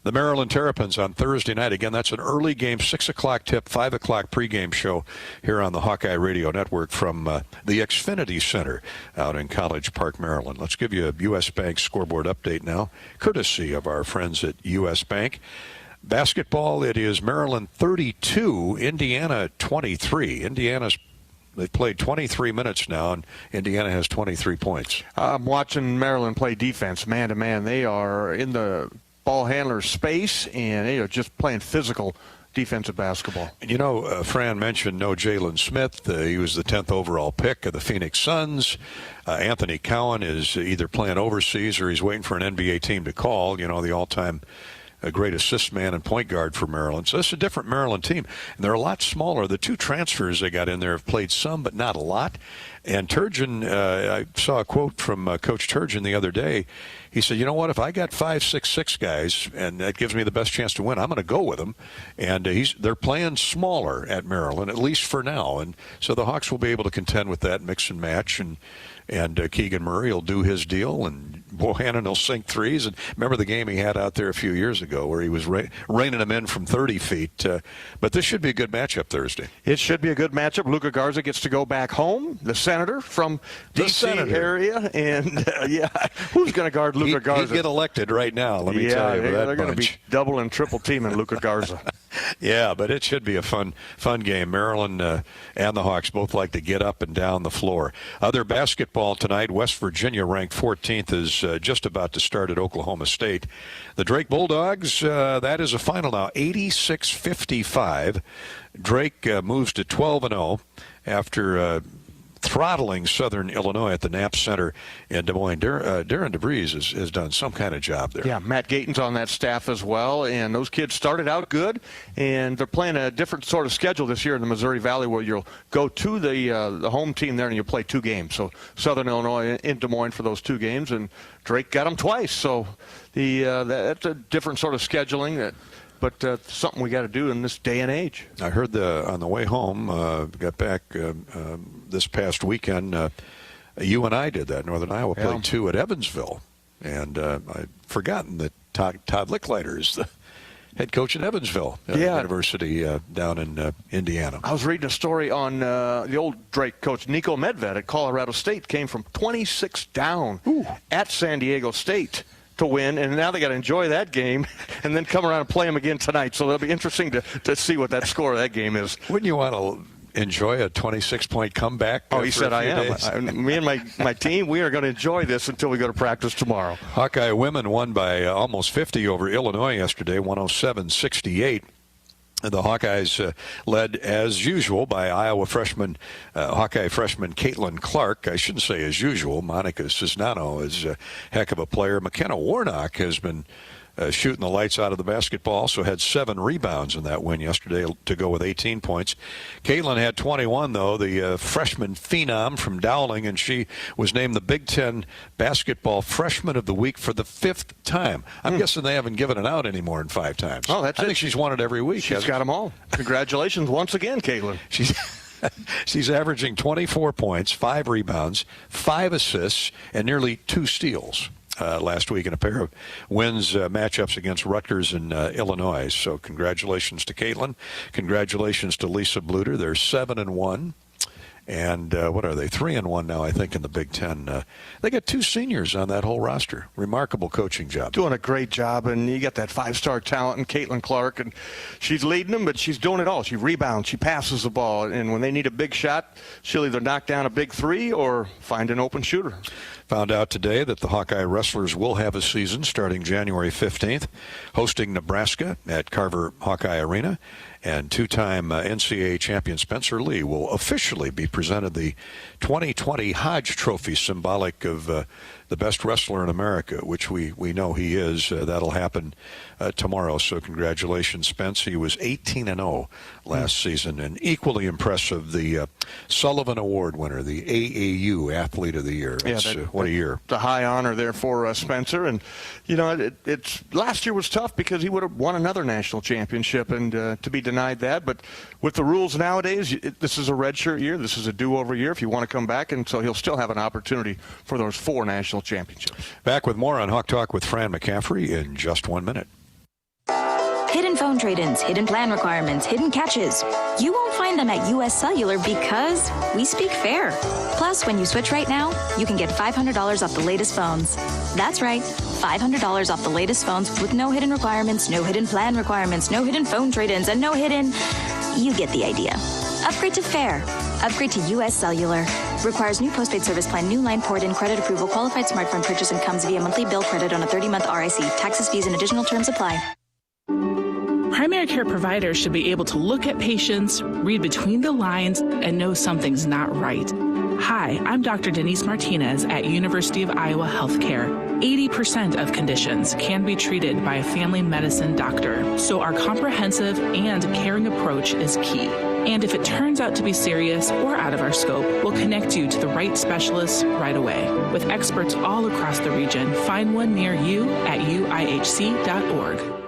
the Maryland Terrapins on Thursday night. Again, that's an early game, 6 o'clock tip, 5 o'clock pregame show here on the Hawkeye Radio Network from the Xfinity Center out in College Park, Maryland. Let's give you a U.S. Bank scoreboard update now, courtesy of our friends at U.S. Bank. Basketball, it is Maryland 32, Indiana 23. They've played 23 minutes now, and Indiana has 23 points. I'm watching Maryland play defense, man-to-man. They are in the ball handler space, and they are just playing physical defensive basketball. You know, Fran mentioned no Jalen Smith. He was the 10th overall pick of the Phoenix Suns. Anthony Cowan is either playing overseas or he's waiting for an NBA team to call, you know, the all-time great assist man and point guard for Maryland. So this is a different Maryland team, and they're a lot smaller. The two transfers they got in there have played some, but not a lot. And Turgeon, I saw a quote from Coach Turgeon the other day. He said, you know what, if I got 5'6" guys, and that gives me the best chance to win, I'm going to go with them. And they're playing smaller at Maryland, at least for now. And so the Hawks will be able to contend with that mix and match. And Keegan Murray will do his deal, and Bohannon will sink threes. And remember the game he had out there a few years ago where he was reining them in from 30 feet. But this should be a good matchup Thursday. It should be a good matchup. Luka Garza gets to go back home, the senator from D.C. area. And, who's going to guard Luka Garza? He'd get elected right now, let me tell you. They're going to be double and triple teaming Luka Garza. Yeah, but it should be a fun game. Maryland and the Hawks both like to get up and down the floor. Other basketball tonight, West Virginia, ranked 14th, is just about to start at Oklahoma State. The Drake Bulldogs, that is a final now, 86-55. Drake moves to 12-0 after throttling Southern Illinois at the Knapp Center in Des Moines. Darren DeVries has done some kind of job there. Yeah, Matt Gayton's on that staff as well, and those kids started out good, and they're playing a different sort of schedule this year in the Missouri Valley where you'll go to the home team there and you'll play 2 games. So Southern Illinois in Des Moines for those 2 games, and Drake got them twice. So that's a different sort of scheduling but something we got to do in this day and age. I heard on the way home, got back this past weekend, you and I did that. Northern Iowa played 2 at Evansville. And I'd forgotten that Todd Licklider is the head coach at Evansville University down in Indiana. I was reading a story on the old Drake coach, Nico Medved at Colorado State, came from 26 down at San Diego State to win, and now they got to enjoy that game and then come around and play them again tonight. So it'll be interesting to see what that score of that game is. Wouldn't you want to enjoy a 26-point comeback? Oh, he said I am. Me and my team, we are going to enjoy this until we go to practice tomorrow. Hawkeye women won by almost 50 over Illinois yesterday, 107-68. The Hawkeyes led, as usual, by Iowa Hawkeye freshman Caitlin Clark. I shouldn't say as usual. Monica Cisnano is a heck of a player. McKenna Warnock has been shooting the lights out of the basketball. Also had 7 rebounds in that win yesterday to go with 18 points. Caitlin had 21, though, the freshman phenom from Dowling, and she was named the Big Ten Basketball Freshman of the Week for the 5th time. I'm guessing they haven't given it out anymore in 5 times. Oh, that's I think she's won it every week. She's got them all. Congratulations once again, Caitlin. She's averaging 24 points, 5 rebounds, 5 assists, and nearly 2 steals. Last week in a pair of wins matchups against Rutgers and Illinois. So congratulations to Caitlin. Congratulations to Lisa Bluder. They're 7-1. And what are they? 3-1 now, I think, in the Big Ten. They got 2 seniors on that whole roster. Remarkable coaching job. Doing a great job, and you got that 5-star talent in Caitlin Clark, and she's leading them, but she's doing it all. She rebounds, she passes the ball, and when they need a big shot, she'll either knock down a big 3 or find an open shooter. Found out today that the Hawkeye wrestlers will have a season starting January 15th, hosting Nebraska at Carver Hawkeye Arena. And 2-time NCAA champion Spencer Lee will officially be presented the 2020 Hodge Trophy, symbolic of the best wrestler in America, which we know he is. That'll happen tomorrow. So congratulations, Spence. He was 18-0 last season, and equally impressive, the Sullivan Award winner, the AAU Athlete of the Year. What a year. The high honor there for Spencer. And, you know, it's last year was tough because he would have won another national championship, and to be denied that. But with the rules nowadays, this is a redshirt year. This is a do-over year if you want to come back, and so he'll still have an opportunity for those 4 national championships. Back with more on Hawk Talk with Fran McCaffrey in just 1 minute. Hidden phone trade-ins, hidden plan requirements, hidden catches. You won't find them at US Cellular because we speak fair. Plus, when you switch right now, you can get $500 off the latest phones. That's right, $500 off the latest phones with no hidden requirements, no hidden plan requirements, no hidden phone trade-ins, and no hidden... You get the idea. Upgrade to fair. Upgrade to US Cellular. Requires new postpaid service plan, new line port-in, credit approval, qualified smartphone purchase, and comes via monthly bill credit on a 30-month RIC. Taxes, fees, and additional terms apply. Primary care providers should be able to look at patients, read between the lines, and know something's not right. Hi, I'm Dr. Denise Martinez at University of Iowa Healthcare. 80% of conditions can be treated by a family medicine doctor, so our comprehensive and caring approach is key. And if it turns out to be serious or out of our scope, we'll connect you to the right specialists right away. With experts all across the region, find one near you at uihc.org.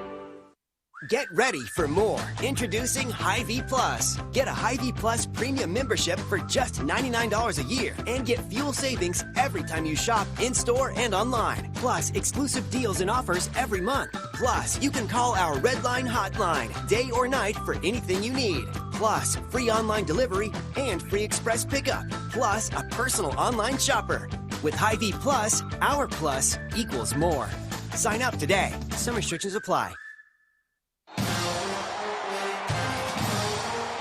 Get ready for more. Introducing Hy-Vee Plus. Get a Hy-Vee Plus premium membership for just $99 a year and get fuel savings every time you shop in-store and online. Plus, exclusive deals and offers every month. Plus, you can call our Red Line hotline day or night for anything you need. Plus, free online delivery and free express pickup. Plus, a personal online shopper. With Hy-Vee Plus, our plus equals more. Sign up today. Some restrictions apply.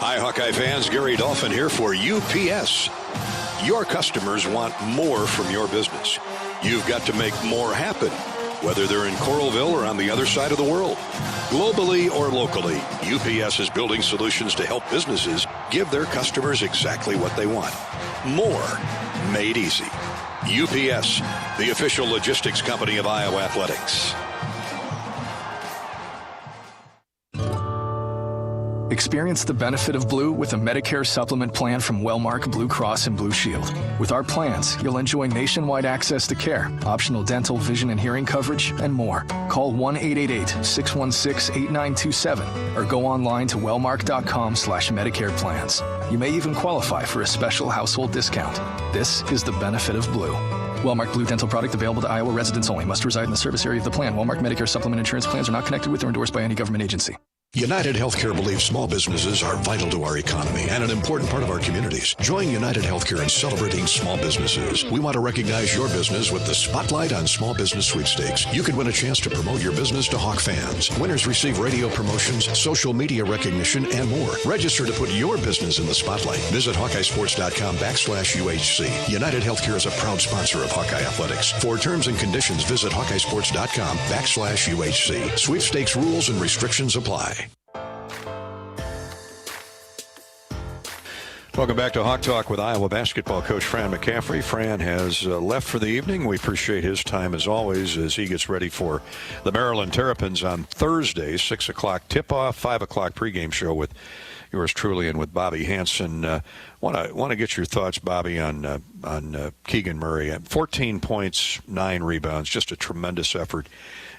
Hi, Hawkeye fans. Gary Dolphin here for UPS. Your customers want more from your business. You've got to make more happen, whether they're in Coralville or on the other side of the world. Globally or locally, UPS is building solutions to help businesses give their customers exactly what they want. more made easy. UPS, the official logistics company of Iowa Athletics. Experience the benefit of Blue with a Medicare supplement plan from Wellmark Blue Cross and Blue Shield. With our plans, you'll enjoy nationwide access to care, optional dental, vision, and hearing coverage, and more. Call 1-888-616-8927 or go online to wellmark.com/Medicare plans. You may even qualify for a special household discount. This is the benefit of Blue. Wellmark Blue dental product available to Iowa residents only. Must reside in the service area of the plan. Wellmark Medicare supplement insurance plans are not connected with or endorsed by any government agency. United Healthcare believes small businesses are vital to our economy and an important part of our communities. Join United Healthcare in celebrating small businesses. We want to recognize your business with the Spotlight on Small Business Sweepstakes. You could win a chance to promote your business to Hawk fans. Winners receive radio promotions, social media recognition, and more. Register to put your business in the spotlight. Visit HawkeyeSports.com/UHC. United Healthcare is a proud sponsor of Hawkeye Athletics. For terms and conditions, visit HawkeyeSports.com/UHC. Sweepstakes rules and restrictions apply. Welcome back to Hawk Talk with Iowa basketball coach Fran McCaffrey. Fran has left for the evening. We appreciate his time as always as he gets ready for the Maryland Terrapins on Thursday, 6 o'clock tip-off, 5 o'clock pregame show with yours truly and with Bobby Hansen. Want to get your thoughts, Bobby, on Keegan Murray. 14 points, 9 rebounds, just a tremendous effort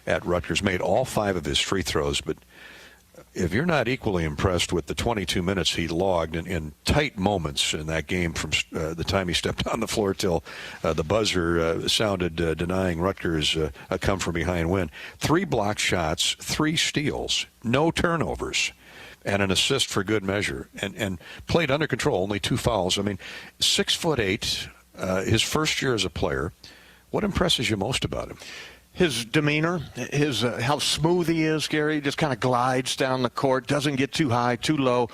at Rutgers. Made all 5 of his free throws, but if you're not equally impressed with the 22 minutes he logged in tight moments in that game from the time he stepped on the floor till the buzzer sounded denying Rutgers a come-from-behind win. 3 blocked shots, 3 steals, no turnovers, and an assist for good measure, and played under control, only 2 fouls. I mean, 6'8", his first year as a player. What impresses you most about him? His demeanor, his how smooth he is, Gary. Just kind of glides down the court, doesn't get too high, too low.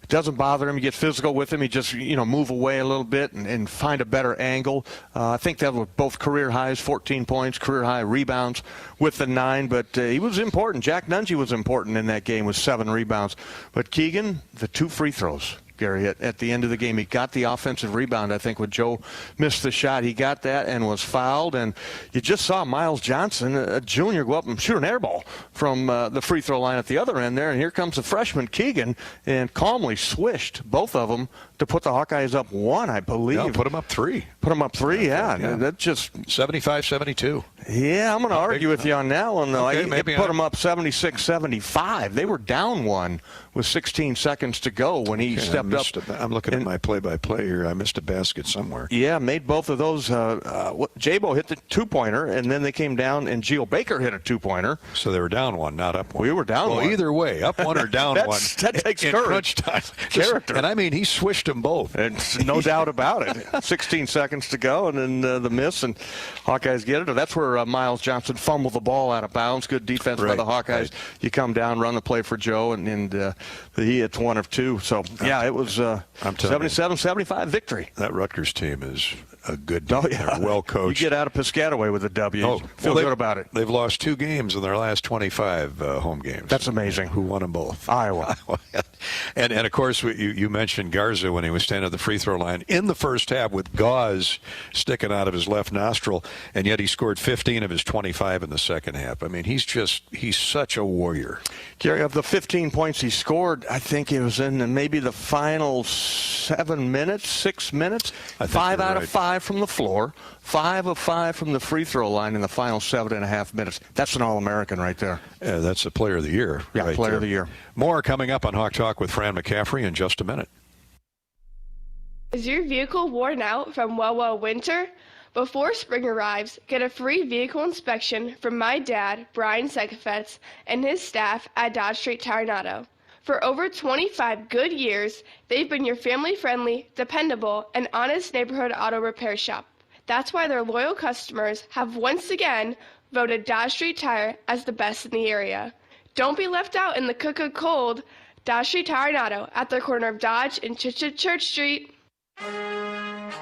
It doesn't bother him. You get physical with him. He just, move away a little bit and find a better angle. I think that was both career highs, 14 points, career high rebounds with the 9. But he was important. Jack Nungy was important in that game with 7 rebounds. But Keegan, the 2 free throws. Gary, at the end of the game, he got the offensive rebound. I think when Joe missed the shot, he got that and was fouled. And you just saw Miles Johnson, a junior, go up and shoot an air ball from the free throw line at the other end there. And here comes the freshman Keegan and calmly swished both of them to put the Hawkeyes up 1, I believe. No, put them up 3. Put them up 3, yeah. That's just 75-72. Yeah, I'm going to argue with you on that one, though. Okay, I put them up 76-75. They were down 1 with 16 seconds to go when he stepped up. I'm looking at my play-by-play here. I missed a basket somewhere. Yeah, made both of those. J-Bo hit the 2-pointer, and then they came down, and Geo Baker hit a 2-pointer. So they were down 1, not up 1. We were down 1. Either way, up 1 or down 1. That takes courage. Crunch time. Character. And I mean, he swished them both. And no doubt about it. 16 seconds to go, and then the miss, and Hawkeyes get it. That's where Miles Johnson fumbled the ball out of bounds. Good defense by the Hawkeyes. Right. You come down, run the play for Joe, and he hits 1 of 2. So, yeah, it was 77-75 victory. That Rutgers team is a good team. Well coached. You get out of Piscataway with a W. Feel good about it. They've lost 2 games in their last 25 home games. That's amazing. Who won them both? Iowa. And of course, you mentioned Garza when he was standing at the free throw line in the first half with gauze sticking out of his left nostril, and yet he scored 15 of his 25 in the second half. I mean, he's such a warrior. Gary, of the 15 points he scored, I think it was in maybe the final 7 minutes, 6 minutes. 5 out of 5 from the floor, 5 of 5 from the free throw line in the final 7.5 minutes. That's an All-American right there. Yeah, that's a player of the year. Yeah, right player there. of the year. More coming up on Hawk Talk with Fran McCaffrey in just a minute. Is your vehicle worn out from well winter? Before spring arrives, get a free vehicle inspection from my dad, Brian Segafetz, and his staff at Dodge Street Tire and Auto. For over 25 good years, they've been your family-friendly, dependable, and honest neighborhood auto repair shop. That's why their loyal customers have once again voted Dodge Street Tire as the best in the area. Don't be left out in the cold. Dodge Street Tire and Auto at the corner of Dodge and Church Street.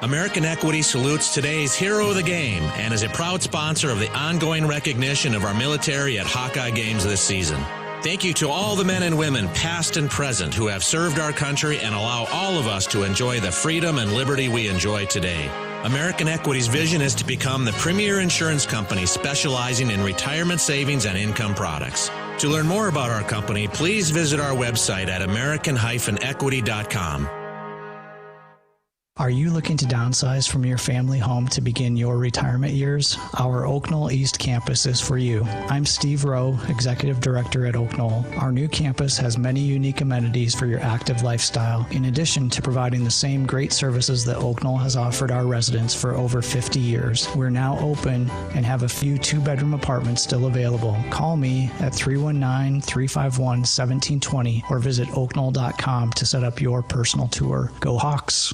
American Equity salutes today's hero of the game and is a proud sponsor of the ongoing recognition of our military at Hawkeye games this season. Thank you to all the men and women, past and present, who have served our country and allow all of us to enjoy the freedom and liberty we enjoy today. American Equity's vision is to become the premier insurance company specializing in retirement savings and income products. To learn more about our company, please visit our website at american-equity.com. Are you looking to downsize from your family home to begin your retirement years? Our Oak Knoll East campus is for you. I'm Steve Rowe, Executive Director at Oak Knoll. Our new campus has many unique amenities for your active lifestyle, in addition to providing the same great services that Oak Knoll has offered our residents for over 50 years. We're now open and have a few two-bedroom apartments still available. Call me at 319-351-1720 or visit oakknoll.com to set up your personal tour. Go Hawks!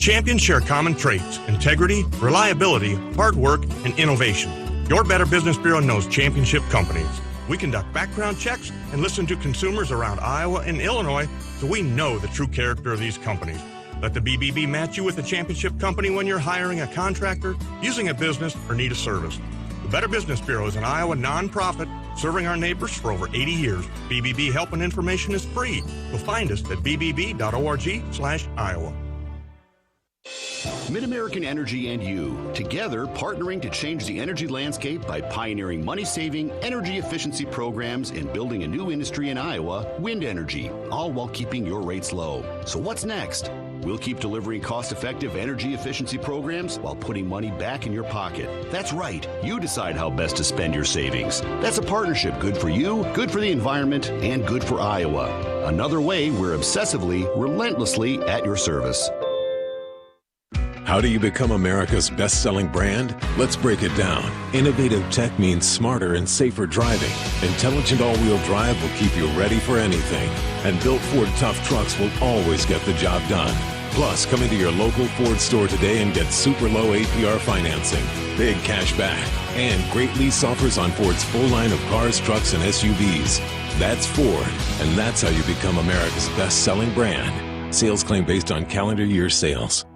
Champions share common traits: integrity, reliability, hard work, and innovation. Your Better Business Bureau knows championship companies. We conduct background checks and listen to consumers around Iowa and Illinois, so we know the true character of these companies. Let the BBB match you with a championship company when you're hiring a contractor, using a business, or need a service. The Better Business Bureau is an Iowa nonprofit serving our neighbors for over 80 years. BBB help and information is free. So find us at bbb.org/Iowa. MidAmerican Energy and you, together partnering to change the energy landscape by pioneering money-saving, energy efficiency programs and building a new industry in Iowa, wind energy, all while keeping your rates low. So what's next? We'll keep delivering cost-effective energy efficiency programs while putting money back in your pocket. That's right. You decide how best to spend your savings. That's a partnership good for you, good for the environment, and good for Iowa. Another way we're obsessively, relentlessly at your service. How do you become America's best-selling brand? Let's break it down. Innovative tech means smarter and safer driving. Intelligent all-wheel drive will keep you ready for anything. And built Ford tough trucks will always get the job done. Plus, come into your local Ford store today and get super low APR financing, big cash back, and great lease offers on Ford's full line of cars, trucks, and SUVs. That's Ford, and that's how you become America's best-selling brand. Sales claim based on calendar year sales.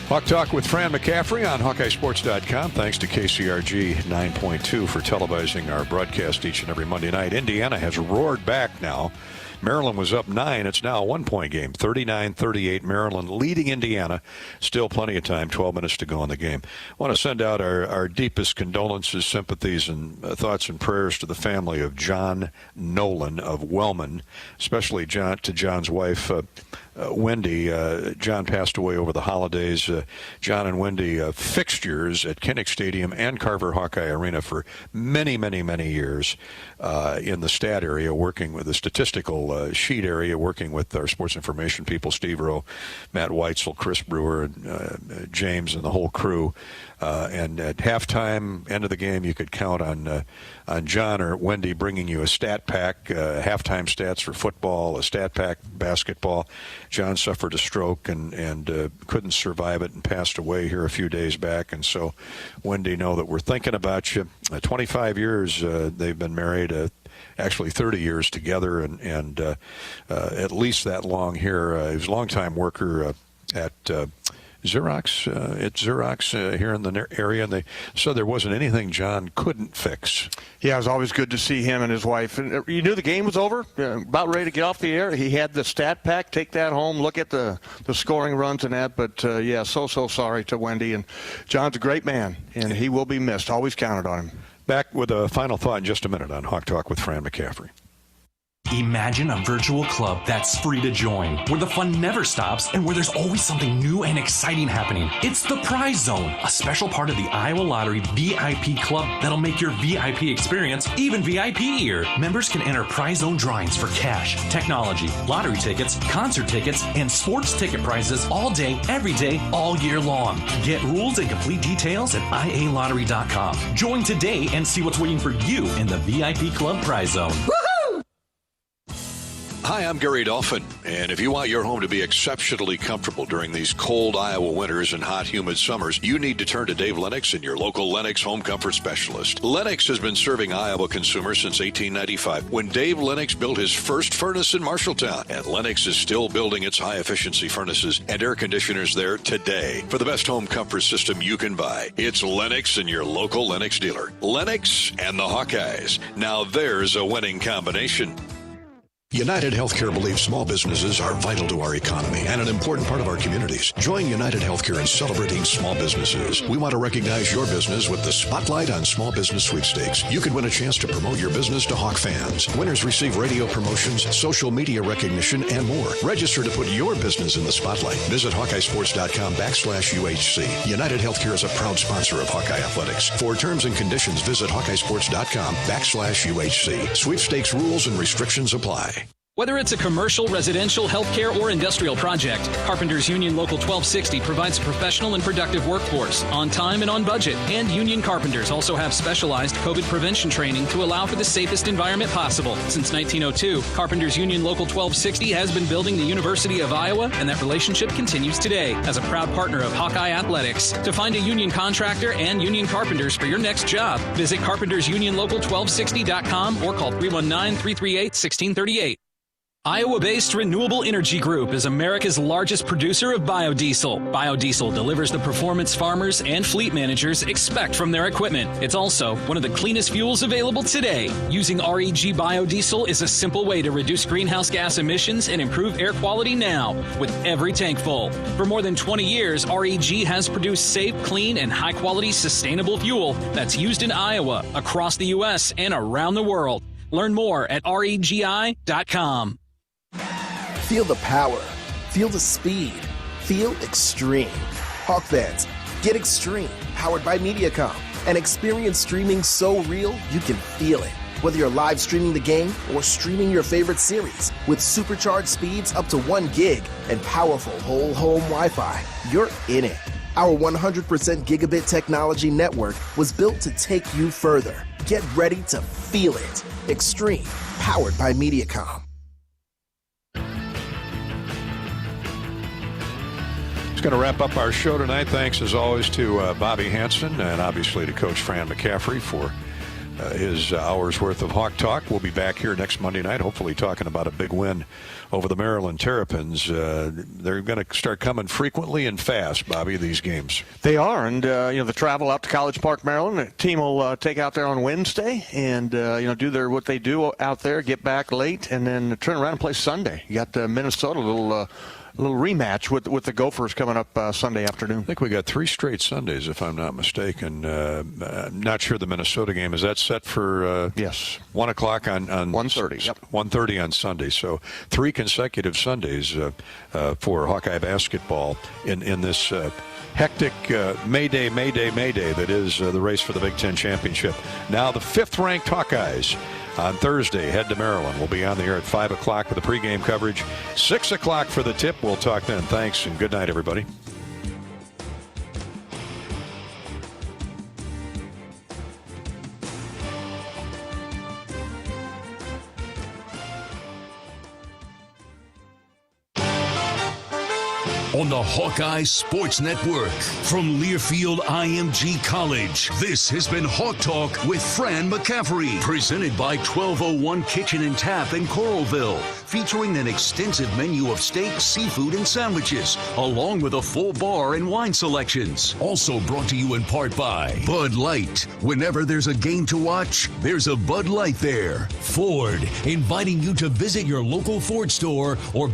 Hawk Talk with Fran McCaffrey on HawkeyeSports.com. Thanks to KCRG 9.2 for televising our broadcast each and every Monday night. Indiana has roared back now. Maryland was up 9. It's now a 1-point game. 39-38, Maryland leading Indiana. Still plenty of time, 12 minutes to go in the game. I want to send out our deepest condolences, sympathies, and thoughts and prayers to the family of John Nolan of Wellman, especially to John's wife, Wendy. John passed away over the holidays. John and Wendy fixtures at Kinnick Stadium and Carver Hawkeye Arena for many, many, many years in the stat area, working with the statistical sheet area, working with our sports information people, Steve Rowe, Matt Weitzel, Chris Brewer, and James, and the whole crew. And at halftime, end of the game, you could count on John or Wendy bringing you a stat pack, halftime stats for football, a stat pack basketball. John suffered a stroke and couldn't survive it and passed away here a few days back. And so, Wendy, know that we're thinking about you. 25 years they've been married, actually 30 years together, and at least that long here. He was a longtime worker at Xerox here in the area, and they said there wasn't anything John couldn't fix. Yeah, it was always good to see him and his wife. And you knew the game was over, about ready to get off the air. He had the stat pack, take that home, look at the scoring runs and that. But, yeah, so sorry to Wendy. And John's a great man, and he will be missed. Always counted on him. Back with a final thought in just a minute on Hawk Talk with Fran McCaffrey. Imagine a virtual club that's free to join, where the fun never stops and where there's always something new and exciting happening. It's the Prize Zone, a special part of the Iowa Lottery VIP Club that'll make your VIP experience even VIP-ier. Members can enter Prize Zone drawings for cash, technology, lottery tickets, concert tickets, and sports ticket prizes all day, every day, all year long. Get rules and complete details at ialottery.com. Join today and see what's waiting for you in the VIP Club Prize Zone. Hi, I'm Gary Dolphin, and if you want your home to be exceptionally comfortable during these cold Iowa winters and hot, humid summers, you need to turn to Dave Lennox and your local Lennox home comfort specialist. Lennox has been serving Iowa consumers since 1895, when Dave Lennox built his first furnace in Marshalltown, and Lennox is still building its high-efficiency furnaces and air conditioners there today. For the best home comfort system you can buy, it's Lennox and your local Lennox dealer. Lennox and the Hawkeyes. Now there's a winning combination. United Healthcare believes small businesses are vital to our economy and an important part of our communities. Join United Healthcare in celebrating small businesses. We want to recognize your business with the Spotlight on Small Business Sweepstakes. You could win a chance to promote your business to Hawk fans. Winners receive radio promotions, social media recognition, and more. Register to put your business in the spotlight. Visit HawkeyeSports.com/UHC. United Healthcare is a proud sponsor of Hawkeye Athletics. For terms and conditions, visit HawkeyeSports.com/UHC. Sweepstakes rules and restrictions apply. Whether it's a commercial, residential, healthcare, or industrial project, Carpenters Union Local 1260 provides a professional and productive workforce, on time and on budget. And Union Carpenters also have specialized COVID prevention training to allow for the safest environment possible. Since 1902, Carpenters Union Local 1260 has been building the University of Iowa, and that relationship continues today as a proud partner of Hawkeye Athletics. To find a union contractor and union carpenters for your next job, visit carpentersunionlocal1260.com or call 319-338-1638. Iowa-based Renewable Energy Group is America's largest producer of biodiesel. Biodiesel delivers the performance farmers and fleet managers expect from their equipment. It's also one of the cleanest fuels available today. Using REG biodiesel is a simple way to reduce greenhouse gas emissions and improve air quality now with every tank full. For more than 20 years, REG has produced safe, clean, and high-quality sustainable fuel that's used in Iowa, across the U.S., and around the world. Learn more at regi.com. Feel the power. Feel the speed. Feel extreme. Hawk fans, get extreme. Powered by Mediacom. And experience streaming so real you can feel it. Whether you're live streaming the game or streaming your favorite series. With supercharged speeds up to 1 gig and powerful whole home Wi-Fi, you're in it. Our 100% gigabit technology network was built to take you further. Get ready to feel it. Extreme. Powered by Mediacom. It's going to wrap up our show tonight. Thanks, as always, to Bobby Hansen and obviously to Coach Fran McCaffrey for his hour's worth of Hawk Talk. We'll be back here next Monday night, hopefully talking about a big win over the Maryland Terrapins. They're going to start coming frequently and fast, Bobby, these games. They are, and the travel out to College Park, Maryland, the team will take out there on Wednesday and do what they do out there, get back late, and then turn around and play Sunday. You got Minnesota, a little rematch with the Gophers coming up Sunday afternoon. I think we got 3 straight Sundays, if I'm not mistaken. I'm not sure the Minnesota game. Is that set for yes, 1 o'clock on 1:30? Yep, 1:30 on Sunday. So 3 consecutive Sundays for Hawkeye basketball in this hectic May Day that is the race for the Big Ten championship. Now the 5th-ranked Hawkeyes on Thursday head to Maryland. We'll be on the air at 5 o'clock with the pregame coverage. 6 o'clock for the tip. We'll talk then. Thanks and good night, everybody. On the Hawkeye Sports Network from Learfield IMG College, this has been Hawk Talk with Fran McCaffrey, presented by 1201 Kitchen and Tap in Coralville, featuring an extensive menu of steak, seafood, and sandwiches, along with a full bar and wine selections. Also brought to you in part by Bud Light. Whenever there's a game to watch, there's a Bud Light there. Ford, inviting you to visit your local Ford store or